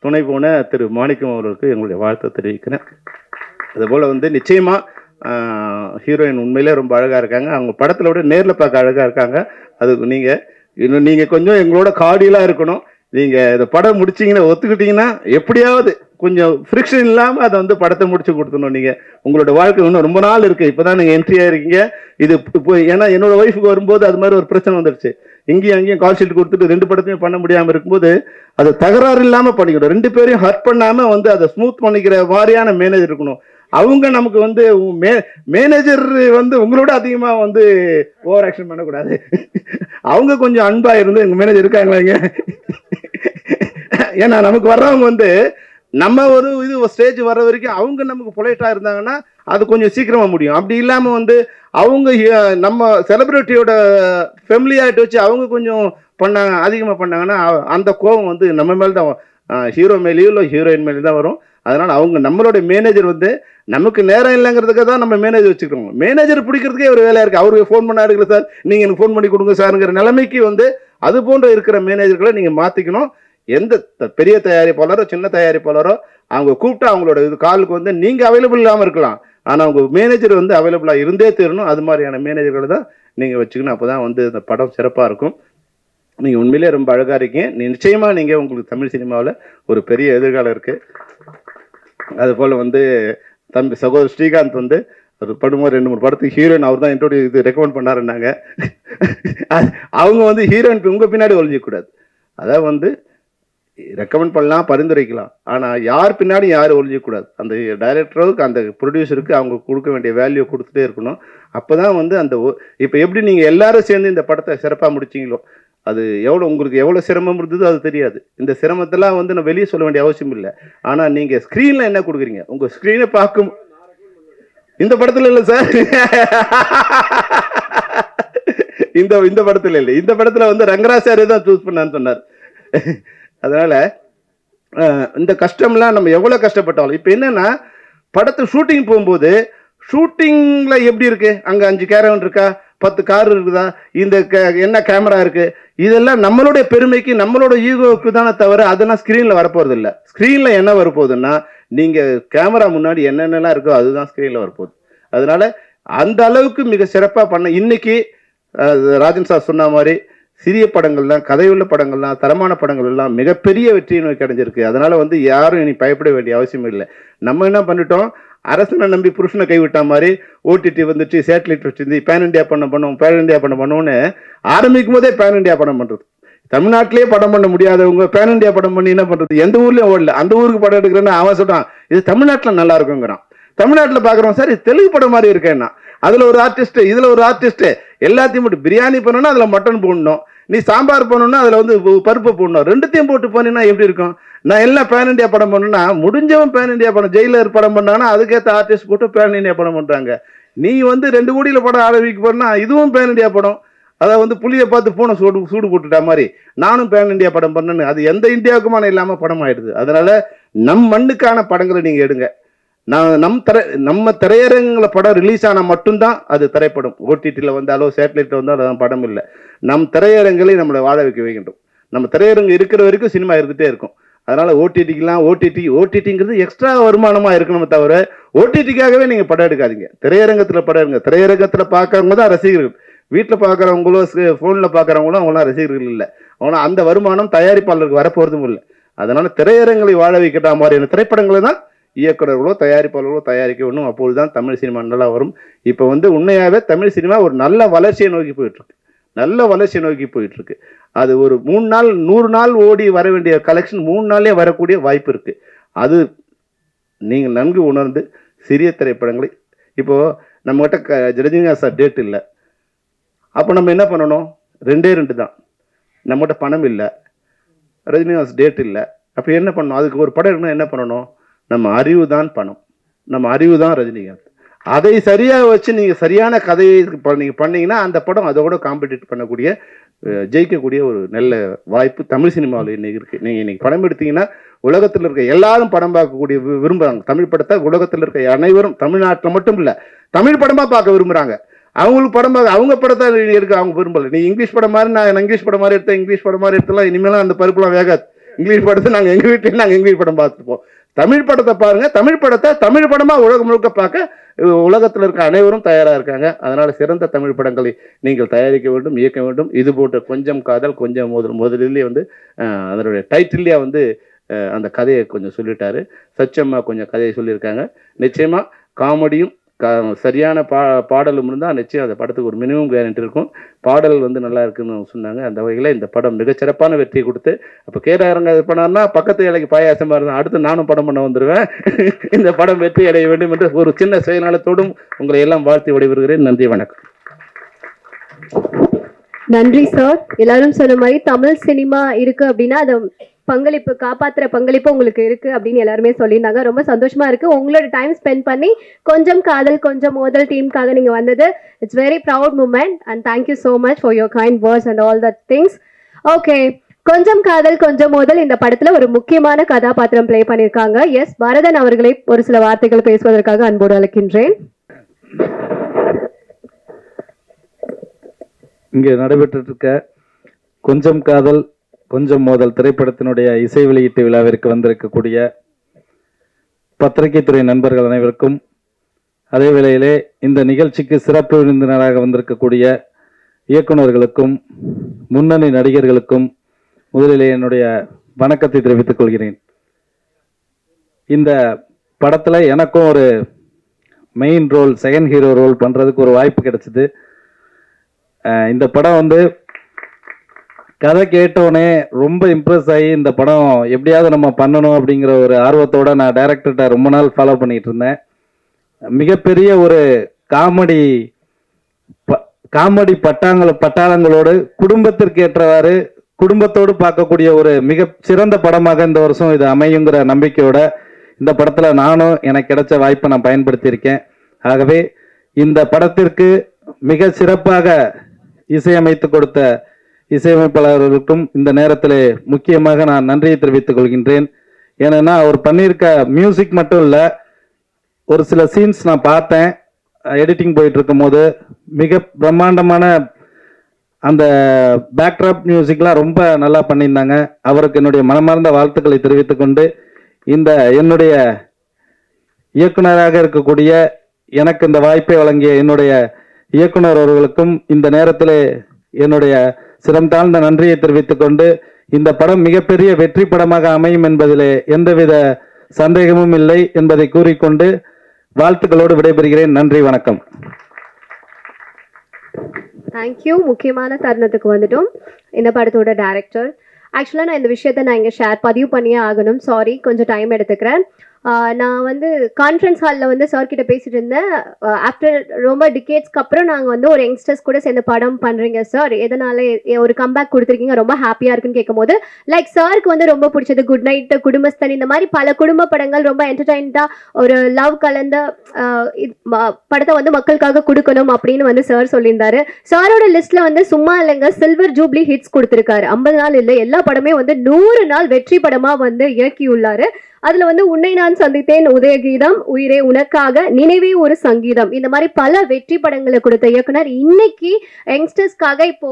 துணை போன திரு மாணிக்கம் அவர்களுக்கு எங்களுடைய வாழ்த்தை தெரிவிக்கிறேன். அதுபோல் நிச்சயமா ஹீரோயின் உண்மையிலே ரொம்ப அழகா இருக்காங்க. அவங்க படத்துல விட நேர்ல பார்க்க அழகா இருக்காங்க. அதுக்கு நீங்க கொஞ்சம் எங்களோட கார்டியலா இருக்கணும். நீங்க இந்த படம் முடிச்சீங்கன்னா, ஒத்துக்கிட்டீங்கன்னா, எப்படியாவது கொஞ்சம் ஃப்ரிக்ஷன் இல்லாம அதை படத்தை முடிச்சு கொடுத்துடணும். நீங்க உங்களோட வாழ்க்கை இன்னும் ரொம்ப நாள் இருக்கு, இப்பதான் நீங்க என்ட்ரி ஆயிருக்கீங்க. இது இப்போ ஏன்னா என்னோட ஒய்ஃபுக்கு வரும்போது அது மாதிரி ஒரு பிரச்சனை வந்துருச்சு. இங்கேயும் அங்கேயும் கால் ஷீட் கொடுத்துட்டு 2 படத்தையும் பண்ண முடியாம இருக்கும்போது அது தகராறு இல்லாம பண்ணிக்கணும். 2 பேரையும் ஹர்ட் பண்ணாம அதை ஸ்மூத் பண்ணிக்கிற மாதிரியான மேனேஜர் இருக்கணும். அவங்க நமக்கு மேனேஜர் உங்களோட அதிகமா ஓவர் ஆக்ஷன் பண்ணக்கூடாது. அவங்க கொஞ்சம் அன்பா இருந்து எங்க மேனேஜர் இருக்காங்களா இங்க, ஏன்னா நமக்கு வர்றவங்க நம்ம ஒரு ஸ்டேஜ் வர்ற வரைக்கும் அவங்க நமக்கு பொலைட்டாக இருந்தாங்கன்னா அது கொஞ்சம் சீக்கிரமாக முடியும். அப்படி இல்லாமல் வந்து அவங்க நம்ம செலிபிரிட்டியோட ஃபெமிலியாகிட்டு வச்சு அவங்க கொஞ்சம் பண்ணாங்க, அதிகமாக பண்ணாங்கன்னா அந்த கோபம் வந்து நம்ம மேலே தான், ஹீரோ மேலேயோ இல்லை ஹீரோயின் மேலே தான் வரும். அதனால் அவங்க நம்மளுடைய மேனேஜர் வந்து நமக்கு நேரம் இல்லைங்கிறதுக்கு தான் நம்ம மேனேஜர் வச்சுக்கிறோம். மேனேஜர் பிடிக்கிறதுக்கே ஒரு வேலையாக இருக்குது. அவருக்கு ஃபோன் பண்ணா எடுக்கல சார், நீங்கள் எனக்கு ஃபோன் பண்ணி கொடுங்க சாருங்கிற நிலைமைக்கு வந்து அது போன்ற இருக்கிற மேனேஜர்களை நீங்கள் மாற்றிக்கணும். எந்த பெரிய தயாரிப்பாளரோ சின்ன தயாரிப்பாளரோ அவங்க கூப்பிட்டா அவங்களோட காலுக்கு வந்து நீங்கள் அவைலபிள் இல்லாமல் இருக்கலாம், ஆனால் அவங்க மேனேஜர் வந்து அவைலபிளாக இருந்தே தீரணும். அது மாதிரியான மேனேஜர்களை தான் நீங்கள் வச்சுக்கணும். அப்போ தான் வந்து இந்த படம் சிறப்பாக இருக்கும். நீங்கள் உண்மையிலே ரொம்ப அழகாக இருக்கீங்க. நிச்சயமாக நீங்கள் உங்களுக்கு தமிழ் சினிமாவில் ஒரு பெரிய எதிர்காலம் இருக்குது. அதுபோல் வந்து தம்பி சகோதரர் ஸ்ரீகாந்த் வந்து ஒரு படும்போது 2-3 படத்துக்கு ஹீரோயின் அவர் தான் இது ரெக்கமெண்ட் பண்ணாருன்னாங்க. அவங்க வந்து ஹீரோயின் உங்கள் பின்னாடி ஒழிஞ்சிக்கூடாது. அதாவது வந்து ரெக்கமெண்ட் பண்ணலாம், பரிந்துரைக்கலாம், ஆனால் யார் பின்னாடி யாரும் ஒழிஞ்சிக்கூடாது. அந்த டைரக்டருக்கு அந்த ப்ரொடியூசருக்கு அவங்க கொடுக்க வேண்டிய வேல்யூ கொடுத்துட்டே இருக்கணும். அப்போ தான் வந்து அந்த இப்போ எப்படி நீங்கள் எல்லாரும் சேர்ந்து இந்த படத்தை சிறப்பாக முடிச்சிங்களோ அது உங்களுக்கு எவ்வளோ சிரமம் இருந்ததோ அது தெரியாது. இந்த சிரமத்தெல்லாம் வந்து நான் வெளியே சொல்ல வேண்டிய அவசியம் இல்லை. ஆனால் நீங்கள் ஸ்க்ரீனில் என்ன கொடுக்குறீங்க, உங்கள் ஸ்க்ரீனை பார்க்கும் இந்த படத்தில் இல்லை சார், இந்த படத்தில் இல்லை, இந்த படத்தில் வந்து ரங்கராஜ் சாரே தான் சூஸ் பண்ணான்னு சொன்னார். அதனால இந்த கஷ்டம்லாம் நம்ம எவ்வளோ கஷ்டப்பட்டாலும் இப்போ என்னன்னா படத்தை ஷூட்டிங் போகும்போது ஷூட்டிங்கில் எப்படி இருக்கு, அங்கே 5 கேரவன் இருக்கா, 10 கார் இருக்குதா, இந்த என்ன கேமரா இருக்கு, இதெல்லாம் நம்மளுடைய பெருமைக்கு நம்மளோட ஈகோவுக்கு தானே தவிர அதெல்லாம் ஸ்க்ரீனில் வரப்போறது இல்லை. ஸ்க்ரீனில் என்ன வரப்போகுதுன்னா நீங்கள் கேமரா முன்னாடி என்னென்னலாம் இருக்கோ அதுதான் ஸ்க்ரீனில் வரப்போகுது. அதனால அந்த அளவுக்கு மிக சிறப்பாக பண்ண இன்னைக்கு ராஜன் சார் சொன்ன மாதிரி சிறிய படங்கள்லாம், கதையுள்ள படங்கள்லாம், தரமான படங்கள் எல்லாம் மிகப்பெரிய வெற்றியை நோக்கி அடைஞ்சிருக்கு. அதனால வந்து யாரும் இனி பயப்பட வேண்டிய அவசியம் இல்லை. நம்ம என்ன பண்ணிட்டோம், அரசனை நம்பி புருஷனை கைவிட்ட மாதிரி ஓடிடி வந்துட்டு சேட்டலைட் வச்சிருந்து பேன் இண்டியா பண்ணுவோம்னு ஆரம்பிக்கும் போதே பேன் இண்டியா படம் பண்ணுறது. தமிழ்நாட்டிலேயே படம் பண்ண முடியாதவங்க பேன் இண்டியா படம் பண்ணி என்ன பண்ணுறது, எந்த ஊர்லேயும் ஓடல, அந்த ஊருக்கு படம் எடுக்கிறேன்னு அவன் சொல்கிறான் இது தமிழ்நாட்டில் நல்லா இருக்குங்கிறான். தமிழ்நாட்டில் பார்க்குறோம் சார் இது தெலுங்கு படம் மாதிரி இருக்கேன்னா அதில் ஒரு ஆர்டிஸ்ட்டு இதில் ஒரு ஆர்டிஸ்ட்டு எல்லாத்தையும் போட்டு பிரியாணி பண்ணணும்னா அதில் மட்டன் போடணும், நீ சாம்பார் பண்ணணும்னா அதில் வந்து பருப்பு போடணும், ரெண்டுத்தையும் போட்டு போனீங்கன்னா எப்படி இருக்கும். நான் எல்லாம் பேன் இண்டியா படம் பண்ணணும்னா முடிஞ்சவன் பேன் இண்டியா படம், ஜெயிலர் படம் பண்ணாங்கன்னா அதுக்கேற்ற ஆர்டிஸ்ட் போட்டு பேன் இண்டியா படம் பண்ணுறாங்க. நீ வந்து 2 கோடியில் படம் ஆரம்பிக்க போறேன்னா இதுவும் பேன் இண்டியா படம். அதை வந்து புளியை பார்த்து பூனை சூடு போட்டுட்டா மாதிரி நானும் பேன் இண்டியா படம் பண்ணேன்னு அது எந்த இந்தியாவுக்குமான இல்லாமல் படம் ஆயிடுது. அதனால நம் மண்ணுக்கான படங்களை நீங்கள் எடுங்க. நம்ம திரையரங்குல படம் ரிலீஸ் ஆனால் மட்டும்தான் அது திரைப்படம். ஓடிடியில் வந்தாலோ சேட்டலைட்டில் வந்தாலும் அதான் படம் இல்லை. நம் திரையரங்களை நம்மளை வாழ வைக்க வைக்கின்றோம். நம்ம திரையரங்கு இருக்கிற வரைக்கும் சினிமா இருந்துகிட்டே இருக்கும். அதனால ஓடிடிக்கெலாம் ஓடிடிங்கிறது எக்ஸ்ட்ரா வருமானமாக இருக்கணுமே தவிர ஓடிடிக்காகவே நீங்கள் படம் எடுக்காதீங்க. திரையரங்கத்தில் படம் எடுங்க. திரையரங்கத்தில் பார்க்குறவங்க தான் ரசிகர்கள், வீட்டில் பார்க்குறவங்களோ ஃபோனில் பார்க்குறவங்களோ அவங்களாம் ரசிகர்கள் இல்லை. அவங்களாம் அந்த வருமானம் தயாரிப்பாளருக்கு வரப்போகிறதும் இல்லை. அதனால திரையரங்களை வாழ வைக்கிற மாதிரியான திரைப்படங்களை தான் இயக்குநர்களோ தயாரிப்பாளர்களோ தயாரிக்க வேணும். அப்போது தான் தமிழ் சினிமா நல்லா வரும். இப்போ வந்து உண்மையாகவே தமிழ் சினிமா ஒரு நல்ல வளர்ச்சியை நோக்கி போயிட்டுருக்கு, நல்ல வளர்ச்சியை நோக்கி போயிட்டுருக்கு. அது ஒரு 3 நாள் 100 நாள் ஓடி வர வேண்டிய கலெக்ஷன் 3 நாள்லேயே வரக்கூடிய வாய்ப்பு இருக்குது. அது நீங்கள் நன்கு உணர்ந்து சிறிய திரைப்படங்களை இப்போது நம்மகிட்ட ரஜினிகாந்த் சார் டேட் இல்லை, அப்போ நம்ம என்ன பண்ணணும், 2 தான். நம்மகிட்ட பணம் இல்லை, ரஜினிகாந்த் டேட் இல்லை, அப்போ என்ன பண்ணணும், அதுக்கு ஒரு படம் இருக்குன்னா என்ன பண்ணணும், நம்ம அறிவு தான் பணம், நம்ம அறிவு தான் ரஜினிகாந்த். அதை சரியாக வச்சு நீங்கள் சரியான கதையை நீங்கள் பண்ணீங்கன்னா அந்த படம் அதோட காம்படிட் பண்ணக்கூடிய ஜெயிக்கக்கூடிய ஒரு நல்ல வாய்ப்பு தமிழ் சினிமாவில் இன்னைக்கு இருக்குது. நீங்கள் இன்னைக்கு படம் எடுத்தீங்கன்னா உலகத்தில் இருக்க எல்லாரும் படம் பார்க்கக்கூடிய விரும்புகிறாங்க. தமிழ் படத்தை உலகத்தில் இருக்க அனைவரும், தமிழ்நாட்டில் மட்டும் இல்லை, தமிழ் படமாக பார்க்க விரும்புகிறாங்க. அவங்களுக்கு படம் பார்க்க அவங்க படத்தை எடுக்க அவங்க விரும்பலை. நீ இங்கிலீஷ் படம் மாதிரி நான் இங்கிலீஷ் படம் மாதிரி எடுத்தேன், இங்கிலீஷ் படம் மாதிரி எடுத்தலாம், இனிமேலாம் அந்த பருப்புலாம் வேகாது. இங்கிலீஷ் படத்தை நாங்கள் எங்கள் வீட்டில் நாங்கள் இங்கிலீஷ் படம் பார்த்துருப்போம். தமிழ் படத்தை பாருங்க, தமிழ் படத்தை தமிழ் படமாக உலகம் முழுக்க பார்க்க உலகத்தில் இருக்க அனைவரும் தயாராக இருக்காங்க. அதனால் சிறந்த தமிழ் படங்களை நீங்கள் தயாரிக்க வேண்டும், இயக்க வேண்டும். இது போன்ற கொஞ்சம் காதல் கொஞ்சம் முதலிலே வந்து அதனுடைய டைட்டில்லையே வந்து அந்த கதையை கொஞ்சம் சொல்லிட்டாரு. சச்சம்மா கொஞ்சம் கதையை சொல்லியிருக்காங்க. நிச்சயமாக காமெடியும் சரியான பாடலும் இருந்தால் நிச்சயம் அந்த படத்துக்கு ஒரு மினிமம் கேரண்டி இருக்கும். பாடல் வந்து நல்லா இருக்குன்னு சொன்னாங்க. அந்த வகையில் இந்த படம் மிகச்சிறப்பான வெற்றி கொடுத்து, அப்போ கேரங்க இது பண்ணார்னா பக்கத்து இலைக்கு பாயாசமாக இருந்தால் அடுத்து நானும் படம் பண்ண வந்துடுவேன். இந்த படம் வெற்றி அடைய வேண்டும் என்று ஒரு சின்ன சுயநலத்தோடும் உங்களை எல்லாம் வாழ்த்தி விடைபெறுகிறேன். நன்றி, வணக்கம். நன்றி சார். எல்லாரும் சொன்ன மாதிரி தமிழ் சினிமா இருக்கு அப்படின்னா அதை பங்களிப்பு, காப்பாற்றுற பங்களிப்பு உங்களுக்கு இருக்குது அப்படின்னு எல்லாருமே சொல்லியிருந்தாங்க. ரொம்ப சந்தோஷமாக இருக்குது. உங்களோட டைம் ஸ்பெண்ட் பண்ணி கொஞ்சம் காதல் கொஞ்சம் மோதல் டீமுக்காக நீங்கள் வந்தது. It's very proud moment and thank you so much for your kind words and all that things. Okay, கொஞ்சம் காதல் கொஞ்சம் மோதல் இந்த படத்தில் ஒரு முக்கியமான கதாபாத்திரம் ப்ளே பண்ணியிருக்காங்க. எஸ், பரதன் அவர்களை ஒரு சில வார்த்தைகள் பேசுவதற்காக அன்போடு அழைக்கின்றேன். இங்கே நடைபெற்றிருக்க கொஞ்சம் காதல் கொஞ்சம் மோதல் திரைப்படத்தினுடைய இசை வெளியீட்டு விழாவிற்கு வந்திருக்கக்கூடிய பத்திரிகை துறை நண்பர்கள் அனைவருக்கும், அதே வேளையிலே இந்த நிகழ்ச்சிக்கு சிறப்பு விருந்தினராக வந்திருக்கக்கூடிய இயக்குநர்களுக்கும் முன்னணி நடிகர்களுக்கும் முதலிலே என்னுடைய வணக்கத்தை தெரிவித்துக் கொள்கிறேன். இந்த படத்தில் எனக்கும் ஒரு main role, second hero role பண்ணுறதுக்கு ஒரு வாய்ப்பு கிடைச்சிது. இந்த படம் வந்து கதை கேட்டோடனே ரொம்ப இம்ப்ரெஸ் ஆகி இந்த படம் எப்படியாவது நம்ம பண்ணணும் அப்படிங்கிற ஒரு ஆர்வத்தோடு நான் டைரக்டர்கிட்ட ரொம்ப நாள் ஃபாலோ பண்ணிகிட்டு இருந்தேன். மிகப்பெரிய ஒரு காமெடி பட்டாளங்களோடு குடும்பத்திற்கு ஏற்றவாறு குடும்பத்தோடு பார்க்கக்கூடிய ஒரு மிக சிறந்த படமாக இந்த வருஷம் இது அமையுங்கிற நம்பிக்கையோட இந்த படத்தில் நானும் எனக்கு கிடைச்ச வாய்ப்பை நான் பயன்படுத்தியிருக்கேன். ஆகவே இந்த படத்திற்கு மிக சிறப்பாக இசையமைத்து கொடுத்த இசையமைப்பாளர்களுக்கும் இந்த நேரத்தில் முக்கியமாக நான் நன்றியை தெரிவித்துக் கொள்கின்றேன். ஏன்னா அவர் பண்ணியிருக்க மியூசிக் மட்டும் இல்லை, ஒரு சில சீன்ஸ் நான் பார்த்தேன் எடிட்டிங் போயிட்டு இருக்கும் போது, மிக பிரம்மாண்டமான அந்த பேக்ட்ராப் மியூசிக்லாம் ரொம்ப நல்லா பண்ணியிருந்தாங்க. அவருக்கு என்னுடைய மனமார்ந்த வாழ்த்துக்களை தெரிவித்துக் கொண்டு, இந்த என்னுடைய இயக்குனராக இருக்கக்கூடிய எனக்கு இந்த வாய்ப்பை வழங்கிய என்னுடைய இயக்குனர் அவர்களுக்கும் இந்த நேரத்தில் என்னுடைய சிரம் தாழ்ந்த நன்றியை தெரிவித்துக் கொண்டு, இந்த படம் மிகப்பெரிய வெற்றி படமாக அமையும் என்பதிலே எந்தவித சந்தேகமும் இல்லை என்பதை கூறிக்கொண்டு வாழ்த்துக்களோடு விடைபெறுகிறேன். நன்றி, வணக்கம். தேங்க்யூ. முக்கியமான தருணத்துக்கு வந்துட்டோம். இந்த படத்தோட டைரக்டர், ஆக்சுவலாக நான் இந்த விஷயத்தை நான் இங்கே பதிவு பண்ணியே ஆகணும். சாரி, கொஞ்சம் டைம் எடுத்துக்கிறேன். நான் வந்து கான்ஃபரன்ஸ் ஹாலில் வந்து சார் கிட்ட பேசிட்டு இருந்தேன். ஆஃப்டர் ரொம்ப டிகேட்ஸ்க்கு அப்புறம் நாங்கள் வந்து ஒரு யங்ஸ்டர்ஸ் கூட சேர்ந்து படம் பண்ணுறீங்க சார், எதனால ஒரு கம்பேக் கொடுத்துருக்கீங்க, ரொம்ப ஹாப்பியாக இருக்குன்னு கேட்கும்போது, லைக் சாருக்கு வந்து ரொம்ப பிடிச்சது குட் நைட், குடும்பஸ்தன், இந்த மாதிரி பல குடும்ப படங்கள் ரொம்ப என்டர்டைன்டாக ஒரு லவ் கலந்த படத்தை வந்து மக்களுக்காக கொடுக்கணும் அப்படின்னு வந்து சார் சொல்லியிருந்தாரு. சாரோட லிஸ்ட்டில் வந்து சும்மா இல்லைங்க, சில்வர் ஜூப்ளி ஹிட்ஸ் கொடுத்துருக்காரு. 50 நாள் இல்லை, எல்லா படமே வந்து 100 நாள் வெற்றி படமாக வந்து இயக்கியுள்ளாரு. அதுல வந்து உன்னை நான் சந்தித்தேன், உதயகீதம், உயிரே உனக்காக, நினைவே ஒரு சங்கீதம், இந்த மாதிரி பல வெற்றி படங்களை கொடுத்த இயக்குனர் இன்னைக்கு யங்ஸ்டர்ஸ்க்காக இப்போ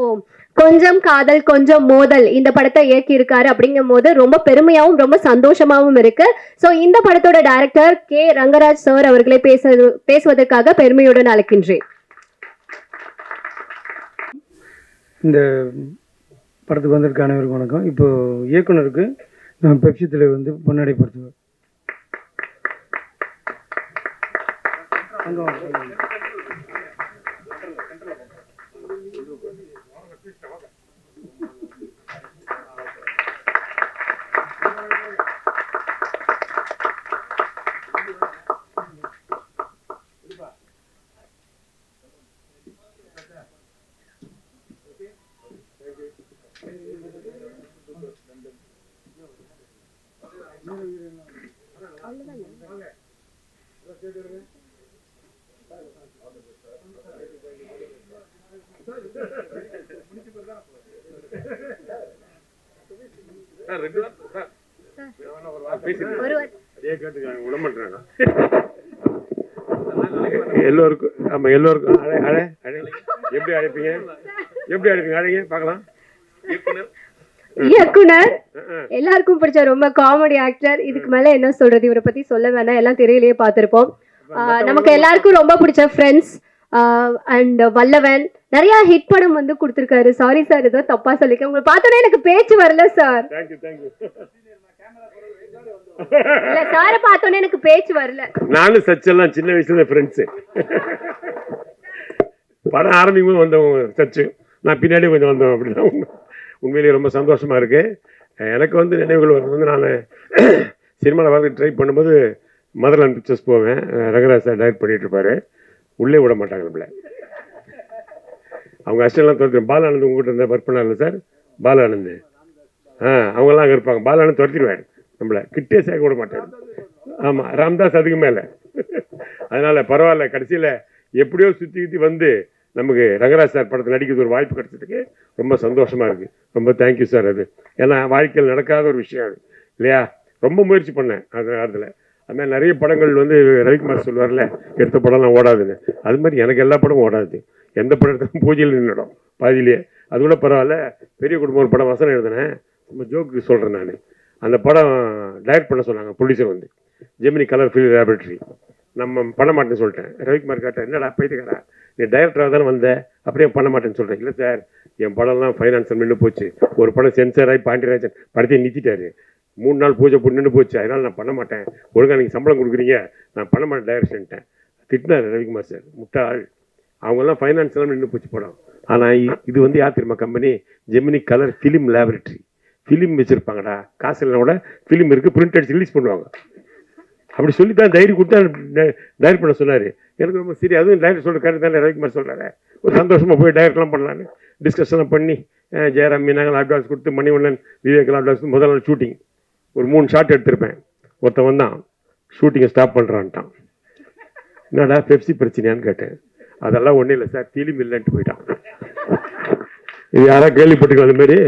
கொஞ்சம் காதல் கொஞ்சம் மோதல் இந்த படத்தை இயக்கி இருக்காரு. அப்படிங்கும் போது ரொம்ப பெருமையாகவும் ரொம்ப சந்தோஷமாகவும் இருக்கு. ஸோ இந்த படத்தோட டைரக்டர் கே ரங்கராஜ் சார் அவர்களை பேசுவதற்காக பெருமையுடன் அழைக்கின்றேன். இந்த படத்துக்கு வந்திருக்க அனைவருக்கும் வணக்கம். இப்போ இயக்குனருக்கு நான் பெப்சி தலைவர் வந்து பொன்னாடைப்படுத்துவேன். எல்லோருக்கும் ஆமா, எல்லோருக்கும் எப்படி அழைப்பீங்க, எப்படி அழைப்பீங்க, அழைங்க பார்க்கலாம். இயக்குனர் எல்லாருக்கும் பிடிச்ச ரொம்ப காமெடி ஆக்டர். இதுக்கு மேல என்ன சொல்றது, இவரை பத்தி சொல்ல வேணாம், எல்லாம் திரையிலேயே பார்த்திருப்போம். நமக்கு எல்லாருக்கும் ரொம்ப பிடிச்ச ஃப்ரெண்ட்ஸ் அண்ட் வல்லவன், நிறைய ஹிட் படம் வந்து கொடுத்துருக்காரு. சாரி சார், ஏதோ தப்பா சொல்லிக்க, உங்களை பார்த்தோன்னே எனக்கு பேச்சு வரல சார். இல்ல சாரை பார்த்தோன்னே எனக்கு பேச்சு வரல. நானும் சச்செல்லாம் சின்ன வயசுல ஃப்ரெண்ட்ஸு. படம் ஆரம்பிக்கும் போது வந்தவங்க சச்சு, நான் பின்னாடி கொஞ்சம் வந்தோம். அப்படின்னா உண்மையிலேயே ரொம்ப சந்தோஷமா இருக்கு. எனக்கு வந்து நினைவுகள் வந்து நான் சினிமாவில் வர ட்ரை பண்ணும்போது மதர்லாண்ட் பிக்சர்ஸ் போவேன். ரங்கராஜ் சார் டைரக்ட் பண்ணிட்டு இருப்பாரு. உள்ளே விட மாட்டாங்க நம்மளை. அவங்க அசிஸ்டன்ட்லாம் தோற்று பாலானந்த் உங்ககிட்ட இருந்தால் ஒர்க் பண்ணார்ல சார், பாலானந்த் அவங்கெல்லாம் அங்கே இருப்பாங்க. பாலான்னு துரத்திடுவார், நம்மளை கிட்டே சேர்க்க விட மாட்டார். ஆமாம், ராம்தாஸ் அதுக்கு மேலே. அதனால் பரவாயில்ல, கடைசியில் எப்படியோ சுற்றி வந்து நமக்கு ரங்கராஜ் சார் படத்தில் நடிக்கிறது ஒரு வாய்ப்பு கிடைச்சதுக்கு ரொம்ப சந்தோஷமாக இருக்குது. ரொம்ப தேங்க்யூ சார். அது ஏன்னா வாழ்க்கையில் நடக்காத ஒரு விஷயம் அது இல்லையா. ரொம்ப முயற்சி பண்ணேன் அந்த நேரத்தில். அதுமாதிரி நிறைய படங்கள் வந்து ரவிக்குமார் சொல்லுவார்ல, எடுத்த படம்லாம் ஓடாதுன்னு. அது மாதிரி எனக்கு எல்லா படமும் ஓடாது. எந்த படத்தையும் பூஜையில் நின்றுடும் பாதியிலேயே. அது கூட பரவாயில்ல. பெரிய குடும்பம் ஒரு படம் வசனம் எழுதினேன், ரொம்ப ஜோக்கு சொல்கிறேன் நான். அந்த படம் டைரக்ட் பண்ண சொன்னாங்க ப்ரொடியூசர் வந்து, ஜெமினி கலர் ஃபிலிம் லேபரேட்டரி. நம்ம பண்ண மாட்டேன்னு சொல்லிட்டேன். ரவிக்குமார் கேட்டேன், என்னடா பைத்துக்காரா, நீ டைரக்டராக தானே வந்த, அப்படியே பண்ண மாட்டேன்னு சொல்கிறேன். இல்லை சார், என் படம்லாம் ஃபைனான்ஸில் நின்று போச்சு. ஒரு படம் சென்சார் ஆகி பாண்டியராஜன் படத்தையும் நிறுத்திட்டாரு. 3 நாள் பூஜை போட்டு நின்று போச்சு. அதனால் நான் பண்ண மாட்டேன். ஒழுங்காக நீங்கள் சம்பளம் கொடுக்குறீங்க, நான் பண்ண மாட்டேன் டைரக்ஷன்ட்டேன். திட்டினார் ரவிக்குமார் சார், முட்டாள். அவங்கெல்லாம் ஃபைனான்ஸ்லாம் நின்று போச்சு படம். ஆனால் இது வந்து யார் தெரியுமா company? Gemini colour film laboratory. Film வச்சுருப்பாங்கடா, காசு இல்லைனா கூட ஃபிலிம் இருக்குது, பிரிண்ட் அடிச்சு ரிலீஸ் பண்ணுவாங்க. அப்படி சொல்லி தான் தைரியம் கொடுத்தா டைரக்ட் பண்ண சொன்னார். எனக்கு ரொம்ப சரி, அதுவும் டைரக்ட் சொல்கிற கரெக்ட் தானே ரவிக்குமார் சொல்கிறாரு. ஒரு சந்தோஷமாக போய் டைரக்ட்லாம் பண்ணலான்னு டிஸ்கஷன்லாம் பண்ணி ஜெயராம் மீனாங்கள் அட்வான்ஸ் கொடுத்து, மணிவண்ணன் விவேக்கெல்லாம் அட்வான்ஸ் கொடுத்து, முதல் நாள் ஷூட்டிங் ஒரு 3 ஷாட் எடுத்திருப்பேன். ஒருத்தன் வந்தான், ஷூட்டிங்கை ஸ்டாப் பண்ணுறான்ட்டான். என்னடா பெப்சி பிரச்சனையான்னு கேட்டேன். அதெல்லாம் ஒன்றும் இல்லை சார், ஃபிலிம் இல்லைன்ட்டு போயிட்டான். இது யாராவது கேள்விப்பட்டுக்கலாம் அது மாதிரி.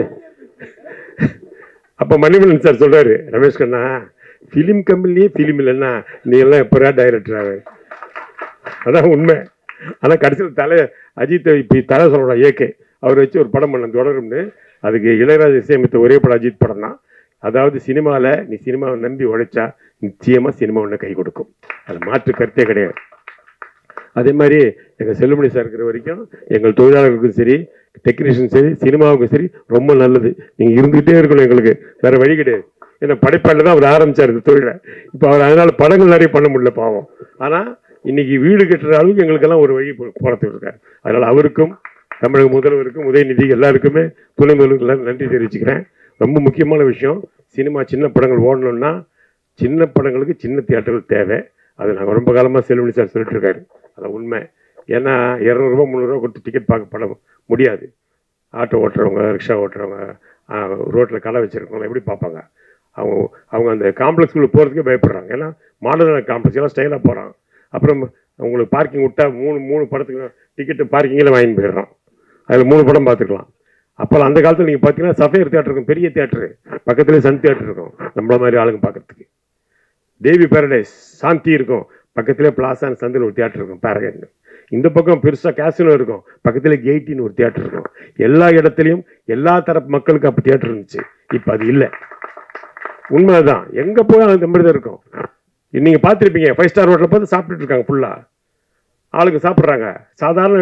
அப்போ மணிவண்ணன் சார் சொல்கிறாரு, ரமேஷ் கண்ணா, ஃபிலிம் கம்பெனிலேயே ஃபிலிம் இல்லைன்னா நீ எல்லாம் எப்போரா டைரக்டராக. அதான் உண்மை. ஆனால் கடைசியில் அஜித்தை இப்போ தலை சொல்லணும் ஏகே அவர் வச்சு ஒரு படம் பண்ண தொடரும்னு. அதுக்கு இளையராஜா இசையமைத்த ஒரே படம் அஜித் படம் தான். அதாவது சினிமாவில் நீ சினிமாவை நம்பி உழைச்சா நிச்சயமாக சினிமா ஒன்று கை கொடுக்கும், அது மாற்று கருத்தே கிடையாது. அதே மாதிரி எங்கள் செல்லுமணி சார் இருக்கிற வரைக்கும் எங்கள் தொழிலாளர்களுக்கும் சரி, டெக்னீஷியன் சரி, சினிமாவுக்கும் சரி ரொம்ப நல்லது. நீங்கள் இருந்துகிட்டே இருக்கணும், எங்களுக்கு வேறு வழி கிடையாது. ஏன்னா படைப்பாளில் தான் அவர் ஆரம்பித்தார் இந்த தொழிலை. இப்போ அவர் அதனால் படங்கள் நிறைய பண்ண முடியல பாவம். ஆனால் இன்னைக்கு வீடு கட்டுற அளவுக்கு எங்களுக்கெல்லாம் ஒரு வழி போகிறதுக்கு இருக்கார். அதனால் அவருக்கும் தமிழக முதல்வருக்கும் உதயநிதி எல்லாருக்குமே துணை முதல்வருக்கு நன்றி தெரிவிச்சுக்கிறேன். ரொம்ப முக்கியமான விஷயம், சினிமா சின்ன படங்கள் ஓடணும்னா சின்ன படங்களுக்கு சின்ன தியேட்டர்கள் தேவை. அது நாங்கள் ரொம்ப காலமாக செல்வமணி சார் சொல்லிட்டு இருக்காரு. அது உண்மை. ஏன்னா 200 ரூபா 300 ரூபா கொடுத்து டிக்கெட் பார்க்க பட முடியாது. ஆட்டோ ஓட்டுறவங்க, ரிக்ஷா ஓட்டுறவங்க, ரோட்டில் கடை வச்சுருக்கவங்க எப்படி பார்ப்பாங்க? அவங்க அந்த காம்ப்ளெக்ஸ்குள்ளே போகிறதுக்கே பயப்படுறாங்க. ஏன்னா மாடர்ன காம்ப்ளெக்ஸ் எல்லாம் ஸ்டைலாக போகிறாங்க. அப்புறம் உங்களுக்கு பார்க்கிங் விட்டால் 3 படத்துக்கு டிக்கெட்டு பார்க்கிங்கில் வாங்கி போயிடுறோம். அதில் 3 படம் பார்த்துக்கலாம். அப்போல்லாம் அந்த காலத்தில் நீங்கள் பார்த்தீங்கன்னா சஃபேர் தியேட்டர் இருக்கும், பெரிய தியேட்டரு, பக்கத்துலேயே சன் தியேட்டர் இருக்கும் நம்மள மாதிரி ஆளுங்க பார்க்குறதுக்கு. தேவி பேரடைஸ் சாந்தி இருக்கும், பக்கத்துலேயே பிளாசான்னு சந்தில் ஒரு தியேட்டர் இருக்கும் பேரகன். இந்த பக்கம் பெருசாக கேசினோ இருக்கும், பக்கத்தில் கெய்ட்டின்னு ஒரு தியேட்டர் இருக்கும். எல்லா இடத்துலையும் எல்லா தரப்பு மக்களுக்கு அப்போ தியேட்டர் இருந்துச்சு. இப்போ அது இல்லை. உண்மைதான், எங்கே போய் அந்த மாதிரி தான் இருக்கும். நீங்கள் பார்த்துருப்பீங்க, 5 ஸ்டார் ஹோட்டலில் பார்த்து சாப்பிட்டுட்டு இருக்காங்க ஃபுல்லாக ஆளுங்க சாப்பிட்றாங்க. சாதாரண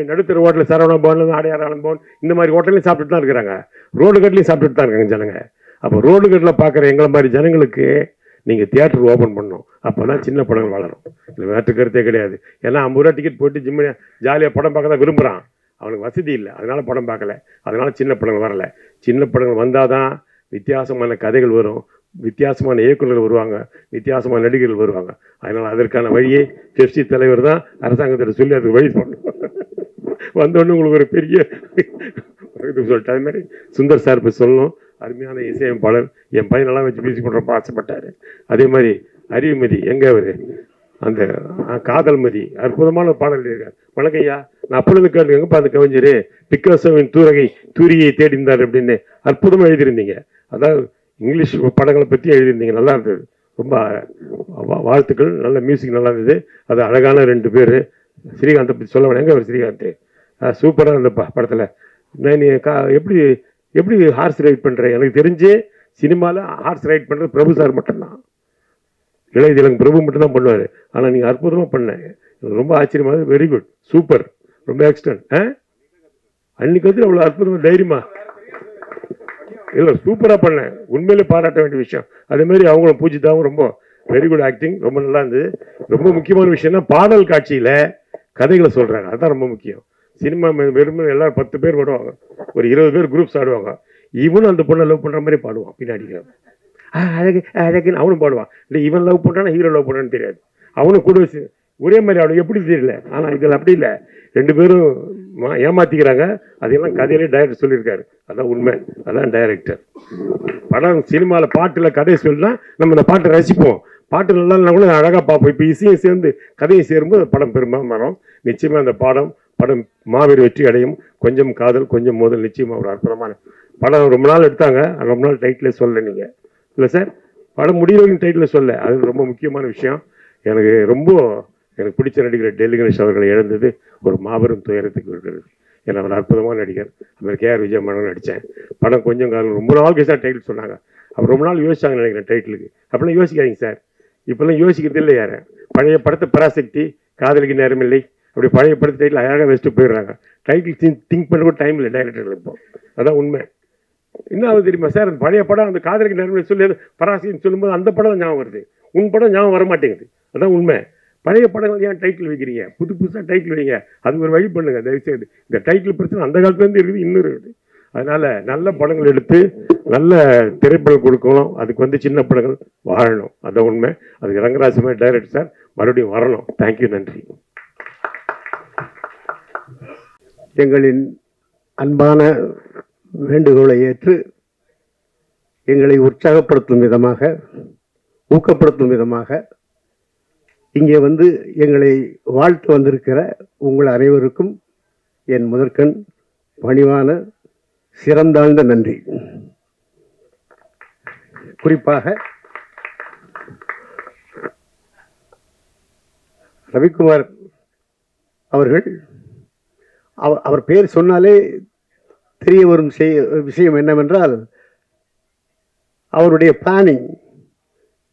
நடுத்தர ஹோட்டலில் சரவண பவன், ஆடையார் ஆனந்த் பவன் இந்த மாதிரி ஹோட்டல்லையும் சாப்பிட்டுட்டு தான் இருக்கிறாங்க. ரோடு கட்லையும் சாப்பிட்டுட்டு தான் இருக்காங்க ஜனங்க. அப்போ ரோடு கட்டில் பார்க்குற எங்களை மாதிரி ஜனங்களுக்கு நீங்கள் தியேட்டர் ஓப்பன் பண்ணணும். அப்போ தான் சின்ன படங்கள் வளரும். இல்லை வேற்று கருத்தே கிடையாது. ஏன்னா 50 ரூபா டிக்கெட் போட்டு ஜிம்மு ஜாலியாக படம் பார்க்க தான் விரும்புகிறான். அவனுக்கு வசதி இல்லை, அதனால் படம் பார்க்கல. அதனால் சின்ன படங்கள் வரலை. சின்ன படங்கள் வந்தால் தான் வித்தியாசமான கதைகள் வரும், வித்தியாசமான இயக்குநர்கள் வருவாங்க, வித்தியாசமான நடிகர்கள் வருவாங்க. அதனால் அதற்கான வழியை பெப்சி தலைவர் தான் அரசாங்கத்தில் சொல்லி அதுக்கு வழி சொல்லணும். வந்தோடனே உங்களுக்கு ஒரு பெரிய இது சொல்லிட்டு அது மாதிரி சுந்தர் சார் போய் சொல்லணும். அருமையான இசையமைப்பாளர், என் பையனெல்லாம் வச்சு மியூசிக் பண்ணுறப்ப ஆசைப்பட்டார். அதே மாதிரி அறிவுமதி, எங்கே அவர் அந்த காதல் மதி அற்புதமான பாடல் இருக்கார். வணக்கம் ஐயா, நான் அப்பொழுது கேட்டு எங்கப்பா அந்த கவிஞர் பிக்காசோவின் தூரியை தேடிந்தார் அப்படின்னு அற்புதமாக எழுதியிருந்தீங்க. அதாவது இங்கிலீஷ் படங்களை பற்றி எழுதியிருந்தீங்க, நல்லா இருந்தது. ரொம்ப வாழ்த்துக்கள். நல்ல மியூசிக் நல்லா இருந்தது. அது அழகான 2 பேர். ஸ்ரீகாந்தை பற்றி சொல்ல வேணாம், எங்கே அவர் ஸ்ரீகாந்த் சூப்பராக இருந்த படத்தில். நான் எப்படி ஹார்ஸ் ரைட் பண்ணுறேன்? எனக்கு தெரிஞ்சு சினிமாவில் ஹார்ஸ் ரைட் பண்ணுறது பிரபு சார் மட்டும்தான், இளையதிலங்க பிரபு மட்டும்தான் பண்ணுவார். ஆனால் நீங்கள் அற்புதமாக பண்ணேன், ரொம்ப ஆச்சரியமாக. வெரி குட், சூப்பர், ரொம்ப எக்ஸ்டன்ட். அன்னைக்கு வந்து அவ்வளோ அற்புதமாக தைரியமா இல்லை, சூப்பராக பண்ணேன். உண்மையிலே பாராட்ட வேண்டிய விஷயம். அதேமாதிரி அவங்களும் பூஜிதாவும் ரொம்ப வெரி குட் ஆக்டிங், ரொம்ப நல்லா இருந்தது. ரொம்ப முக்கியமான விஷயம்னா பாடல் காட்சியில் கதைகளை சொல்கிறாங்க, அதுதான் ரொம்ப முக்கியம். சினிமா வெறும் எல்லாரும் 10 பேர் வருவாங்க, ஒரு 20 பேர் குரூப்ஸ் ஆடுவாங்க. இவனும் அந்த பொண்ணை லவ் பண்ணுற மாதிரி பாடுவான், பின்னாடி அழகு அழகுன்னு அவனும் பாடுவான். இல்லை இவன் லவ் பண்ணுறானா ஹீரோ லவ் பண்ணுறான்னு தெரியாது. அவனும் கூட ஒரே மாதிரி ஆடும், எப்படி தெரியல. ஆனால் இதில் அப்படி இல்லை, 2 பேரும் ஏமாத்திக்கிறாங்க. அதையெல்லாம் கதையிலே டைரக்டர் சொல்லியிருக்காரு. அதான் உண்மை, அதான் டைரக்டர். படம் சினிமாவில் பாட்டில் கதையை சொல்லினா நம்ம இந்த பாட்டை ரசிப்போம். பாட்டு நல்லா இல்லைனா கூட அழகாக பார்ப்போம். இப்போ இசையும் சேர்ந்து கதையும் சேரும்போது படம் பெருமை வரும். நிச்சயமாக அந்த படம் மாபெரும் வெற்றி அடையும். கொஞ்சம் காதல் கொஞ்சம் மோதல் நிச்சயமாக ஒரு அற்புதமான படம். ரொம்ப நாள் எடுத்தாங்க, ரொம்ப நாள் டைட்டிலே சொல்ல நீங்கள் இல்லை சார். படம் முடியவங்க டைட்டில் சொல்ல, அது ரொம்ப முக்கியமான விஷயம். எனக்கு பிடிச்ச நடிகர் டெல்லி கணேஷ் அவர்களை இழந்தது ஒரு மாபெரும் துயரத்துக்கு இருக்கிறது. ஏன்னா அவர் அற்புதமான நடிகர். அப்புறம் KR விஜய் மன்னன் நடித்தேன். படம் கொஞ்சம் காலம் ரொம்ப நாள் கழிச்சு டைட்டில் சொன்னாங்க. அவர் ரொம்ப நாள் யோசிச்சாங்க நினைக்கிறேன் டைட்டிலுக்கு. அப்படிலாம் யோசிக்காதீங்க சார், இப்போல்லாம் யோசிக்கிறது இல்லை யார். பழைய படத்தை பராசக்தி, காதலிக்கு நேரமில்லை, அப்படி பழைய படத்தை டைட்டில் அழகாக வச்சுட்டு போயிடுறாங்க. டைட்டில் திங்க் பண்ண கூட டைம் இல்லை டைரக்டர்கள். இப்போ அதான் உண்மை. என்ன ஆகுது தெரியுமா சார், அந்த பழைய படம் அந்த காதலிக்கு நேரமில்லை சொல்லி பராசக்தின்னு சொல்லும்போது அந்த படம் ஞாபகம் வருது, உன் படம் ஞாபகம் வர மாட்டேங்குது. அதான் உண்மை. பழைய படங்கள் ஏன் டைட்டில் வைக்கிறீங்க? புதுசாக டைட்டில் வைங்க. அது ஒரு வழி பண்ணுங்க தயவுசெய்து. இந்த டைட்டில் பிரச்சனை அந்த காலத்துலேருந்து இருக்குது, இன்னும் இருக்குது. அதனால் நல்ல படங்கள் எடுத்து நல்ல திரைப்படம் கொடுக்கணும். அதுக்கு சின்ன படங்கள் வாழணும். அதான் உண்மை. அதுக்கு ரங்கராஜ் மாதிரி டைரக்டர் சார் மறுபடியும் வரணும். தேங்க்யூ, நன்றி. எங்களின் அன்பான வேண்டுகோளை ஏற்று எங்களை உற்சாகப்படுத்தும் விதமாக, ஊக்கப்படுத்தும் விதமாக இங்கே எங்களை வாழ்த்து வந்திருக்கிற உங்கள் அனைவருக்கும் என் முதற்கண் பணிவான சிறந்தாழ்ந்த நன்றி. குறிப்பாக ரவிக்குமார் அவர்கள், அவர் பேர் சொன்னாலே தெரிய வரும் விஷயம் என்னவென்றால், அவருடைய பிளானிங்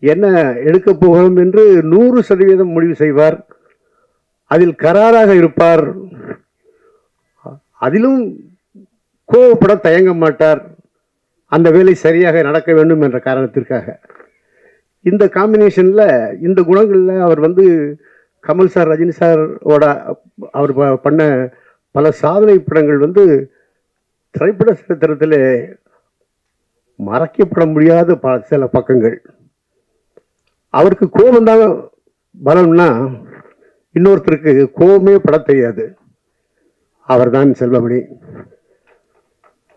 என்ன எடுக்க போகிறோம் என்று 100% முடிவு செய்வார். அதில் கராராக இருப்பார். அதிலும் கோவப்பட தயங்க மாட்டார். அந்த வேலை சரியாக நடக்க வேண்டும் என்ற காரணத்திற்காக. இந்த காம்பினேஷனில், இந்த குணங்களில் அவர் கமல் சார், ரஜினி சாரோட அவர் பண்ண பல சாதனை படங்கள் திரைப்பட சரித்திரத்தில் மறைக்கப்பட முடியாத சில பக்கங்கள். அவருக்கு கோபம் தான் பலம்னா, இன்னொருத்தருக்கு கோபமே பட தெரியாது. அவர்தான் செல்வமணி.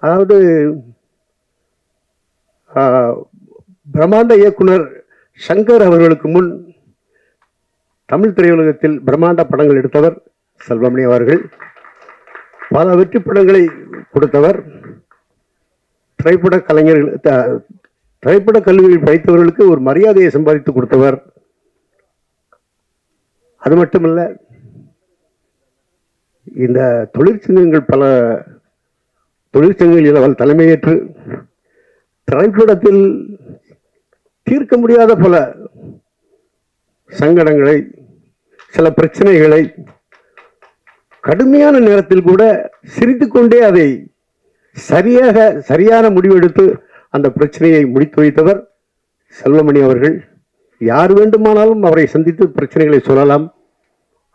அதாவது பிரம்மாண்ட இயக்குனர் சங்கர் அவர்களுக்கு முன் தமிழ் திரையுலகத்தில் பிரம்மாண்ட படங்கள் எடுத்தவர் செல்வமணி அவர்கள். பல வெற்றி படங்களை கொடுத்தவர். திரைப்பட கலைஞர்கள், திரைப்பட கல்லூரியில் படித்தவர்களுக்கு ஒரு மரியாதையை சம்பாதித்து கொடுத்தவர். அது மட்டுமல்ல, இந்த தொழிற்சங்கங்கள், பல தொழிற்சங்கங்களில் அவர் தலைமையேற்று திரைப்படத்தில் தீர்க்க முடியாத பல சங்கடங்களை, சில பிரச்சனைகளை கடுமையான நேரத்தில் கூட சிரித்துக்கொண்டே அதை சரியான முடிவெடுத்து அந்த பிரச்சனையை முடித்து வைத்தவர் செல்வமணி அவர்கள். யார் வேண்டுமானாலும் அவரை சந்தித்து பிரச்சனைகளை சொல்லலாம்,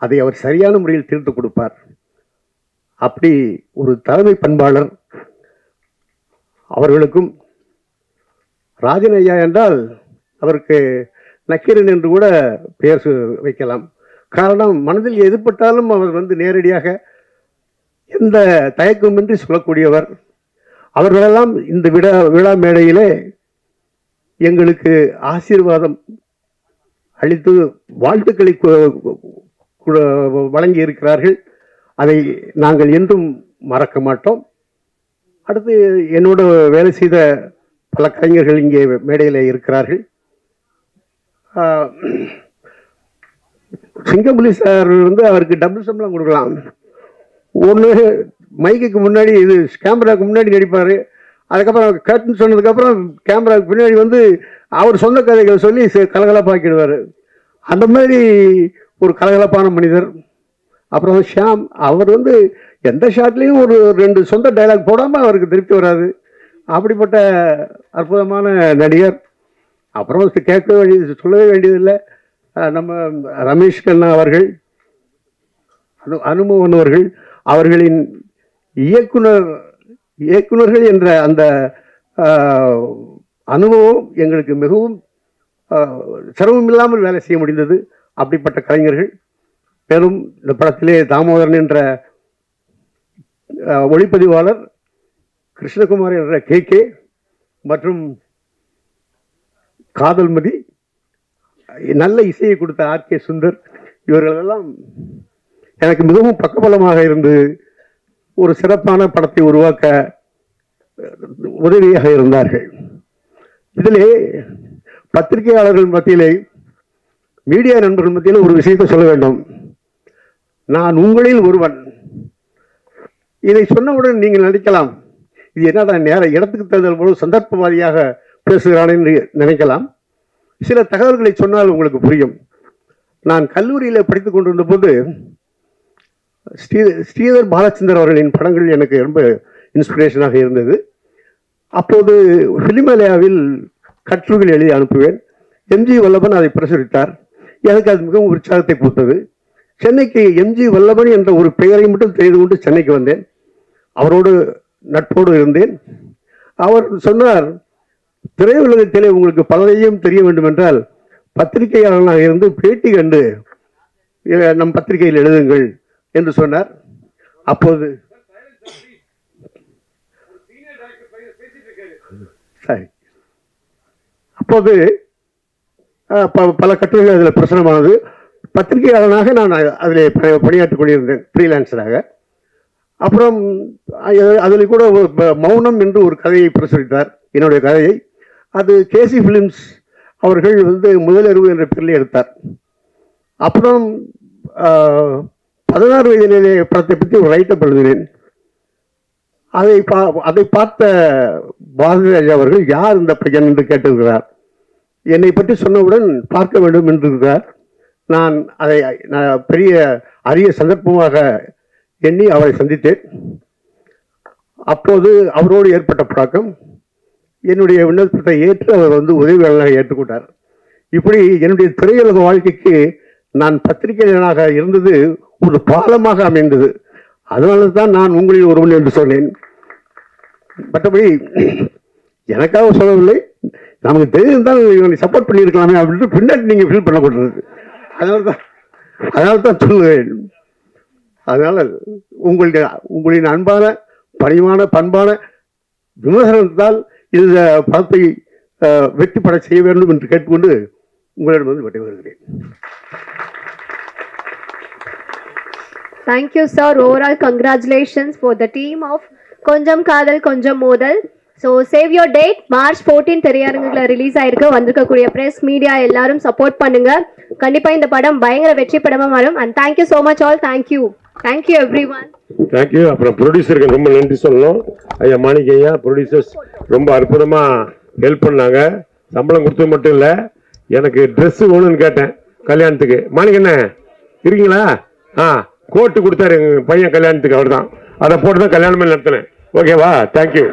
அதை அவர் சரியான முறையில் தீர்த்து கொடுப்பார். அப்படி ஒரு தலைமை பண்பாளர். அவர்களுக்கும் ராஜன் ஐயா என்றால் அவருக்கு நக்கீரன் என்று கூட பெயர் வைக்கலாம். காரணம், மனதில் எதிர்பட்டாலும் அவர் நேரடியாக எந்த தயக்கமின்றி சொல்லக்கூடியவர். அவர்களெல்லாம் இந்த விழா மேடையிலே எங்களுக்கு ஆசீர்வாதம் அளித்து வாழ்த்துக்களை வழங்கி இருக்கிறார்கள். அதை நாங்கள் என்றும் மறக்க மாட்டோம். அடுத்து என்னோட வேலை செய்த பல கலைஞர்கள் இங்கே மேடையில் இருக்கிறார்கள். சிங்கம்புலி சார் அவருக்கு டபுள் சம்பளம் கொடுக்கலாம். ஒன்று மைக்குக்கு முன்னாடி, இது கேமராவுக்கு முன்னாடி நடிப்பார். அதுக்கப்புறம் கட்டுன்னு சொன்னதுக்கப்புறம் கேமராவுக்கு பின்னாடி அவர் சொந்த கதைகளை சொல்லி கலகலப்பாக்கிடுவார். அந்த மாதிரி ஒரு கலகலப்பான மனிதர். அப்புறம் ஷியாம், அவர் எந்த ஷாட்லேயும் ஒரு 2 சொந்த டைலாக் போடாமல் அவருக்கு திருப்தி வராது. அப்படிப்பட்ட அற்புதமான நடிகர். அப்புறம் சொல்லவே வேண்டியதில்லை, நம்ம ரமேஷ் கண்ணா அவர்கள், அனுமோகன் அவர்கள், அவர்களின் இயக்குனர்கள் என்ற அந்த அனுபவம் எங்களுக்கு மிகவும் சிரமம் இல்லாமல் வேலை செய்ய முடிந்தது. அப்படிப்பட்ட கலைஞர்கள். மேலும் இந்த படத்திலே தாமோதரன் என்ற ஒளிப்பதிவாளர், கிருஷ்ணகுமார் என்ற கே மற்றும் காதல்மதி, நல்ல இசையை கொடுத்த ஆர்கே சுந்தர், இவர்களெல்லாம் எனக்கு மிகவும் பக்கபலமாக இருந்து ஒரு சிறப்பான படத்தை உருவாக்க உதவியாக இருந்தார்கள். இதிலே பத்திரிகையாளர்கள் மத்தியிலே, மீடியா நண்பர்கள் மத்தியில் ஒரு விஷயத்தை சொல்ல வேண்டும். நான் உங்களில் ஒருவன். இதை சொன்னவுடன் நீங்கள் நினைக்கலாம், இது என்னடா நேர இடத்துக்கு தகுந்த போது சந்தர்ப்பவாதியாக பேசுகிறான் என்று நினைக்கலாம். சில தகவல்களை சொன்னால் உங்களுக்கு புரியும். நான் கல்லூரியில் படித்துக் கொண்டிருந்த போது ஸ்ரீதர் பாலச்சந்தர் அவர்களின் படங்கள் எனக்கு ரொம்ப இன்ஸ்பிரேஷனாக இருந்தது. அப்போது ஃபிலிமேலியாவில் கட்டுரைகள் எழுதி அனுப்புவேன். எம்ஜி வல்லபன் அதை பிரசுரித்தார். எனக்கு அது மிகவும் உற்சாகத்தை கொடுத்தது. சென்னைக்கு எம்ஜி வல்லபன் என்ற ஒரு பெயரை மட்டும் தெரிந்து கொண்டு சென்னைக்கு வந்தேன். அவரோடு நட்போடு இருந்தேன். அவர் சொன்னார், திரையுலகத்திலே உங்களுக்கு பலரையும் தெரிய வேண்டும் என்றால் பத்திரிகையாளர்களாக இருந்து பேட்டி கண்டு நம் பத்திரிகையில் எழுதுங்கள் என்று சொன்னார். அப்போது பல கட்டுரைகள் அதில் பிரசுரமானது. பத்திரிகையாளனாக நான் அதில் பணியாற்றிக் கொண்டிருந்தேன், ஃப்ரீலான்சராக. அப்புறம் அதில் கூட மௌனம் என்று ஒரு கதையை பிரசுரித்தார், என்னுடைய கதையை. அது கேசி ஃபிலிம்ஸ் அவர்கள் முதலறிவு என்ற பேரில் எடுத்தார். அப்புறம் 16 வயதிலே படத்தை பற்றி ஒரு ரைட்டப் எழுதினேன். அதை பார்த்த பாரதிராஜா அவர்கள் யார் இந்த பையன் என்று கேட்டிருக்கிறார். என்னை பற்றி சொன்னவுடன் பார்க்க வேண்டும் என்றிருக்கிறார். நான் அதை பெரிய அரிய சந்தர்ப்பமாக எண்ணி அவரை சந்தித்தேன். அப்போது அவரோடு ஏற்பட்ட பழக்கம். என்னுடைய விண்ணப்பத்தை ஏற்று அவர் உதவியாளராக ஏற்றுக்கொண்டார். இப்படி என்னுடைய திரையுலக வாழ்க்கைக்கு நான் பத்திரிகையாளராக இருந்தது ஒரு பாலமாக அமைந்தது. அதனால தான் நான் உங்களில் ஒருவன் என்று சொன்னேன். மற்றபடி எனக்காக சொல்லவில்லை, நமக்கு தெரிந்தால் இவனை சப்போர்ட் பண்ணியிருக்கலாமே அப்படின்ட்டு பின்னாடி நீங்கள் ஃபீல் பண்ணக்கூடாது. அதனால தான் சொல்லுவேன். அதனால உங்களின் அன்பான பணிவான பண்பான விமர்சனத்தால் இந்த படத்தை வெற்றி பெற செய்ய வேண்டும் என்று கேட்டுக்கொண்டு உங்களிடம் வெற்றி வருகிறேன். Thank you, sir. Overall, congratulations for the team of Konjam Kadal Konjam Modal. So, save your date. March 14 திரையரங்குல release ஆயிருக்கு. வந்திருக்கக்கூடிய பிரஸ் மீடியா எல்லாரும் சப்போர்ட் பண்ணுங்க. கண்டிப்பா இந்த படம் பயங்கர வெற்றி படமா வரும். And thank you so much all. Thank you everyone. Thank you. அப்புறம் ப்ரொடியூசருக்கு ரொம்ப நன்றி சொல்லணும். ஐயா மாணிக்க ஐயா, ப்ரொடியூசர்ஸ் ரொம்ப அற்புதமா ஹெல்ப் பண்ணாங்க. சம்பளம் கொடுத்தது மட்டும் இல்லை, எனக்கு ட்ரெஸ் வேணும்னு கேட்டேன் கல்யாணத்துக்கு. மாணிக்கண்ணே இருக்கீங்களா? கோட்டு கொடுத்தாரு எங்க பையன் கல்யாணத்துக்கு, அவர் தான் அதை போட்டு தான் கல்யாணமே நடத்தினேன். ஓகேவா? தேங்க்யூ.